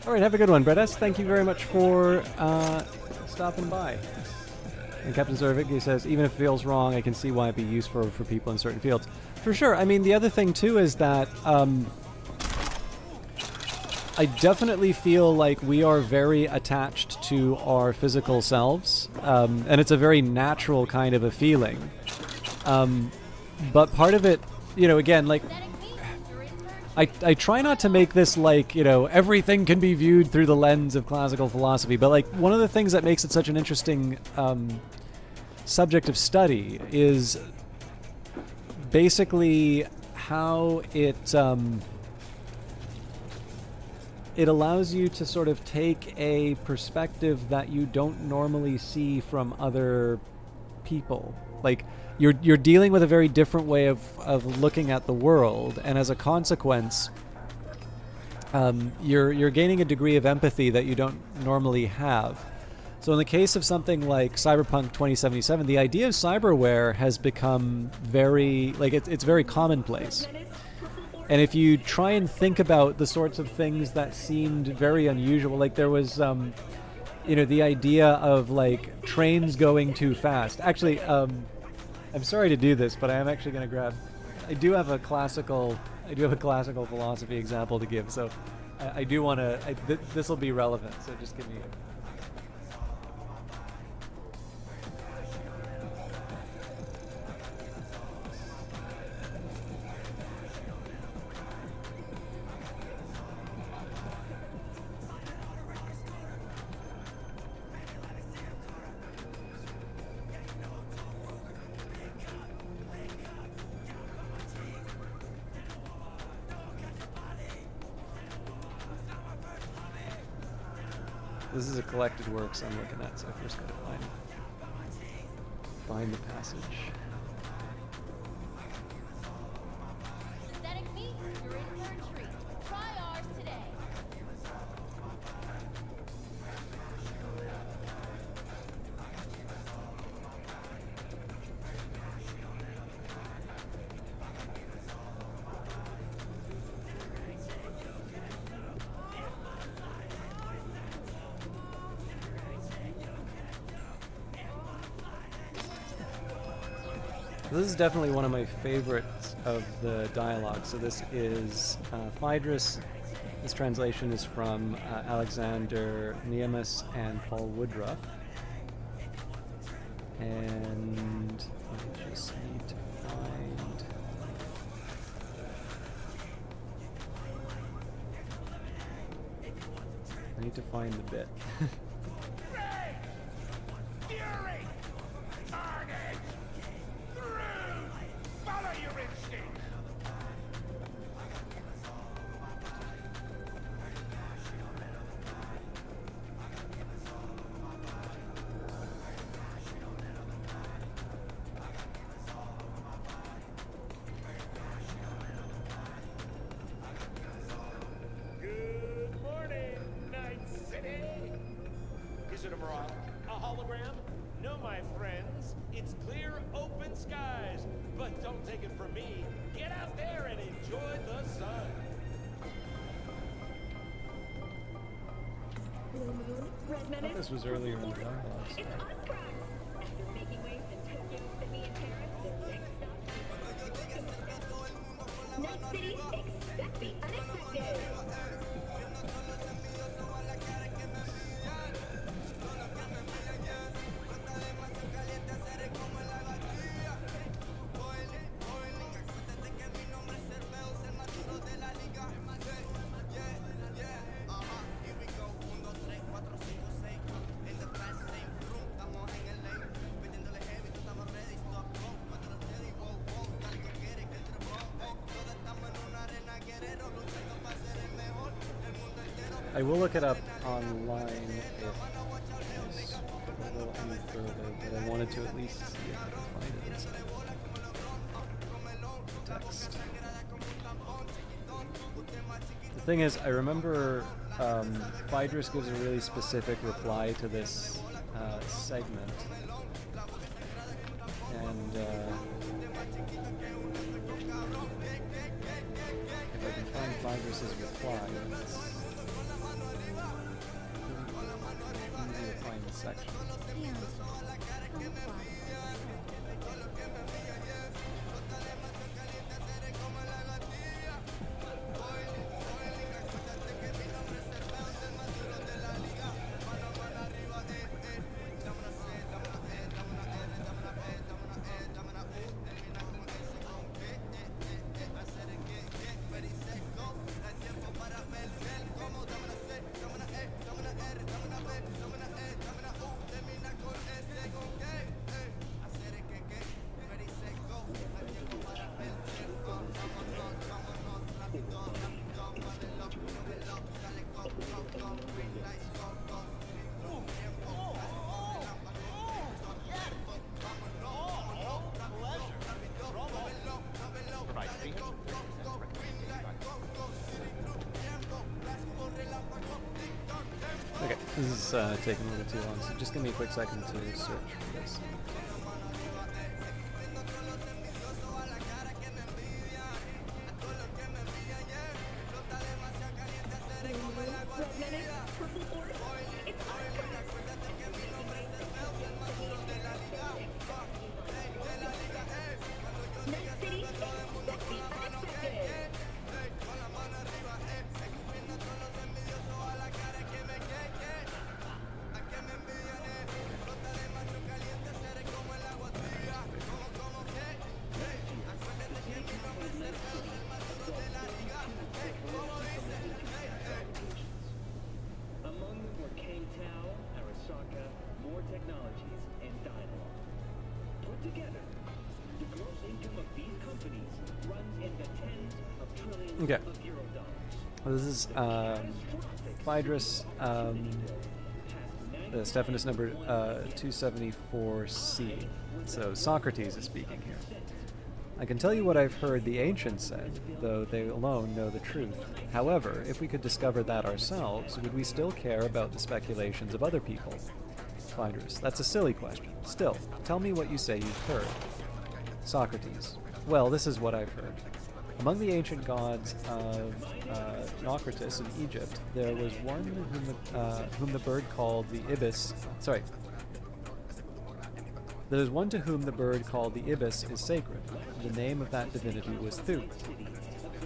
Alright, have a good one, Bredas. Thank you very much for stopping by. And Captain Zervik, he says, even if it feels wrong, I can see why it'd be useful for people in certain fields. For sure. I mean, the other thing, too, is that I definitely feel like we are very attached to our physical selves. And it's a very natural kind of a feeling. But part of it, you know, again, like, I try not to make this like, you know, everything can be viewed through the lens of classical philosophy, but like one of the things that makes it such an interesting subject of study is basically how it allows you to sort of take a perspective that you don't normally see from other people. Like, you're dealing with a very different way of looking at the world, and as a consequence, you're gaining a degree of empathy that you don't normally have. So in the case of something like Cyberpunk 2077, the idea of cyberware has become very, like, it's very commonplace. And if you try and think about the sorts of things that seemed very unusual, like there was, you know, the idea of like trains going too fast. Actually, I'm sorry to do this, but I am actually going to grab. I do have a classical philosophy example to give, so I do want to. This will be relevant, so just give me. This is a collected work, so I'm looking at, so I first got to find the passage. Synthetic meat, you're in for a treat. Try ours today. This is definitely one of my favorites of the dialogue. So this is Phaedrus. This translation is from Alexander Niemus and Paul Woodruff. And I just need to find... I need to find the bit. don't take it from me. Get out there and enjoy the sun. I thought this was earlier in the dialogue. It's Oscrox. After making waves in Tokyo, Sydney, and Paris, the next stop is Night City. Expect the unexpected. I will look it up online if it's a little any further, but I wanted to at least see if I can find it inside text. The thing is, I remember Phaedrus gives a really specific reply to this segment, and if I can find Phaedrus's reply, it's easy to find the section. Okay, this is taking a little too long, so just give me a quick second to search for this. Okay. Well, this is Phaedrus, the Stephanus number 274C. So Socrates is speaking here. I can tell you what I've heard the ancients said, though they alone know the truth. However, if we could discover that ourselves, would we still care about the speculations of other people? Phaedrus, that's a silly question. Still, tell me what you say you've heard. Socrates, well, this is what I've heard. Among the ancient gods of Naucratis in Egypt, there was one whom the bird called the ibis. Sorry. There is one to whom the bird called the ibis is sacred. The name of that divinity was Thu.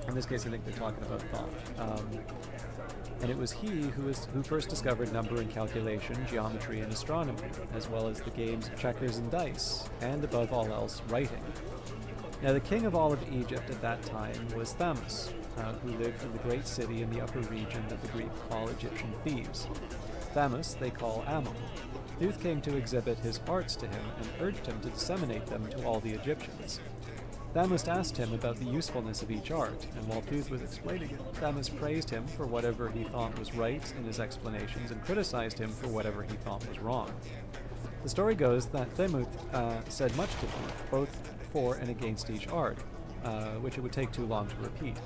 In this case, I think they're talking about Thoth. And it was he who first discovered number and calculation, geometry and astronomy, as well as the games of checkers and dice, and above all else, writing. Now, the king of all of Egypt at that time was Thamus, who lived in the great city in the upper region that the Greeks call Egyptian Thebes. Thamus they call Ammon. Thoth came to exhibit his arts to him and urged him to disseminate them to all the Egyptians. Thamus asked him about the usefulness of each art, and while Thoth was explaining it, Thamus praised him for whatever he thought was right in his explanations and criticized him for whatever he thought was wrong. The story goes that Thamuth said much to Thoth, both for and against each art, which it would take too long to repeat.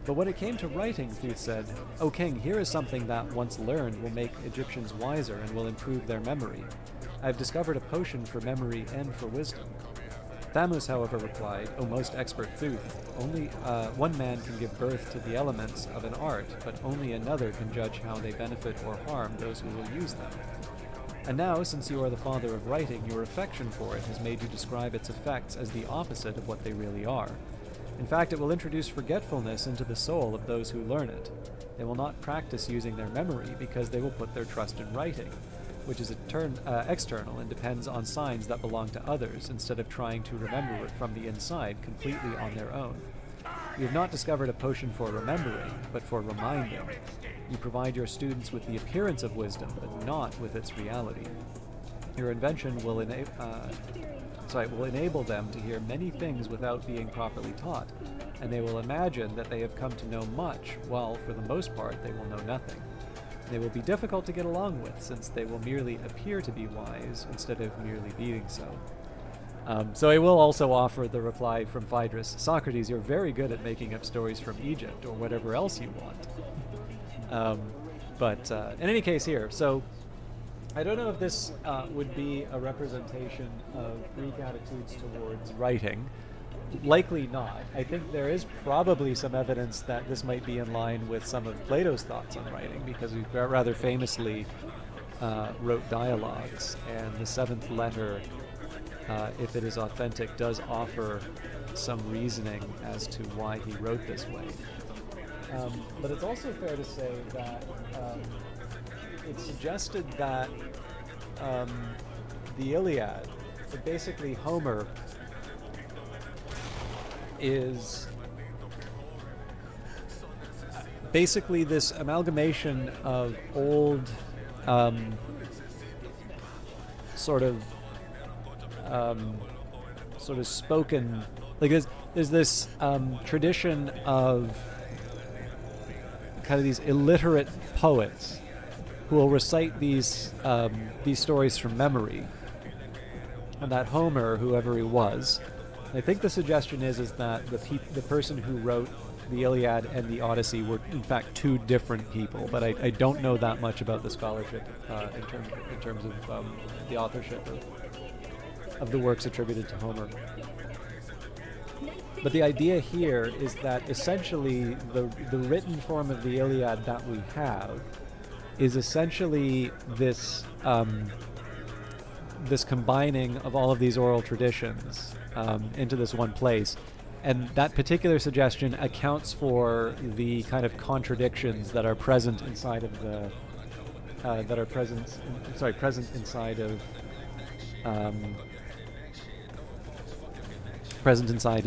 But when it came to writing, Thoth said, "O king, here is something that, once learned, will make Egyptians wiser and will improve their memory. I have discovered a potion for memory and for wisdom." Thamus, however, replied, "O most expert Thuth, only one man can give birth to the elements of an art, but only another can judge how they benefit or harm those who will use them. And now, since you are the father of writing, your affection for it has made you describe its effects as the opposite of what they really are. In fact, it will introduce forgetfulness into the soul of those who learn it. They will not practice using their memory because they will put their trust in writing, which is external and depends on signs that belong to others, instead of trying to remember it from the inside completely on their own. You have not discovered a potion for remembering, but for reminding. You provide your students with the appearance of wisdom, but not with its reality. Your invention will enable them to hear many things without being properly taught, and they will imagine that they have come to know much, while, for the most part, they will know nothing. They will be difficult to get along with, since they will merely appear to be wise, instead of merely being so." So I will also offer the reply from Phaedrus. "Socrates, you're very good at making up stories from Egypt, or whatever else you want." But in any case here, so I don't know if this would be a representation of Greek attitudes towards writing. Likely not. I think there is probably some evidence that this might be in line with some of Plato's thoughts on writing, because he rather famously wrote dialogues, and the seventh letter, if it is authentic, does offer some reasoning as to why he wrote this way. But it's also fair to say that it's suggested that the Iliad, so basically Homer, is basically this amalgamation of old sort of spoken, like there's this tradition of kind of these illiterate poets who will recite these stories from memory, and that Homer, whoever he was, I think the suggestion is that the person who wrote the Iliad and the Odyssey were in fact two different people, but I don't know that much about the scholarship in terms of the authorship of the works attributed to Homer. But the idea here is that essentially the written form of the Iliad that we have is essentially this this combining of all of these oral traditions into this one place. And that particular suggestion accounts for the kind of contradictions that are present inside of the present inside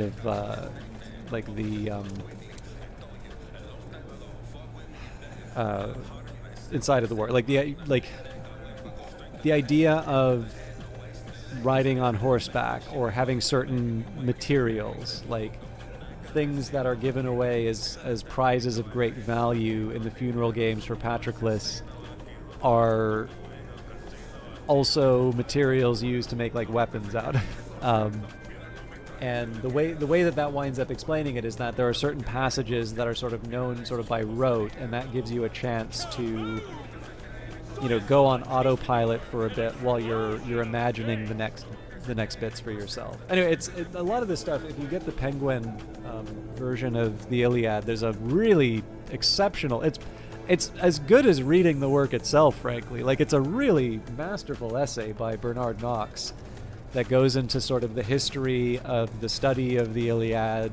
of like the inside of the war, like the idea of riding on horseback or having certain materials, like things that are given away as prizes of great value in the funeral games for Patroclus, are also materials used to make like weapons out of. And the way that winds up explaining it is that there are certain passages that are sort of known sort of by rote, and that gives you a chance to, you know, go on autopilot for a bit while you're imagining the next bits for yourself. Anyway, it's a lot of this stuff. If you get the Penguin version of the Iliad, there's a really exceptional. It's as good as reading the work itself, frankly. Like, it's a really masterful essay by Bernard Knox that goes into sort of the history of the study of the Iliad.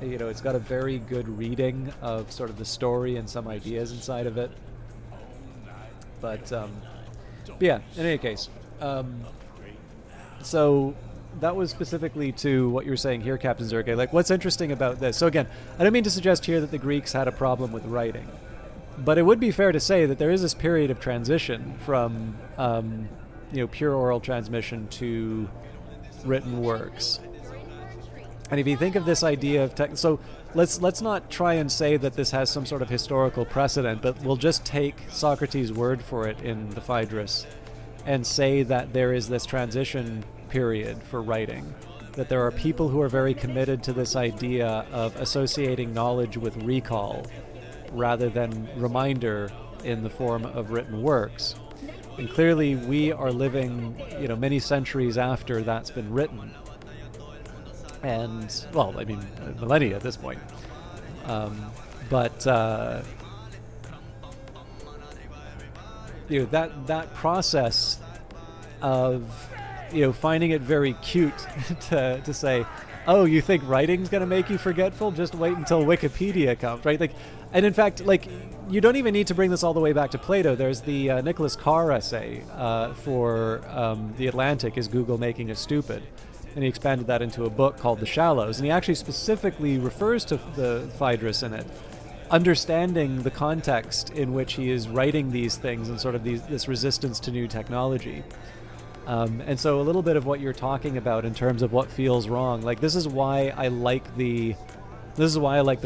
You know, it's got a very good reading of sort of the story and some ideas inside of it. But yeah, in any case, so that was specifically to what you were saying here, Captain Zerke. Like, what's interesting about this? So again, I don't mean to suggest here that the Greeks had a problem with writing, but it would be fair to say that there is this period of transition from you know, pure oral transmission to written works. And if you think of this idea of so let's not try and say that this has some sort of historical precedent, but we'll just take Socrates' word for it in the Phaedrus and say that there is this transition period for writing, that there are people who are very committed to this idea of associating knowledge with recall rather than reminder in the form of written works. And clearly we are living, you know, many centuries after that's been written. And, well, I mean, millennia at this point. You know, that process of, you know, finding it very cute to say, oh, you think writing's going to make you forgetful? Just wait until Wikipedia comes, right? Like, and in fact, like, you don't even need to bring this all the way back to Plato. There's the Nicholas Carr essay for The Atlantic, Is Google Making Us Stupid? And he expanded that into a book called The Shallows. And he actually specifically refers to the Phaedrus in it, understanding the context in which he is writing these things and sort of this resistance to new technology. And so a little bit of what you're talking about in terms of what feels wrong, like this is why I like the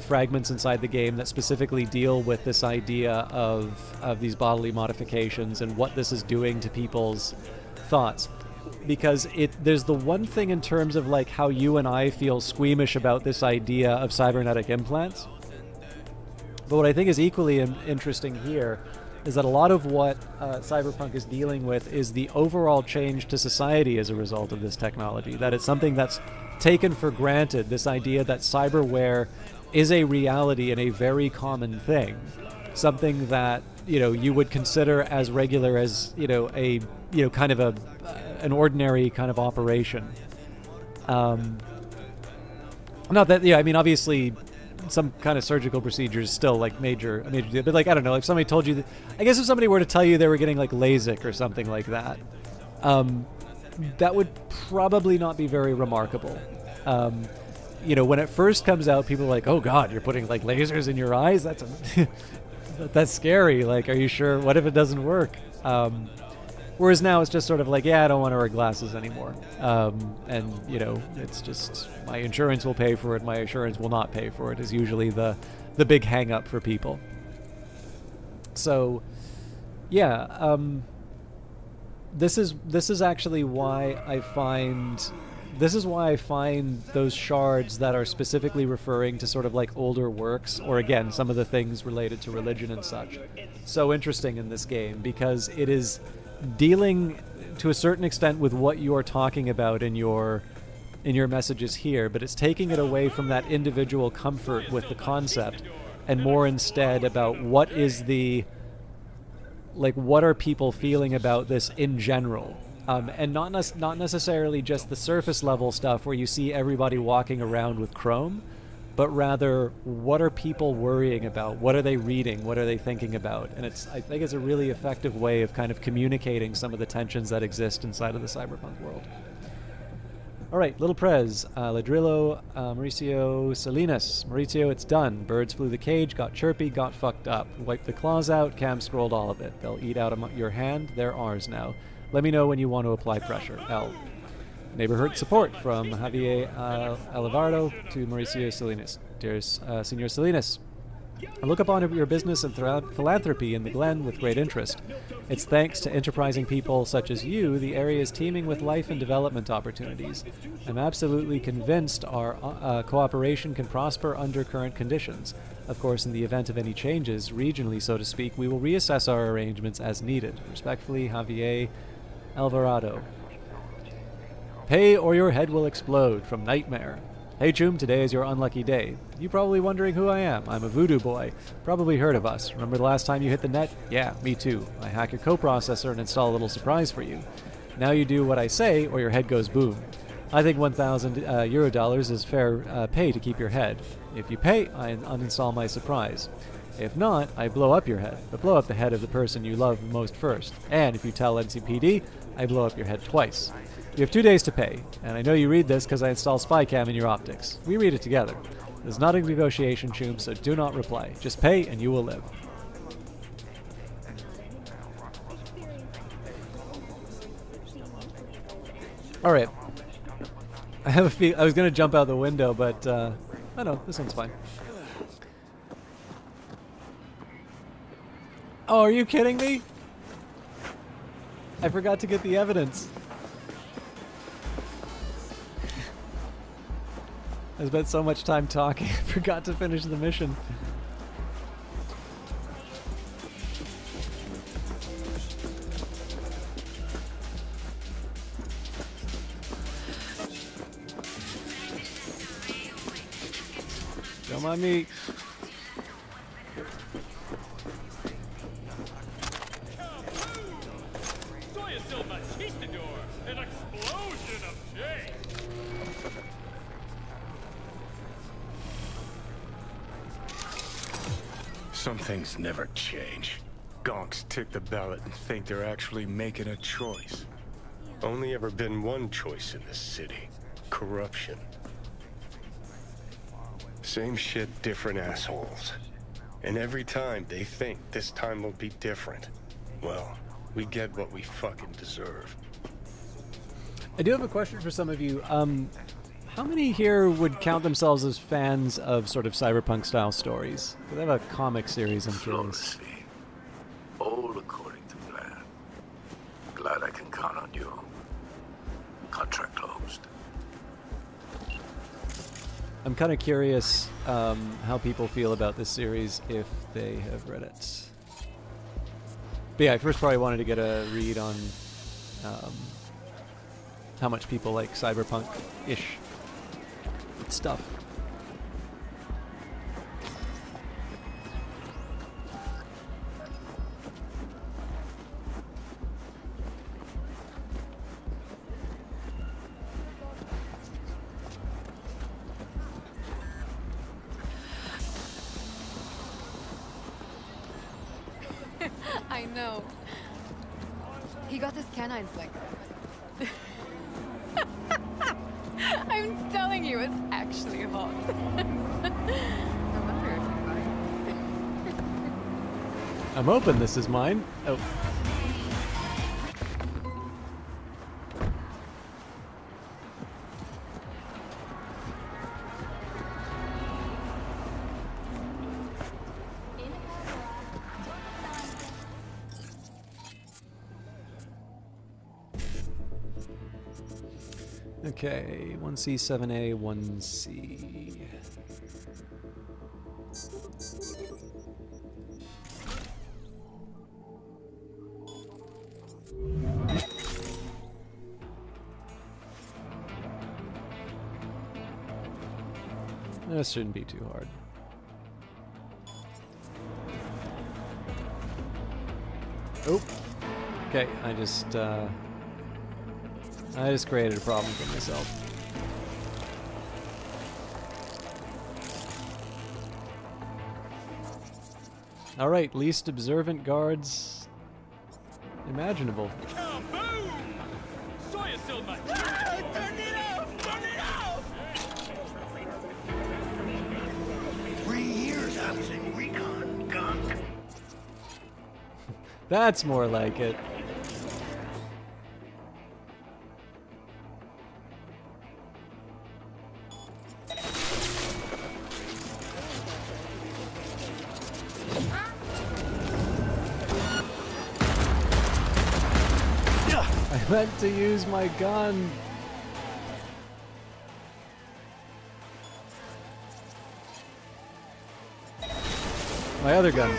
fragments inside the game that specifically deal with this idea of these bodily modifications and what this is doing to people's thoughts. Because there's the one thing in terms of like how you and I feel squeamish about this idea of cybernetic implants. But what I think is equally interesting here is that a lot of what Cyberpunk is dealing with is the overall change to society as a result of this technology. That it's something that's taken for granted, this idea that cyberware is a reality and a very common thing. Something that, you know, you would consider as regular as, you know, kind of an ordinary kind of operation. Not that, yeah, I mean, obviously some kind of surgical procedure is still like a major deal, but like, I don't know, if somebody told you that, I guess if somebody were to tell you they were getting like LASIK or something like that, that would probably not be very remarkable. You know, when it first comes out, people are like, oh God, you're putting like lasers in your eyes? That's scary. Like, are you sure? What if it doesn't work? Whereas now it's just sort of like, yeah, I don't want to wear glasses anymore. And, you know, it's just, my insurance will pay for it, my insurance will not pay for it, is usually the big hang-up for people. So, yeah, this is actually why I find those shards that are specifically referring to sort of like older works, or again, some of the things related to religion and such, so interesting in this game, because it is dealing to a certain extent with what you are talking about in your messages here, but it's taking it away from that individual comfort with the concept and more instead about what are people feeling about this in general. And not necessarily just the surface level stuff where you see everybody walking around with Chrome, but rather, what are people worrying about? What are they reading? What are they thinking about? And I think it's a really effective way of kind of communicating some of the tensions that exist inside of the cyberpunk world. All right, Little Prez, Ladrillo, Mauricio Salinas. Mauricio, it's done. Birds flew the cage, got chirpy, got fucked up. Wiped the claws out, Cam scrolled all of it. They'll eat out of your hand, they're ours now. Let me know when you want to apply pressure. L. Neighborhood support from Javier Alivardo to Mauricio Salinas. Dear Senor Salinas, I look upon your business and philanthropy in the Glen with great interest. It's thanks to enterprising people such as you, the area is teeming with life and development opportunities. I'm absolutely convinced our cooperation can prosper under current conditions. Of course, in the event of any changes, regionally so to speak, we will reassess our arrangements as needed. Respectfully, Javier Alvarado. Pay or your head will explode, from Nightmare. Hey Choom, today is your unlucky day. You probably wondering who I am. I'm a voodoo boy. Probably heard of us. Remember the last time you hit the net? Yeah, me too. I hack your coprocessor and install a little surprise for you. Now you do what I say or your head goes boom. I think 1,000 Eurodollars is fair pay to keep your head. If you pay, I uninstall my surprise. If not, I blow up your head, but blow up the head of the person you love most first. And if you tell NCPD, I blow up your head twice. You have 2 days to pay, and I know you read this because I install Spycam in your optics. We read it together. It's not a negotiation, Choom, so do not reply. Just pay and you will live. Alright. I have a feel I was going to jump out the window, but I know, this one's fine. Oh, are you kidding me? I forgot to get the evidence. I spent so much time talking, I forgot to finish the mission. Don't mind me. An explosion of change! Some things never change. Gonks tick the ballot and think they're actually making a choice. Only ever been one choice in this city. Corruption. Same shit, different assholes. And every time they think this time will be different. Well, we get what we fucking deserve. I do have a question for some of you. How many here would count themselves as fans of sort of cyberpunk style stories? They have a comic series, I'm curious. All according to plan. Glad I can count on you. Contract closed. I'm kind of curious how people feel about this series if they have read it. But yeah, I first probably wanted to get a read on how much people like cyberpunk-ish stuff. I know. He got this canine slinger. I'm telling you, it's actually hot. I wonder if you like it. I'm hoping this is mine. Oh. Okay, 1C, 7A, 1C. This shouldn't be too hard. Oh, okay, I just created a problem for myself. Alright, least observant guards imaginable. Kaboom! Sawyer still my turn it off! Turn it off! 3 years I was in recon, gunk. That's more like it. I meant to use my gun. My other gun.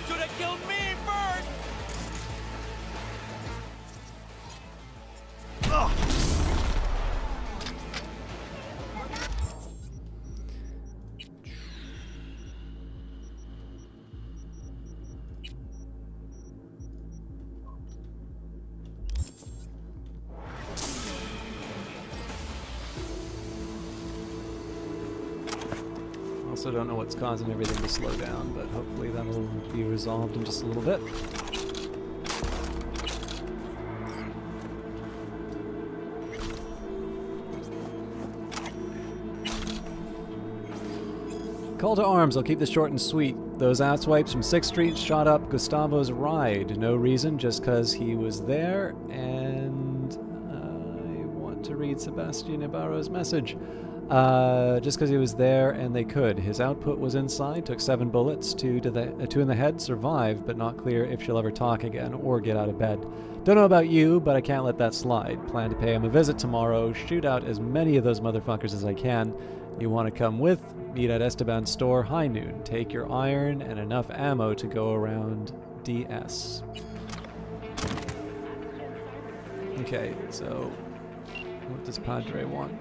Should have killed me first! Also don't know what's causing everything to slow down, but hopefully that'll be resolved in just a little bit. Call to arms. I'll keep this short and sweet. Those asswipes from 6th Street shot up Gustavo's ride. No reason, just because he was there, and I want to read Sebastian Ibarro's message. Just because he was there and they could. His output was inside, took 7 bullets, 2 in the head, survived, but not clear if she'll ever talk again or get out of bed. Don't know about you, but I can't let that slide. Plan to pay him a visit tomorrow, shoot out as many of those motherfuckers as I can. You want to come with? Meet at Esteban's store, high noon. Take your iron and enough ammo to go around DS. Okay, so what does Padre want?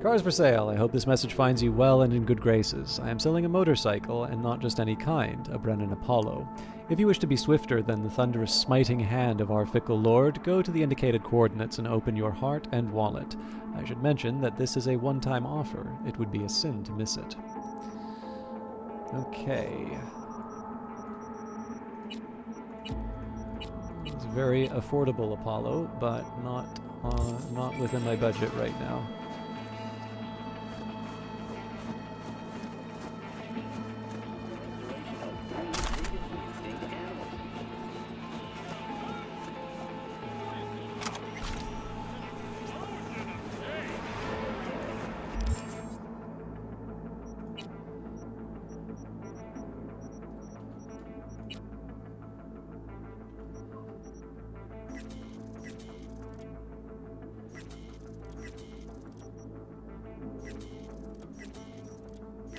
Cars for sale. I hope this message finds you well and in good graces. I am selling a motorcycle, and not just any kind, a Brennan Apollo. If you wish to be swifter than the thunderous smiting hand of our fickle lord, go to the indicated coordinates and open your heart and wallet. I should mention that this is a one-time offer. It would be a sin to miss it. Okay. It's a very affordable Apollo, but not within my budget right now.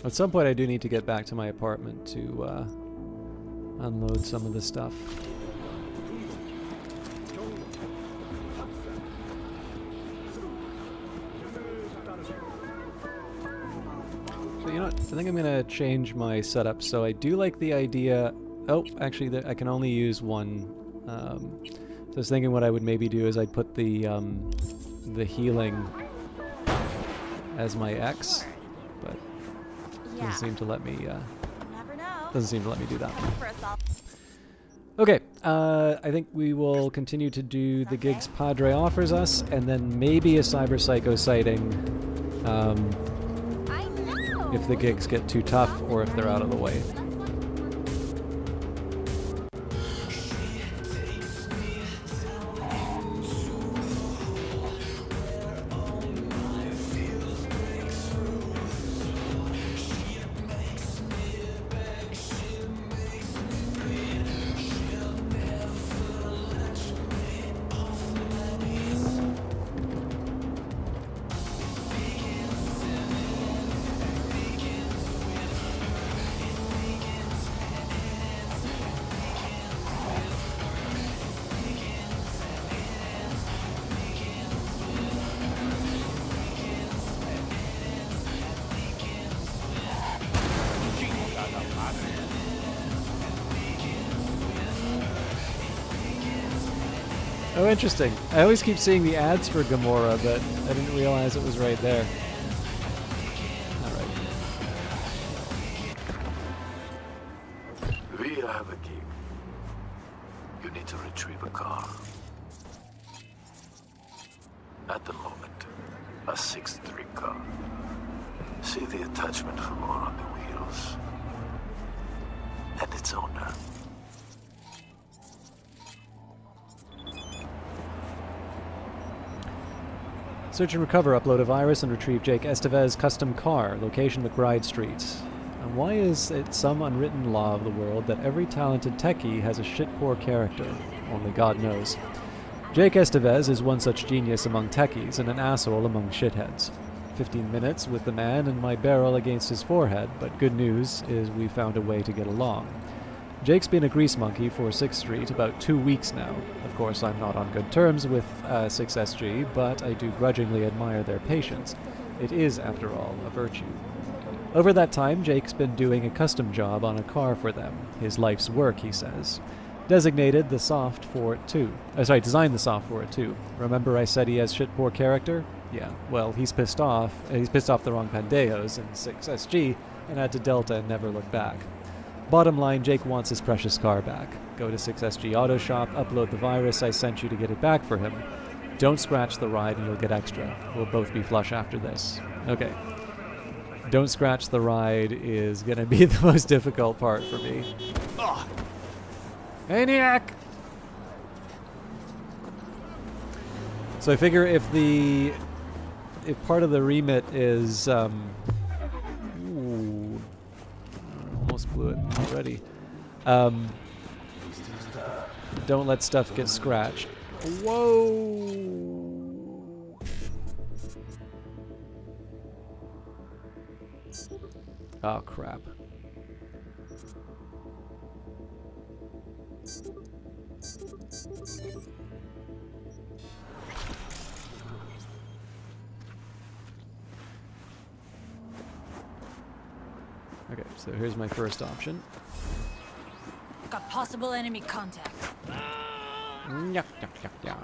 At some point I do need to get back to my apartment to unload some of the stuff. So you know what, I think I'm gonna change my setup. So I do like the idea, oh actually I can only use one. So I was thinking what I would maybe do is I'd put the healing as my X, but doesn't seem to let me do that. Okay, I think we will continue to do the gigs Padre offers us, and then maybe a Cyber Psycho sighting if the gigs get too tough or if they're out of the way. Oh, interesting. I always keep seeing the ads for Gamora, but I didn't realize it was right there. Alright. We have a gig. You need to retrieve a car. At the moment, a 6'3" car. See the attachment for more on the wheels. And its owner. Search and recover, upload a virus, and retrieve Jake Estevez custom car, location McBride Street. And why is it some unwritten law of the world that every talented techie has a shit-poor character? Only God knows. Jake Estevez is one such genius among techies and an asshole among shitheads. 15 minutes with the man and my barrel against his forehead, but good news is we found a way to get along. Jake's been a grease monkey for 6th Street about 2 weeks now. Of course, I'm not on good terms with 6SG, but I do grudgingly admire their patience. It is, after all, a virtue. Over that time, Jake's been doing a custom job on a car for them. His life's work, he says. Designated the soft for it too. Designed the soft for it too. Remember I said he has shit poor character? Yeah, well, he's pissed off. He's pissed off the wrong Pandeos in 6SG and had to Delta and never look back. Bottom line, Jake wants his precious car back. Go to 6SG Auto Shop, upload the virus I sent you to get it back for him. Don't scratch the ride and you'll get extra. We'll both be flush after this. Okay. Don't scratch the ride is gonna be the most difficult part for me. Ugh. Maniac! So I figure if the if part of the remit is ooh, almost blew it already. Don't let stuff get scratched. Whoa! Oh crap. Okay, so here's my first option. Got possible enemy contact. Yuck, yuck, yuck, yuck.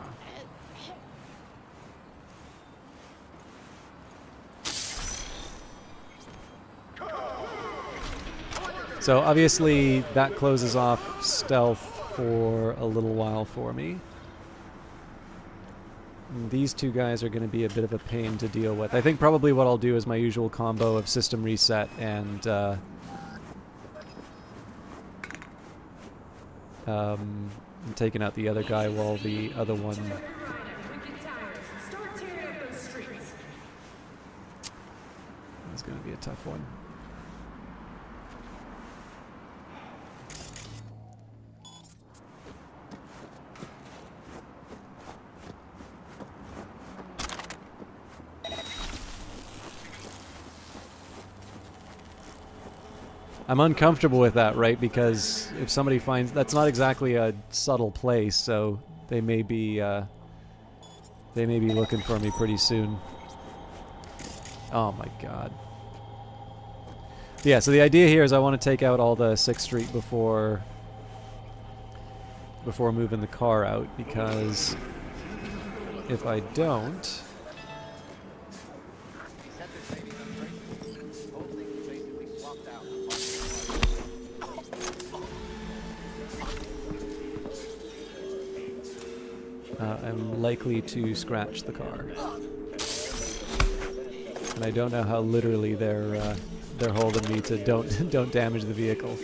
So obviously that closes off stealth for a little while for me. And these two guys are going to be a bit of a pain to deal with. I think probably what I'll do is my usual combo of system reset and taking out the other guy while the other one... It's going to be a tough one. I'm uncomfortable with that, right? Because if somebody finds... That's not exactly a subtle place, so they may be looking for me pretty soon. Oh my god. Yeah, so the idea here is I want to take out all the 6th Street before moving the car out, because if I don't... I'm likely to scratch the car, and I don't know how literally they're holding me to don't damage the vehicle.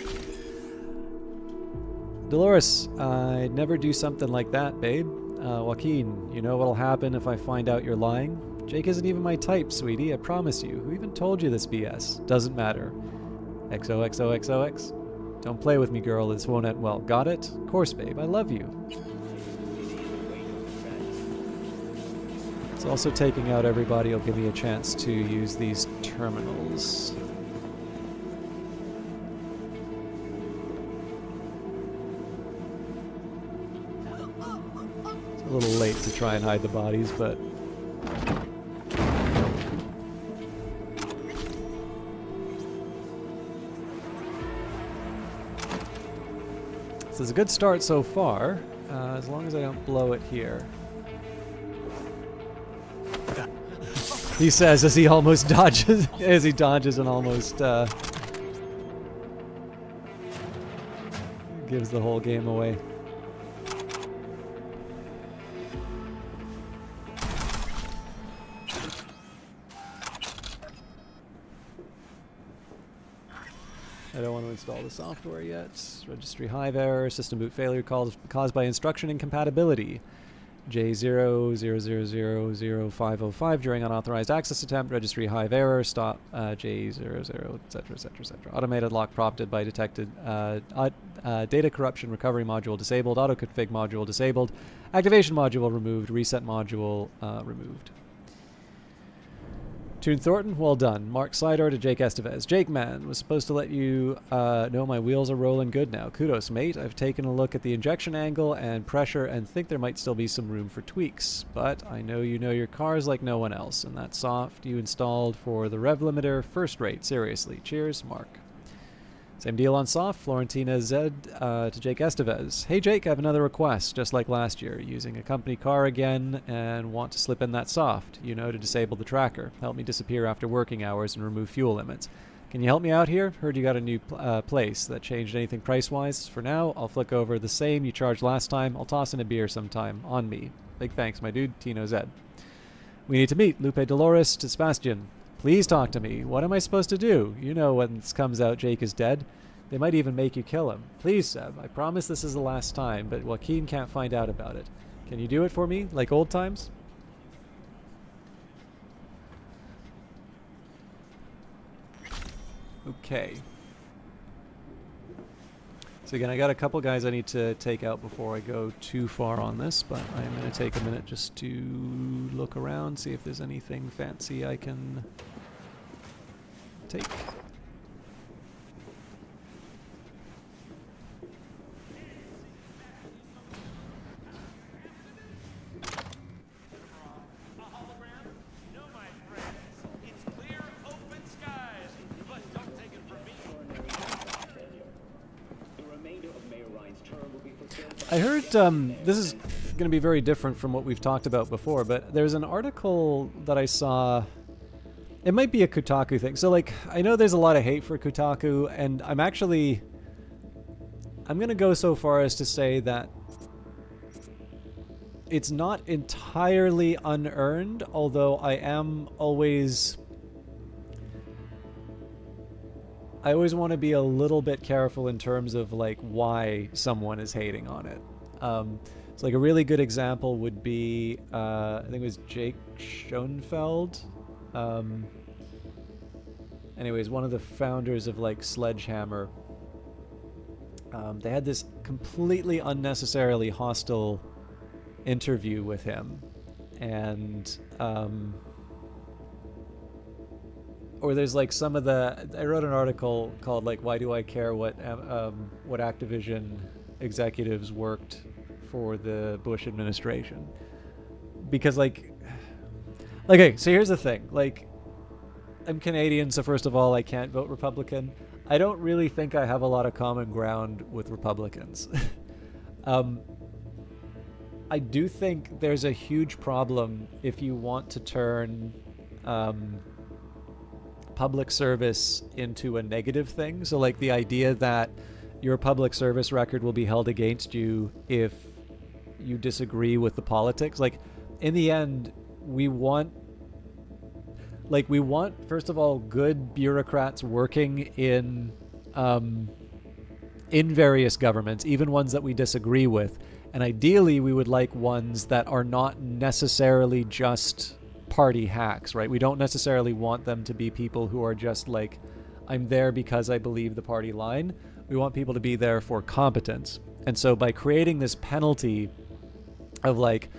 Dolores, I'd never do something like that, babe. Joaquin, you know what'll happen if I find out you're lying? Jake isn't even my type, sweetie. I promise you. Who even told you this BS? Doesn't matter. XOXOXOX. Don't play with me, girl. This won't end well. Got it? Of course, babe. I love you. It's also taking out everybody will give me a chance to use these terminals. It's a little late to try and hide the bodies, but... This is a good start so far, as long as I don't blow it here. He says as he almost dodges, as he dodges and almost gives the whole game away. I don't want to install the software yet. Registry hive error, system boot failure caused by instruction incompatibility. J0000505 during unauthorized access attempt, registry hive error, stop J00, etc., etc., etc. Automated lock prompted by detected data corruption recovery module disabled, auto config module disabled, activation module removed, reset module removed. Toon Thornton, well done. Mark Sidor to Jake Estevez. Jake, man, was supposed to let you know my wheels are rolling good now. Kudos, mate. I've taken a look at the injection angle and pressure and think there might still be some room for tweaks. But I know you know your cars like no one else, and that soft you installed for the rev limiter, first rate. Seriously. Cheers, Mark. Same deal on soft. Florentina Zed to Jake Estevez. Hey Jake, I have another request, just like last year. Using a company car again and want to slip in that soft, you know, to disable the tracker. Help me disappear after working hours and remove fuel limits. Can you help me out here? Heard you got a new place. That changed anything price-wise? For now, I'll flick over the same you charged last time. I'll toss in a beer sometime. On me. Big thanks, my dude. Tino Zed. We need to meet. Lupe Dolores to Sebastian. Please talk to me. What am I supposed to do? You know when this comes out, Jake is dead. They might even make you kill him. Please, Seb. I promise this is the last time, but Joaquin can't find out about it. Can you do it for me, like old times? Okay. So again, I got a couple guys I need to take out before I go too far on this, but I'm going to take a minute just to look around, see if there's anything fancy I can take. I heard, this is going to be very different from what we've talked about before, but there's an article that I saw, it might be a Kotaku thing. So, like, I know there's a lot of hate for Kotaku, and I'm going to go so far as to say that it's not entirely unearned, although I always want to be a little bit careful in terms of like why someone is hating on it. So like a really good example would be I think it was Jake Schoenfeld. Anyways, one of the founders of like Sledgehammer. They had this completely unnecessarily hostile interview with him, and or there's like some of the, I wrote an article called like, why do I care what Activision executives worked for the Bush administration? Because like, okay, so here's the thing, like, I'm Canadian, so first of all, I can't vote Republican. I don't really think I have a lot of common ground with Republicans. I do think there's a huge problem if you want to turn public service into a negative thing. So like the idea that your public service record will be held against you if you disagree with the politics. Like in the end, we want first of all good bureaucrats working in various governments, even ones that we disagree with. And ideally we would like ones that are not necessarily just party hacks, right? We don't necessarily want them to be people who are just like, I'm there because I believe the party line. We want people to be there for competence. And so by creating this penalty of like,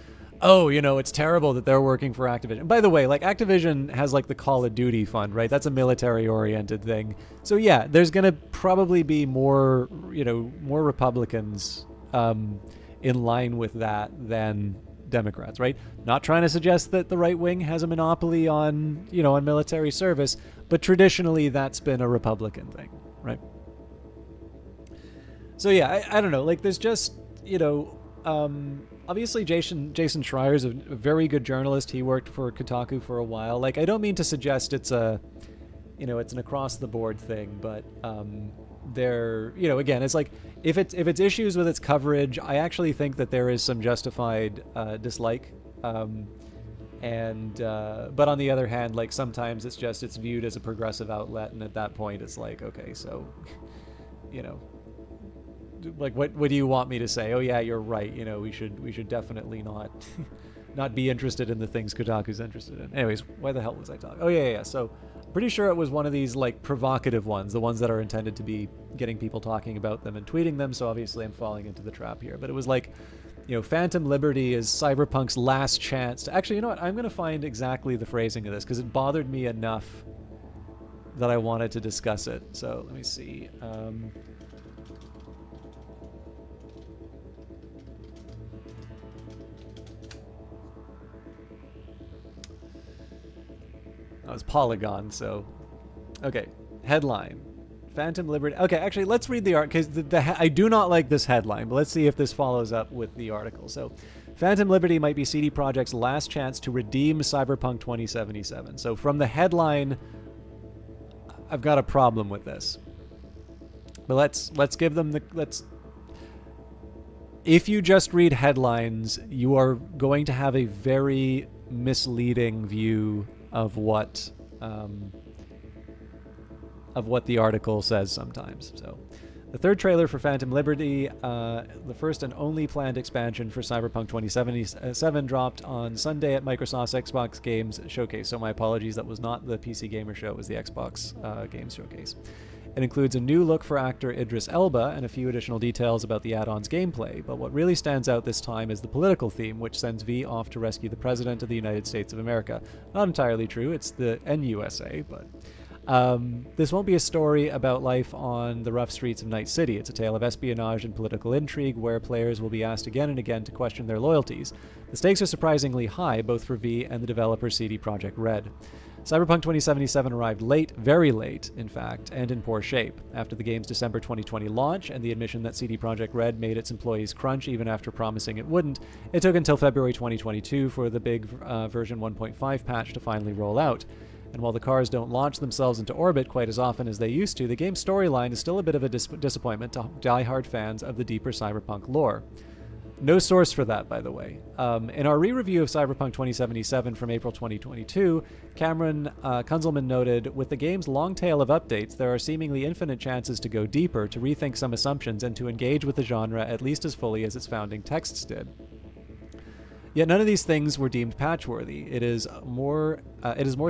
oh, you know, it's terrible that they're working for Activision. By the way, like Activision has like the Call of Duty fund, right? That's a military-oriented thing. So yeah, there's going to probably be more, you know, more Republicans in line with that than Democrats, right? Not trying to suggest that the right wing has a monopoly on, you know, on military service, but traditionally that's been a Republican thing, right? So yeah, I don't know, like there's just, you know, obviously Jason Schreier's a very good journalist. He worked for Kotaku for a while. Like I don't mean to suggest it's a, you know, it's an across the board thing, but there, you know, again, it's like if it's issues with its coverage, I actually think that there is some justified dislike, but on the other hand, like sometimes it's viewed as a progressive outlet, and at that point it's like, okay, so, you know, like what do you want me to say? Oh yeah, you're right, you know, we should definitely not be interested in the things Kotaku's interested in. Anyways, why the hell was I talking? Oh yeah. So pretty sure it was one of these like provocative ones, the ones that are intended to be getting people talking about them and tweeting them. So obviously I'm falling into the trap here. But it was like, you know, Phantom Liberty is Cyberpunk's last chance to... Actually, you know what? I'm going to find exactly the phrasing of this because it bothered me enough that I wanted to discuss it. So let me see. That was Polygon, so... Okay, headline. Phantom Liberty... Okay, actually, let's read the article, because I do not like this headline, but let's see if this follows up with the article. So, Phantom Liberty might be CD Projekt's last chance to redeem Cyberpunk 2077. So, from the headline, I've got a problem with this. But let's give them the... If you just read headlines, you are going to have a very misleading view of what the article says sometimes. So The third trailer for Phantom Liberty, the first and only planned expansion for Cyberpunk 2077, dropped on Sunday at Microsoft's Xbox Games Showcase. So my apologies, that was not the PC Gamer Show, it was the Xbox Games Showcase. It includes a new look for actor Idris Elba and a few additional details about the add-on's gameplay, but what really stands out this time is the political theme, which sends V off to rescue the President of the United States of America. Not entirely true, it's the NUSA, but... this won't be a story about life on the rough streets of Night City. It's a tale of espionage and political intrigue where players will be asked again and again to question their loyalties. The stakes are surprisingly high, both for V and the developer CD Projekt Red. Cyberpunk 2077 arrived late, very late, in fact, and in poor shape. After the game's December 2020 launch and the admission that CD Projekt Red made its employees crunch even after promising it wouldn't, it took until February 2022 for the big version 1.5 patch to finally roll out. And while the cars don't launch themselves into orbit quite as often as they used to, the game's storyline is still a bit of a disappointment to die-hard fans of the deeper Cyberpunk lore. No source for that, by the way. In our re-review of Cyberpunk 2077 from April 2022, Cameron Kunzelman noted, with the game's long tail of updates, there are seemingly infinite chances to go deeper, to rethink some assumptions, and to engage with the genre at least as fully as its founding texts did. Yet none of these things were deemed patch-worthy. It is more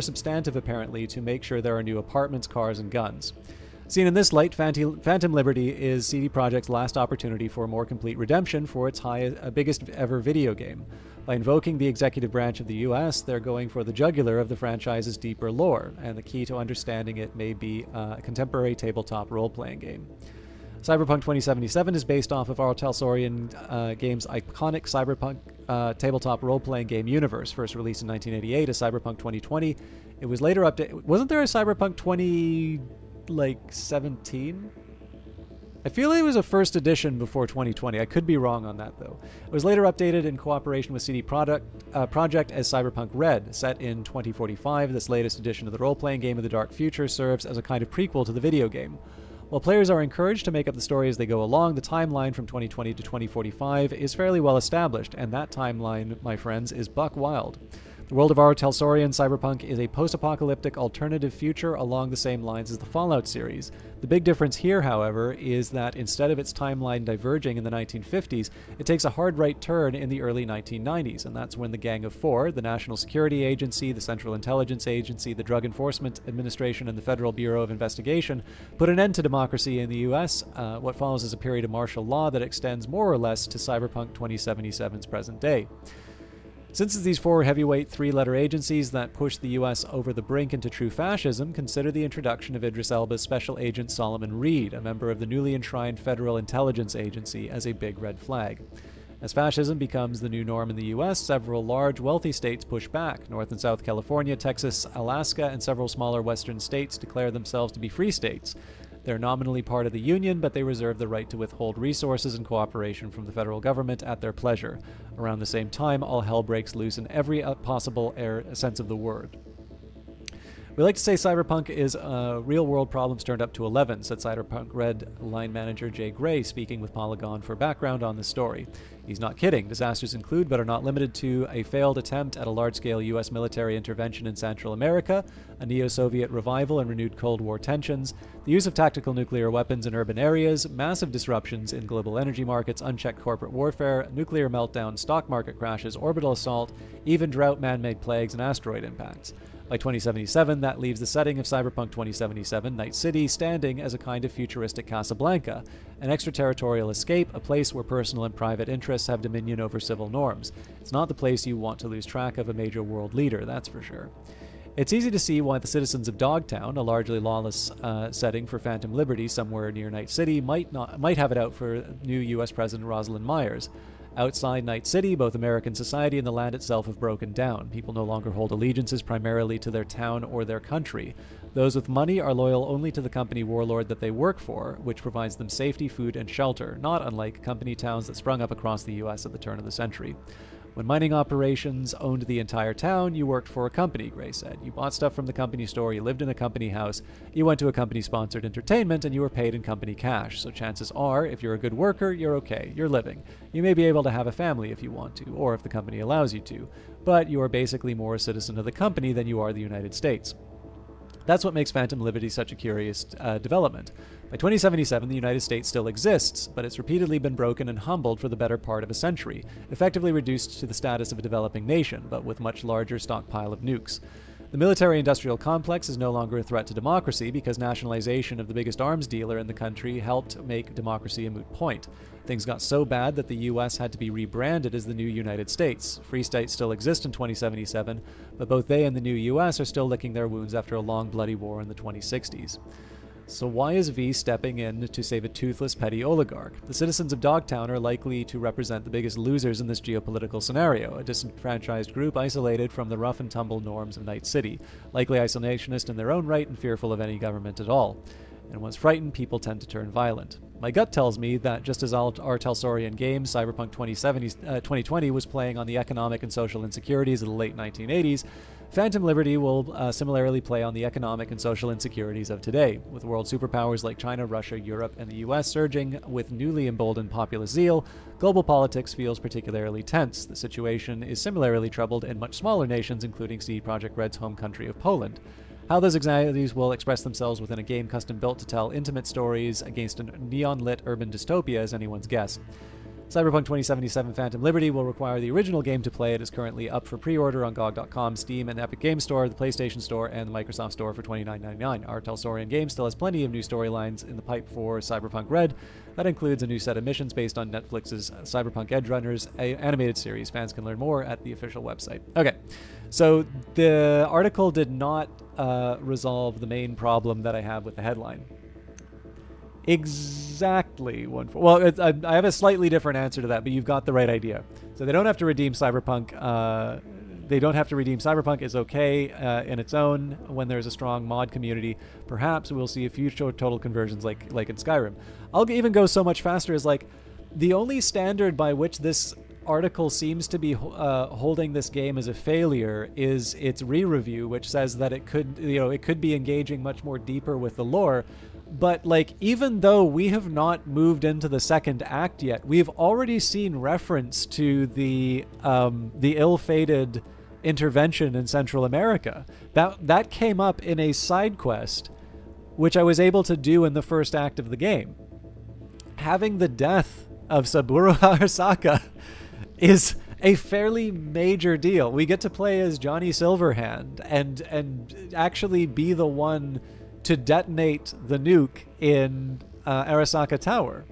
substantive, apparently, to make sure there are new apartments, cars, and guns. Seen in this light, Phantom Liberty is CD Projekt's last opportunity for a more complete redemption for its biggest ever video game. By invoking the executive branch of the US, they're going for the jugular of the franchise's deeper lore, and the key to understanding it may be a contemporary tabletop role-playing game. Cyberpunk 2077 is based off of R. Talsorian Games' iconic Cyberpunk tabletop role-playing game universe, first released in 1988 as Cyberpunk 2020. It was later updated. Wasn't there a Cyberpunk 2017? I feel it was a first edition before 2020. I could be wrong on that, though. It was later updated in cooperation with CD Projekt as Cyberpunk Red. Set in 2045, this latest edition of the role-playing game of the dark future serves as a kind of prequel to the video game. While players are encouraged to make up the story as they go along, the timeline from 2020 to 2045 is fairly well established, and that timeline, my friends, is buck wild. The world of R. Talsorian Cyberpunk is a post-apocalyptic alternative future along the same lines as the Fallout series. The big difference here, however, is that instead of its timeline diverging in the 1950s, it takes a hard right turn in the early 1990s, and that's when the Gang of Four, the National Security Agency, the Central Intelligence Agency, the Drug Enforcement Administration, and the Federal Bureau of Investigation, put an end to democracy in the US. What follows is a period of martial law that extends more or less to Cyberpunk 2077's present day. Since it's these four heavyweight three-letter agencies that push the US over the brink into true fascism, consider the introduction of Idris Elba's Special Agent Solomon Reed, a member of the newly enshrined Federal Intelligence Agency, as a big red flag. As fascism becomes the new norm in the US, several large, wealthy states push back. North and South California, Texas, Alaska, and several smaller western states declare themselves to be free states. They're nominally part of the Union, but they reserve the right to withhold resources and cooperation from the federal government at their pleasure. Around the same time, all hell breaks loose in every possible sense of the word. We like to say Cyberpunk is real-world problems turned up to 11, said Cyberpunk Red line manager Jay Gray, speaking with Polygon for background on the story. He's not kidding. Disasters include, but are not limited to, a failed attempt at a large-scale U.S. military intervention in Central America, a neo-Soviet revival and renewed Cold War tensions, the use of tactical nuclear weapons in urban areas, massive disruptions in global energy markets, unchecked corporate warfare, nuclear meltdown, stock market crashes, orbital assault, even drought, man-made plagues, and asteroid impacts. By 2077, that leaves the setting of Cyberpunk 2077, Night City, standing as a kind of futuristic Casablanca, an extraterritorial escape, a place where personal and private interests have dominion over civil norms. It's not the place you want to lose track of a major world leader, that's for sure. It's easy to see why the citizens of Dogtown, a largely lawless setting for Phantom Liberty somewhere near Night City, might have it out for new U.S. President Rosalind Myers. Outside Night City, both American society and the land itself have broken down. People no longer hold allegiances primarily to their town or their country. Those with money are loyal only to the company warlord that they work for, which provides them safety, food, and shelter, not unlike company towns that sprung up across the U.S. at the turn of the century. When mining operations owned the entire town, you worked for a company, Gray said. You bought stuff from the company store, you lived in a company house, you went to a company-sponsored entertainment, and you were paid in company cash. So chances are, if you're a good worker, you're okay. You're living. You may be able to have a family if you want to, or if the company allows you to, but you are basically more a citizen of the company than you are the United States. That's what makes Phantom Liberty such a curious development. By 2077, the United States still exists, but it's repeatedly been broken and humbled for the better part of a century, effectively reduced to the status of a developing nation, but with much larger stockpile of nukes. The military-industrial complex is no longer a threat to democracy because nationalization of the biggest arms dealer in the country helped make democracy a moot point. Things got so bad that the U.S. had to be rebranded as the new United States. Free states still exist in 2077, but both they and the new U.S. are still licking their wounds after a long bloody war in the 2060s. So why is V stepping in to save a toothless petty oligarch? The citizens of Dogtown are likely to represent the biggest losers in this geopolitical scenario, a disenfranchised group isolated from the rough and tumble norms of Night City, likely isolationist in their own right and fearful of any government at all. And once frightened, people tend to turn violent. My gut tells me that just as our Telsorian game, Cyberpunk 2020, was playing on the economic and social insecurities of the late 1980s, Phantom Liberty will similarly play on the economic and social insecurities of today, with world superpowers like China, Russia, Europe, and the US surging with newly emboldened populist zeal. Global politics feels particularly tense. The situation is similarly troubled in much smaller nations, including CD Projekt Red's home country of Poland. How those anxieties will express themselves within a game custom-built to tell intimate stories against a neon-lit urban dystopia is anyone's guess. Cyberpunk 2077 Phantom Liberty will require the original game to play. It is currently up for pre-order on GOG.com, Steam, and Epic Games Store, the PlayStation Store, and the Microsoft Store for $29.99. Our Telsorian game still has plenty of new storylines in the pipe for Cyberpunk Red. That includes a new set of missions based on Netflix's Cyberpunk Edge Runners animated series. Fans can learn more at the official website. Okay, so the article did not resolve the main problem that I have with the headline. Exactly one. Well, I have a slightly different answer to that, but you've got the right idea. So they don't have to redeem Cyberpunk. They don't have to redeem Cyberpunk. It's okay in its own when there's a strong mod community. Perhaps we'll see a few total conversions like in Skyrim. I'll even go so much faster as like the only standard by which this article seems to be holding this game as a failure is its re-review, which says that it could, it could be engaging much more deeper with the lore. But like, even though we have not moved into the second act yet, we've already seen reference to the ill-fated intervention in Central America. That came up in a side quest, which I was able to do in the first act of the game. Having the death of Saburo Arasaka is a fairly major deal. We get to play as Johnny Silverhand and actually be the one to detonate the nuke in Arasaka Tower.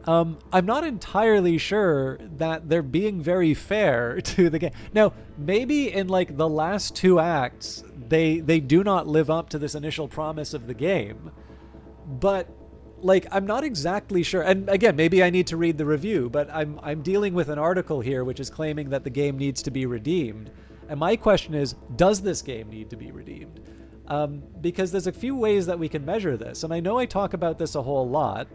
I'm not entirely sure that they're being very fair to the game. Now, maybe in like the last two acts, they do not live up to this initial promise of the game, but like, I'm not exactly sure. And again, maybe I need to read the review, but I'm dealing with an article here which is claiming that the game needs to be redeemed. And my question is, does this game need to be redeemed? Because there's a few ways that we can measure this, and I know I talk about this a whole lot.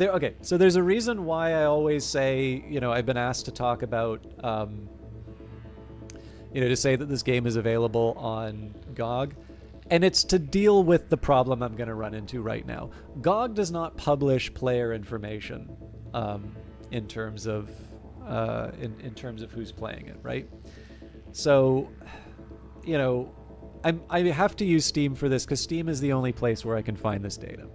Okay, so there's a reason why I always say, I've been asked to talk about, to say that this game is available on GOG, and it's to deal with the problem I'm going to run into right now. GOG does not publish player information in terms of who's playing it, right? So, I have to use Steam for this because Steam is the only place where I can find this data.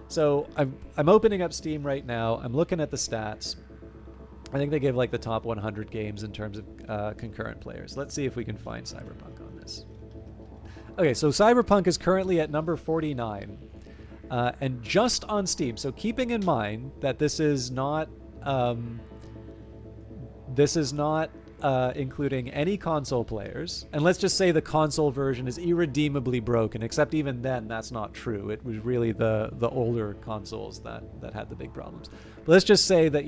So I'm opening up Steam right now. I'm looking at the stats. I think they give like the top 100 games in terms of concurrent players. Let's see if we can find Cyberpunk on this. Okay, so Cyberpunk is currently at number 49, and just on Steam. So keeping in mind that this is not including any console players, and let's just say the console version is irredeemably broken, except even then that's not true. It was really the older consoles that had the big problems. But let's just say that,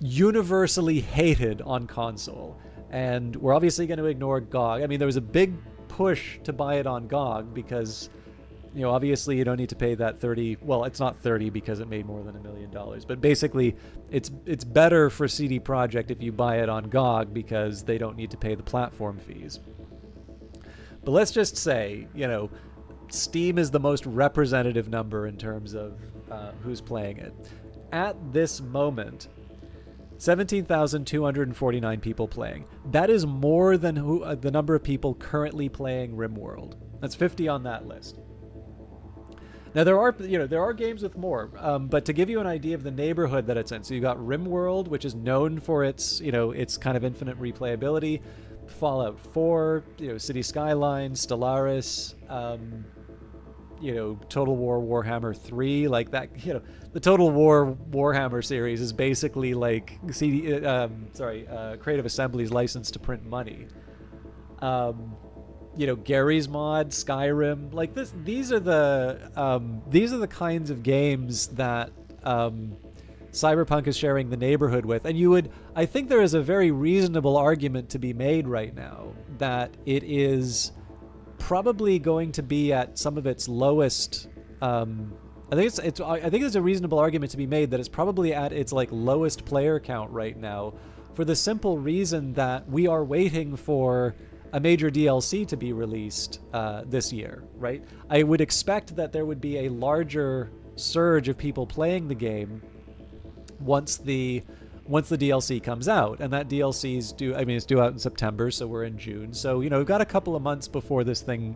universally hated on console, and we're obviously going to ignore GOG. I mean, there was a big push to buy it on GOG because, obviously you don't need to pay that 30, well, it's not 30 because it made more than $1 million, but basically it's better for CD Projekt if you buy it on GOG because they don't need to pay the platform fees. But let's just say, Steam is the most representative number in terms of who's playing it. At this moment, 17,249 people playing. That is more than the number of people currently playing RimWorld. That's 50 on that list. Now there are games with more, but to give you an idea of the neighborhood that it's in, so you got RimWorld, which is known for its its kind of infinite replayability, Fallout 4, City Skylines, Stellaris, Total War Warhammer 3, like that. The Total War Warhammer series is basically like Creative Assembly's license to print money. Gary's Mod, Skyrim, like this. These are the kinds of games that Cyberpunk is sharing the neighborhood with. And I think there is a very reasonable argument to be made right now that it is probably going to be at some of its lowest. I think there's a reasonable argument to be made that it's probably at its lowest player count right now, for the simple reason that we are waiting for a major DLC to be released this year, right? I would expect that there would be a larger surge of people playing the game once the DLC comes out, and that DLC is due. I mean, it's due out in September, so we're in June. So we've got a couple of months before this thing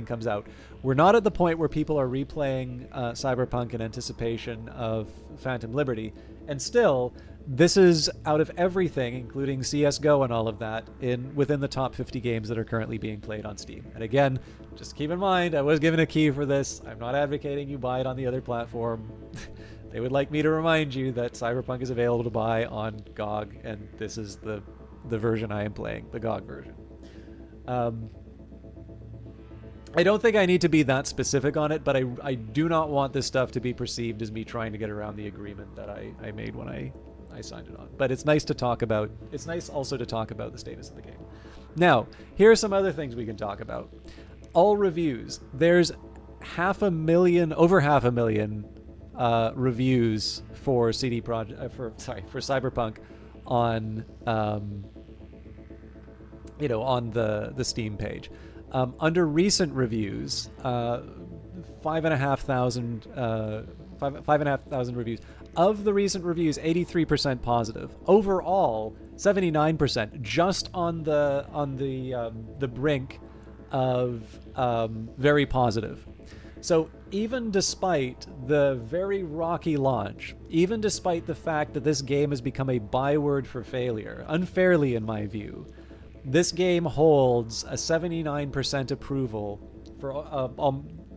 comes out. We're not at the point where people are replaying Cyberpunk in anticipation of Phantom Liberty, and still, this is out of everything, including CS:GO and all of that, within the top 50 games that are currently being played on Steam. And again, just keep in mind, I was given a key for this. I'm not advocating you buy it on the other platform. They would like me to remind you that Cyberpunk is available to buy on GOG, and this is the version I am playing, the GOG version. I don't think I need to be that specific on it, but I do not want this stuff to be perceived as me trying to get around the agreement that I made when I signed it on. But it's nice to talk about. It's nice also to talk about the status of the game. Now, here are some other things we can talk about. All reviews. There's over half a million reviews for for Cyberpunk on on the Steam page. Under recent reviews, 5,500 reviews. Of the recent reviews, 83% positive. Overall, 79%. Just on the brink of very positive. So even despite the very rocky launch, even despite the fact that this game has become a byword for failure, unfairly in my view, this game holds a 79% approval for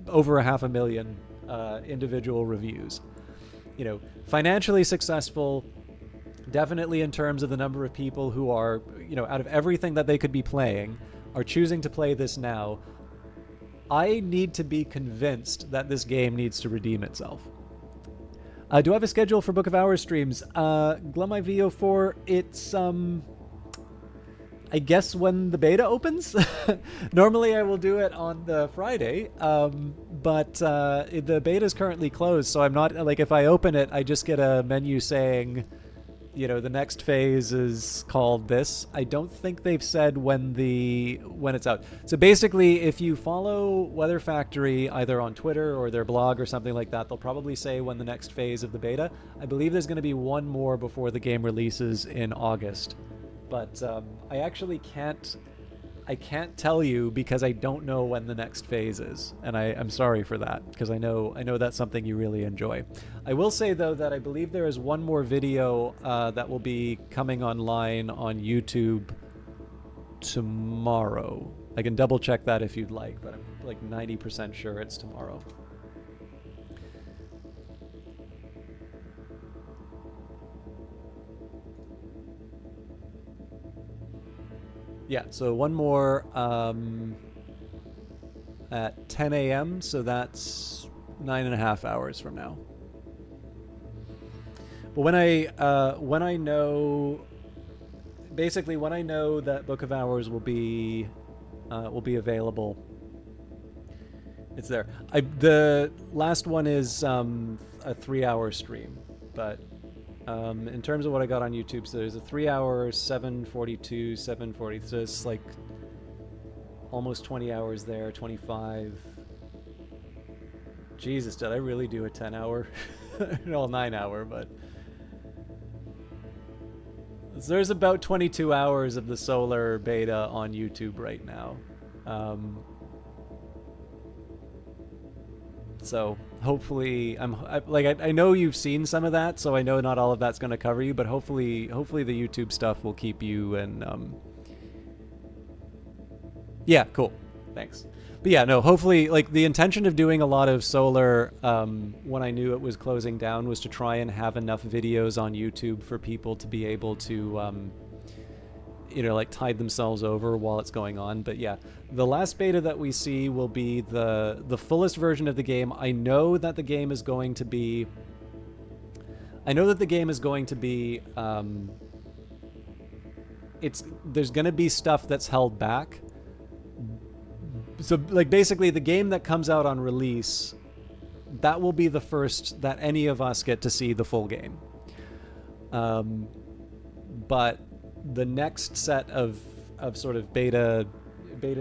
over 500,000 individual reviews. Financially successful, definitely in terms of the number of people who are, out of everything that they could be playing, are choosing to play this now. I need to be convinced that this game needs to redeem itself. Do I have a schedule for Book of Hours streams? Glummy VO4, it's, I guess when the beta opens. Normally I will do it on the Friday, but the beta is currently closed, so I'm not, if I open it, I just get a menu saying, the next phase is called this. I don't think they've said when it's out. So basically, if you follow Weather Factory either on Twitter or their blog or something like that, they'll probably say when the next phase of the beta. I believe there's going to be one more before the game releases in August. But I actually can't tell you because I don't know when the next phase is, and I'm sorry for that because I know that's something you really enjoy. I will say though that I believe there is one more video that will be coming online on YouTube tomorrow. I can double check that if you'd like, but I'm 90% sure it's tomorrow. Yeah, so one more at 10 a.m., so that's 9.5 hours from now. But when I know that Book of Hours will be available, it's there. The last one is a 3-hour stream, but in terms of what I got on YouTube, so there's a 3-hour, 7:42, 7:40, so it's almost 20 hours there, 25. Jesus, did I really do a 10-hour? No, 9-hour, but so there's about 22 hours of the Solar beta on YouTube right now. So hopefully, I know you've seen some of that, so I know not all of that's going to cover you, but hopefully the YouTube stuff will keep you and yeah, cool. Thanks. But yeah, no, hopefully, like, the intention of doing a lot of solar when I knew it was closing down was to try and have enough videos on YouTube for people to be able to, you know, like, tide themselves over while it's going on. But yeah, the last beta that we see will be the fullest version of the game. I know that the game is going to be... there's going to be stuff that's held back. So, like, basically, the game that comes out on release, that will be the first that any of us get to see the full game. But the next set of sort of beta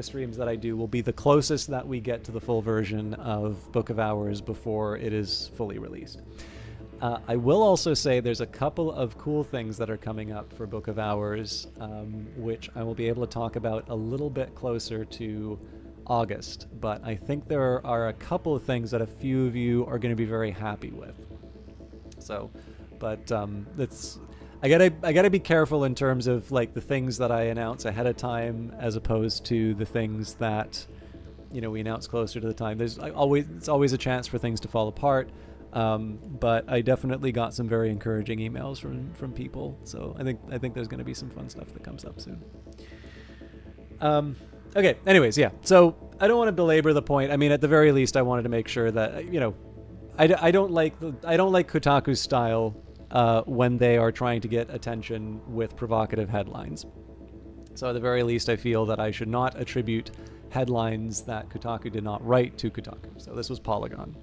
streams that I do will be the closest that we get to the full version of Book of Hours before it is fully released. I will also say there's a couple of cool things that are coming up for Book of Hours, which I will be able to talk about a little bit closer to August, but I think there are a couple of things that a few of you are going to be very happy with. So, but I gotta be careful in terms of, like, the things that I announce ahead of time as opposed to the things that, you know, we announce closer to the time. It's always a chance for things to fall apart. But I definitely got some very encouraging emails from people, so I think there's going to be some fun stuff that comes up soon. Okay, anyways, yeah, so I don't want to belabor the point. I mean, at the very least, I wanted to make sure that, you know, I don't like Kotaku's style when they are trying to get attention with provocative headlines. So at the very least, I feel that I should not attribute headlines that Kotaku did not write to Kotaku. So this was Polygon.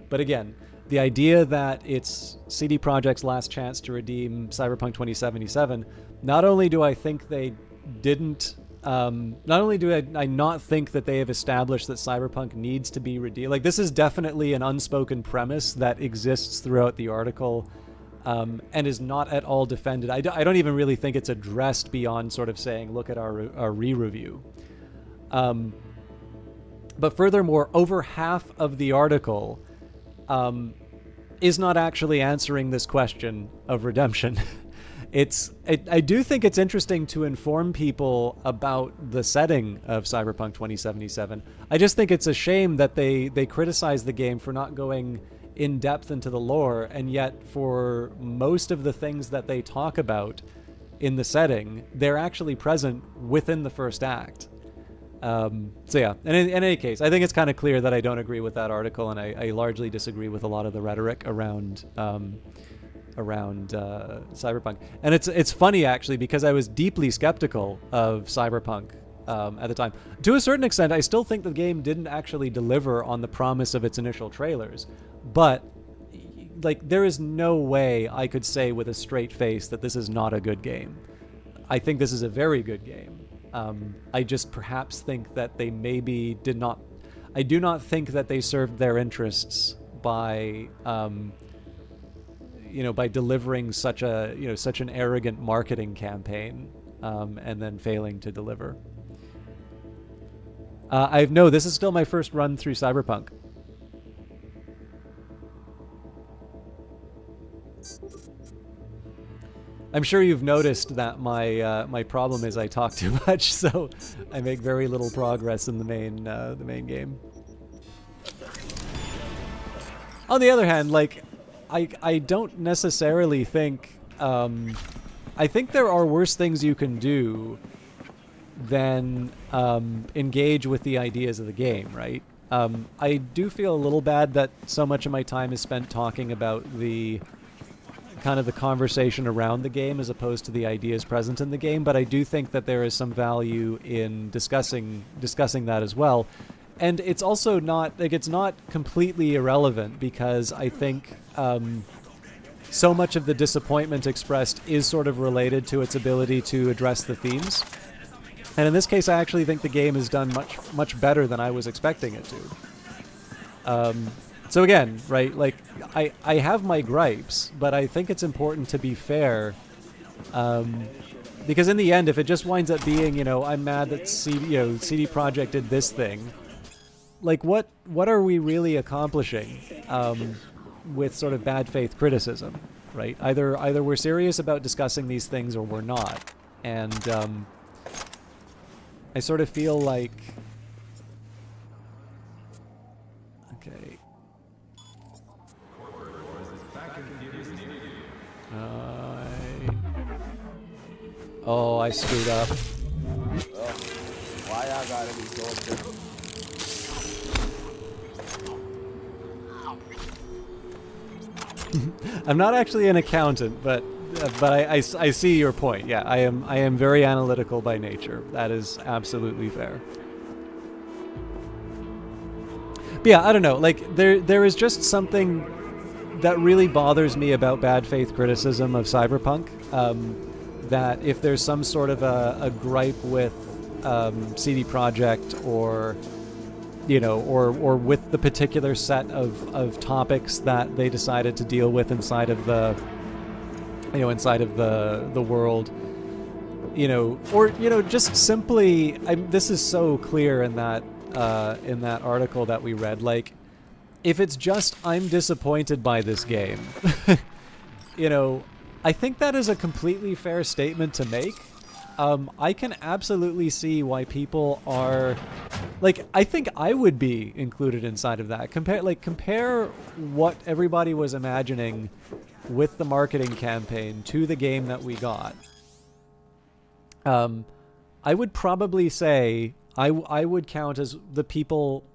But again, the idea that it's CD Projekt's last chance to redeem Cyberpunk 2077, not only do I think they didn't, not only do I not think that they have established that Cyberpunk needs to be redeemed, like, this is definitely an unspoken premise that exists throughout the article, and is not at all defended. I don't even really think it's addressed beyond sort of saying, look at our re-review. But furthermore, over half of the article is not actually answering this question of redemption. I do think it's interesting to inform people about the setting of Cyberpunk 2077. I just think it's a shame that they criticize the game for not going in depth into the lore, and yet for most of the things that they talk about in the setting, they're actually present within the first act. So yeah, and in any case, I think it's kind of clear that I don't agree with that article, and I largely disagree with a lot of the rhetoric around Cyberpunk. And it's funny, actually, because I was deeply skeptical of Cyberpunk at the time. To a certain extent, I still think the game didn't actually deliver on the promise of its initial trailers, but, like, there is no way I could say with a straight face that this is not a good game. I think this is a very good game. I just perhaps think that they maybe did not... I do not think that they served their interests by, you know, by delivering such an arrogant marketing campaign, and then failing to deliver. No, this is still my first run through Cyberpunk. I'm sure you've noticed that my problem is I talk too much, so I make very little progress in the main game. On the other hand, like, I don't necessarily think... I think there are worse things you can do than engage with the ideas of the game, right? I do feel a little bad that so much of my time is spent talking about the kind of the conversation around the game as opposed to the ideas present in the game, but I do think that there is some value in discussing that as well. And it's also not, like, it's not completely irrelevant, because I think so much of the disappointment expressed is sort of related to its ability to address the themes. And in this case, I actually think the game has done much better than I was expecting it to. So again, right, like, I have my gripes, but I think it's important to be fair, because in the end, if it just winds up being, you know, I'm mad that CD Projekt did this thing, like what are we really accomplishing with sort of bad faith criticism, right? Either we're serious about discussing these things or we're not. And I sort of feel like, okay. Oh, I screwed up. Why I gotta be so different? I'm not actually an accountant, but I see your point. Yeah, I am very analytical by nature. That is absolutely fair. But yeah, I don't know. Like there is just something that really bothers me about bad faith criticism of Cyberpunk. That if there's some sort of a gripe with CD Projekt or or with the particular set of topics that they decided to deal with inside of the the world, or just simply, this is so clear in that article that we read. Like, if it's just I'm disappointed by this game, I think that is a completely fair statement to make. I can absolutely see why people are, like, I think I would be included inside of that. Compare what everybody was imagining with the marketing campaign to the game that we got. I would probably say I would count as the people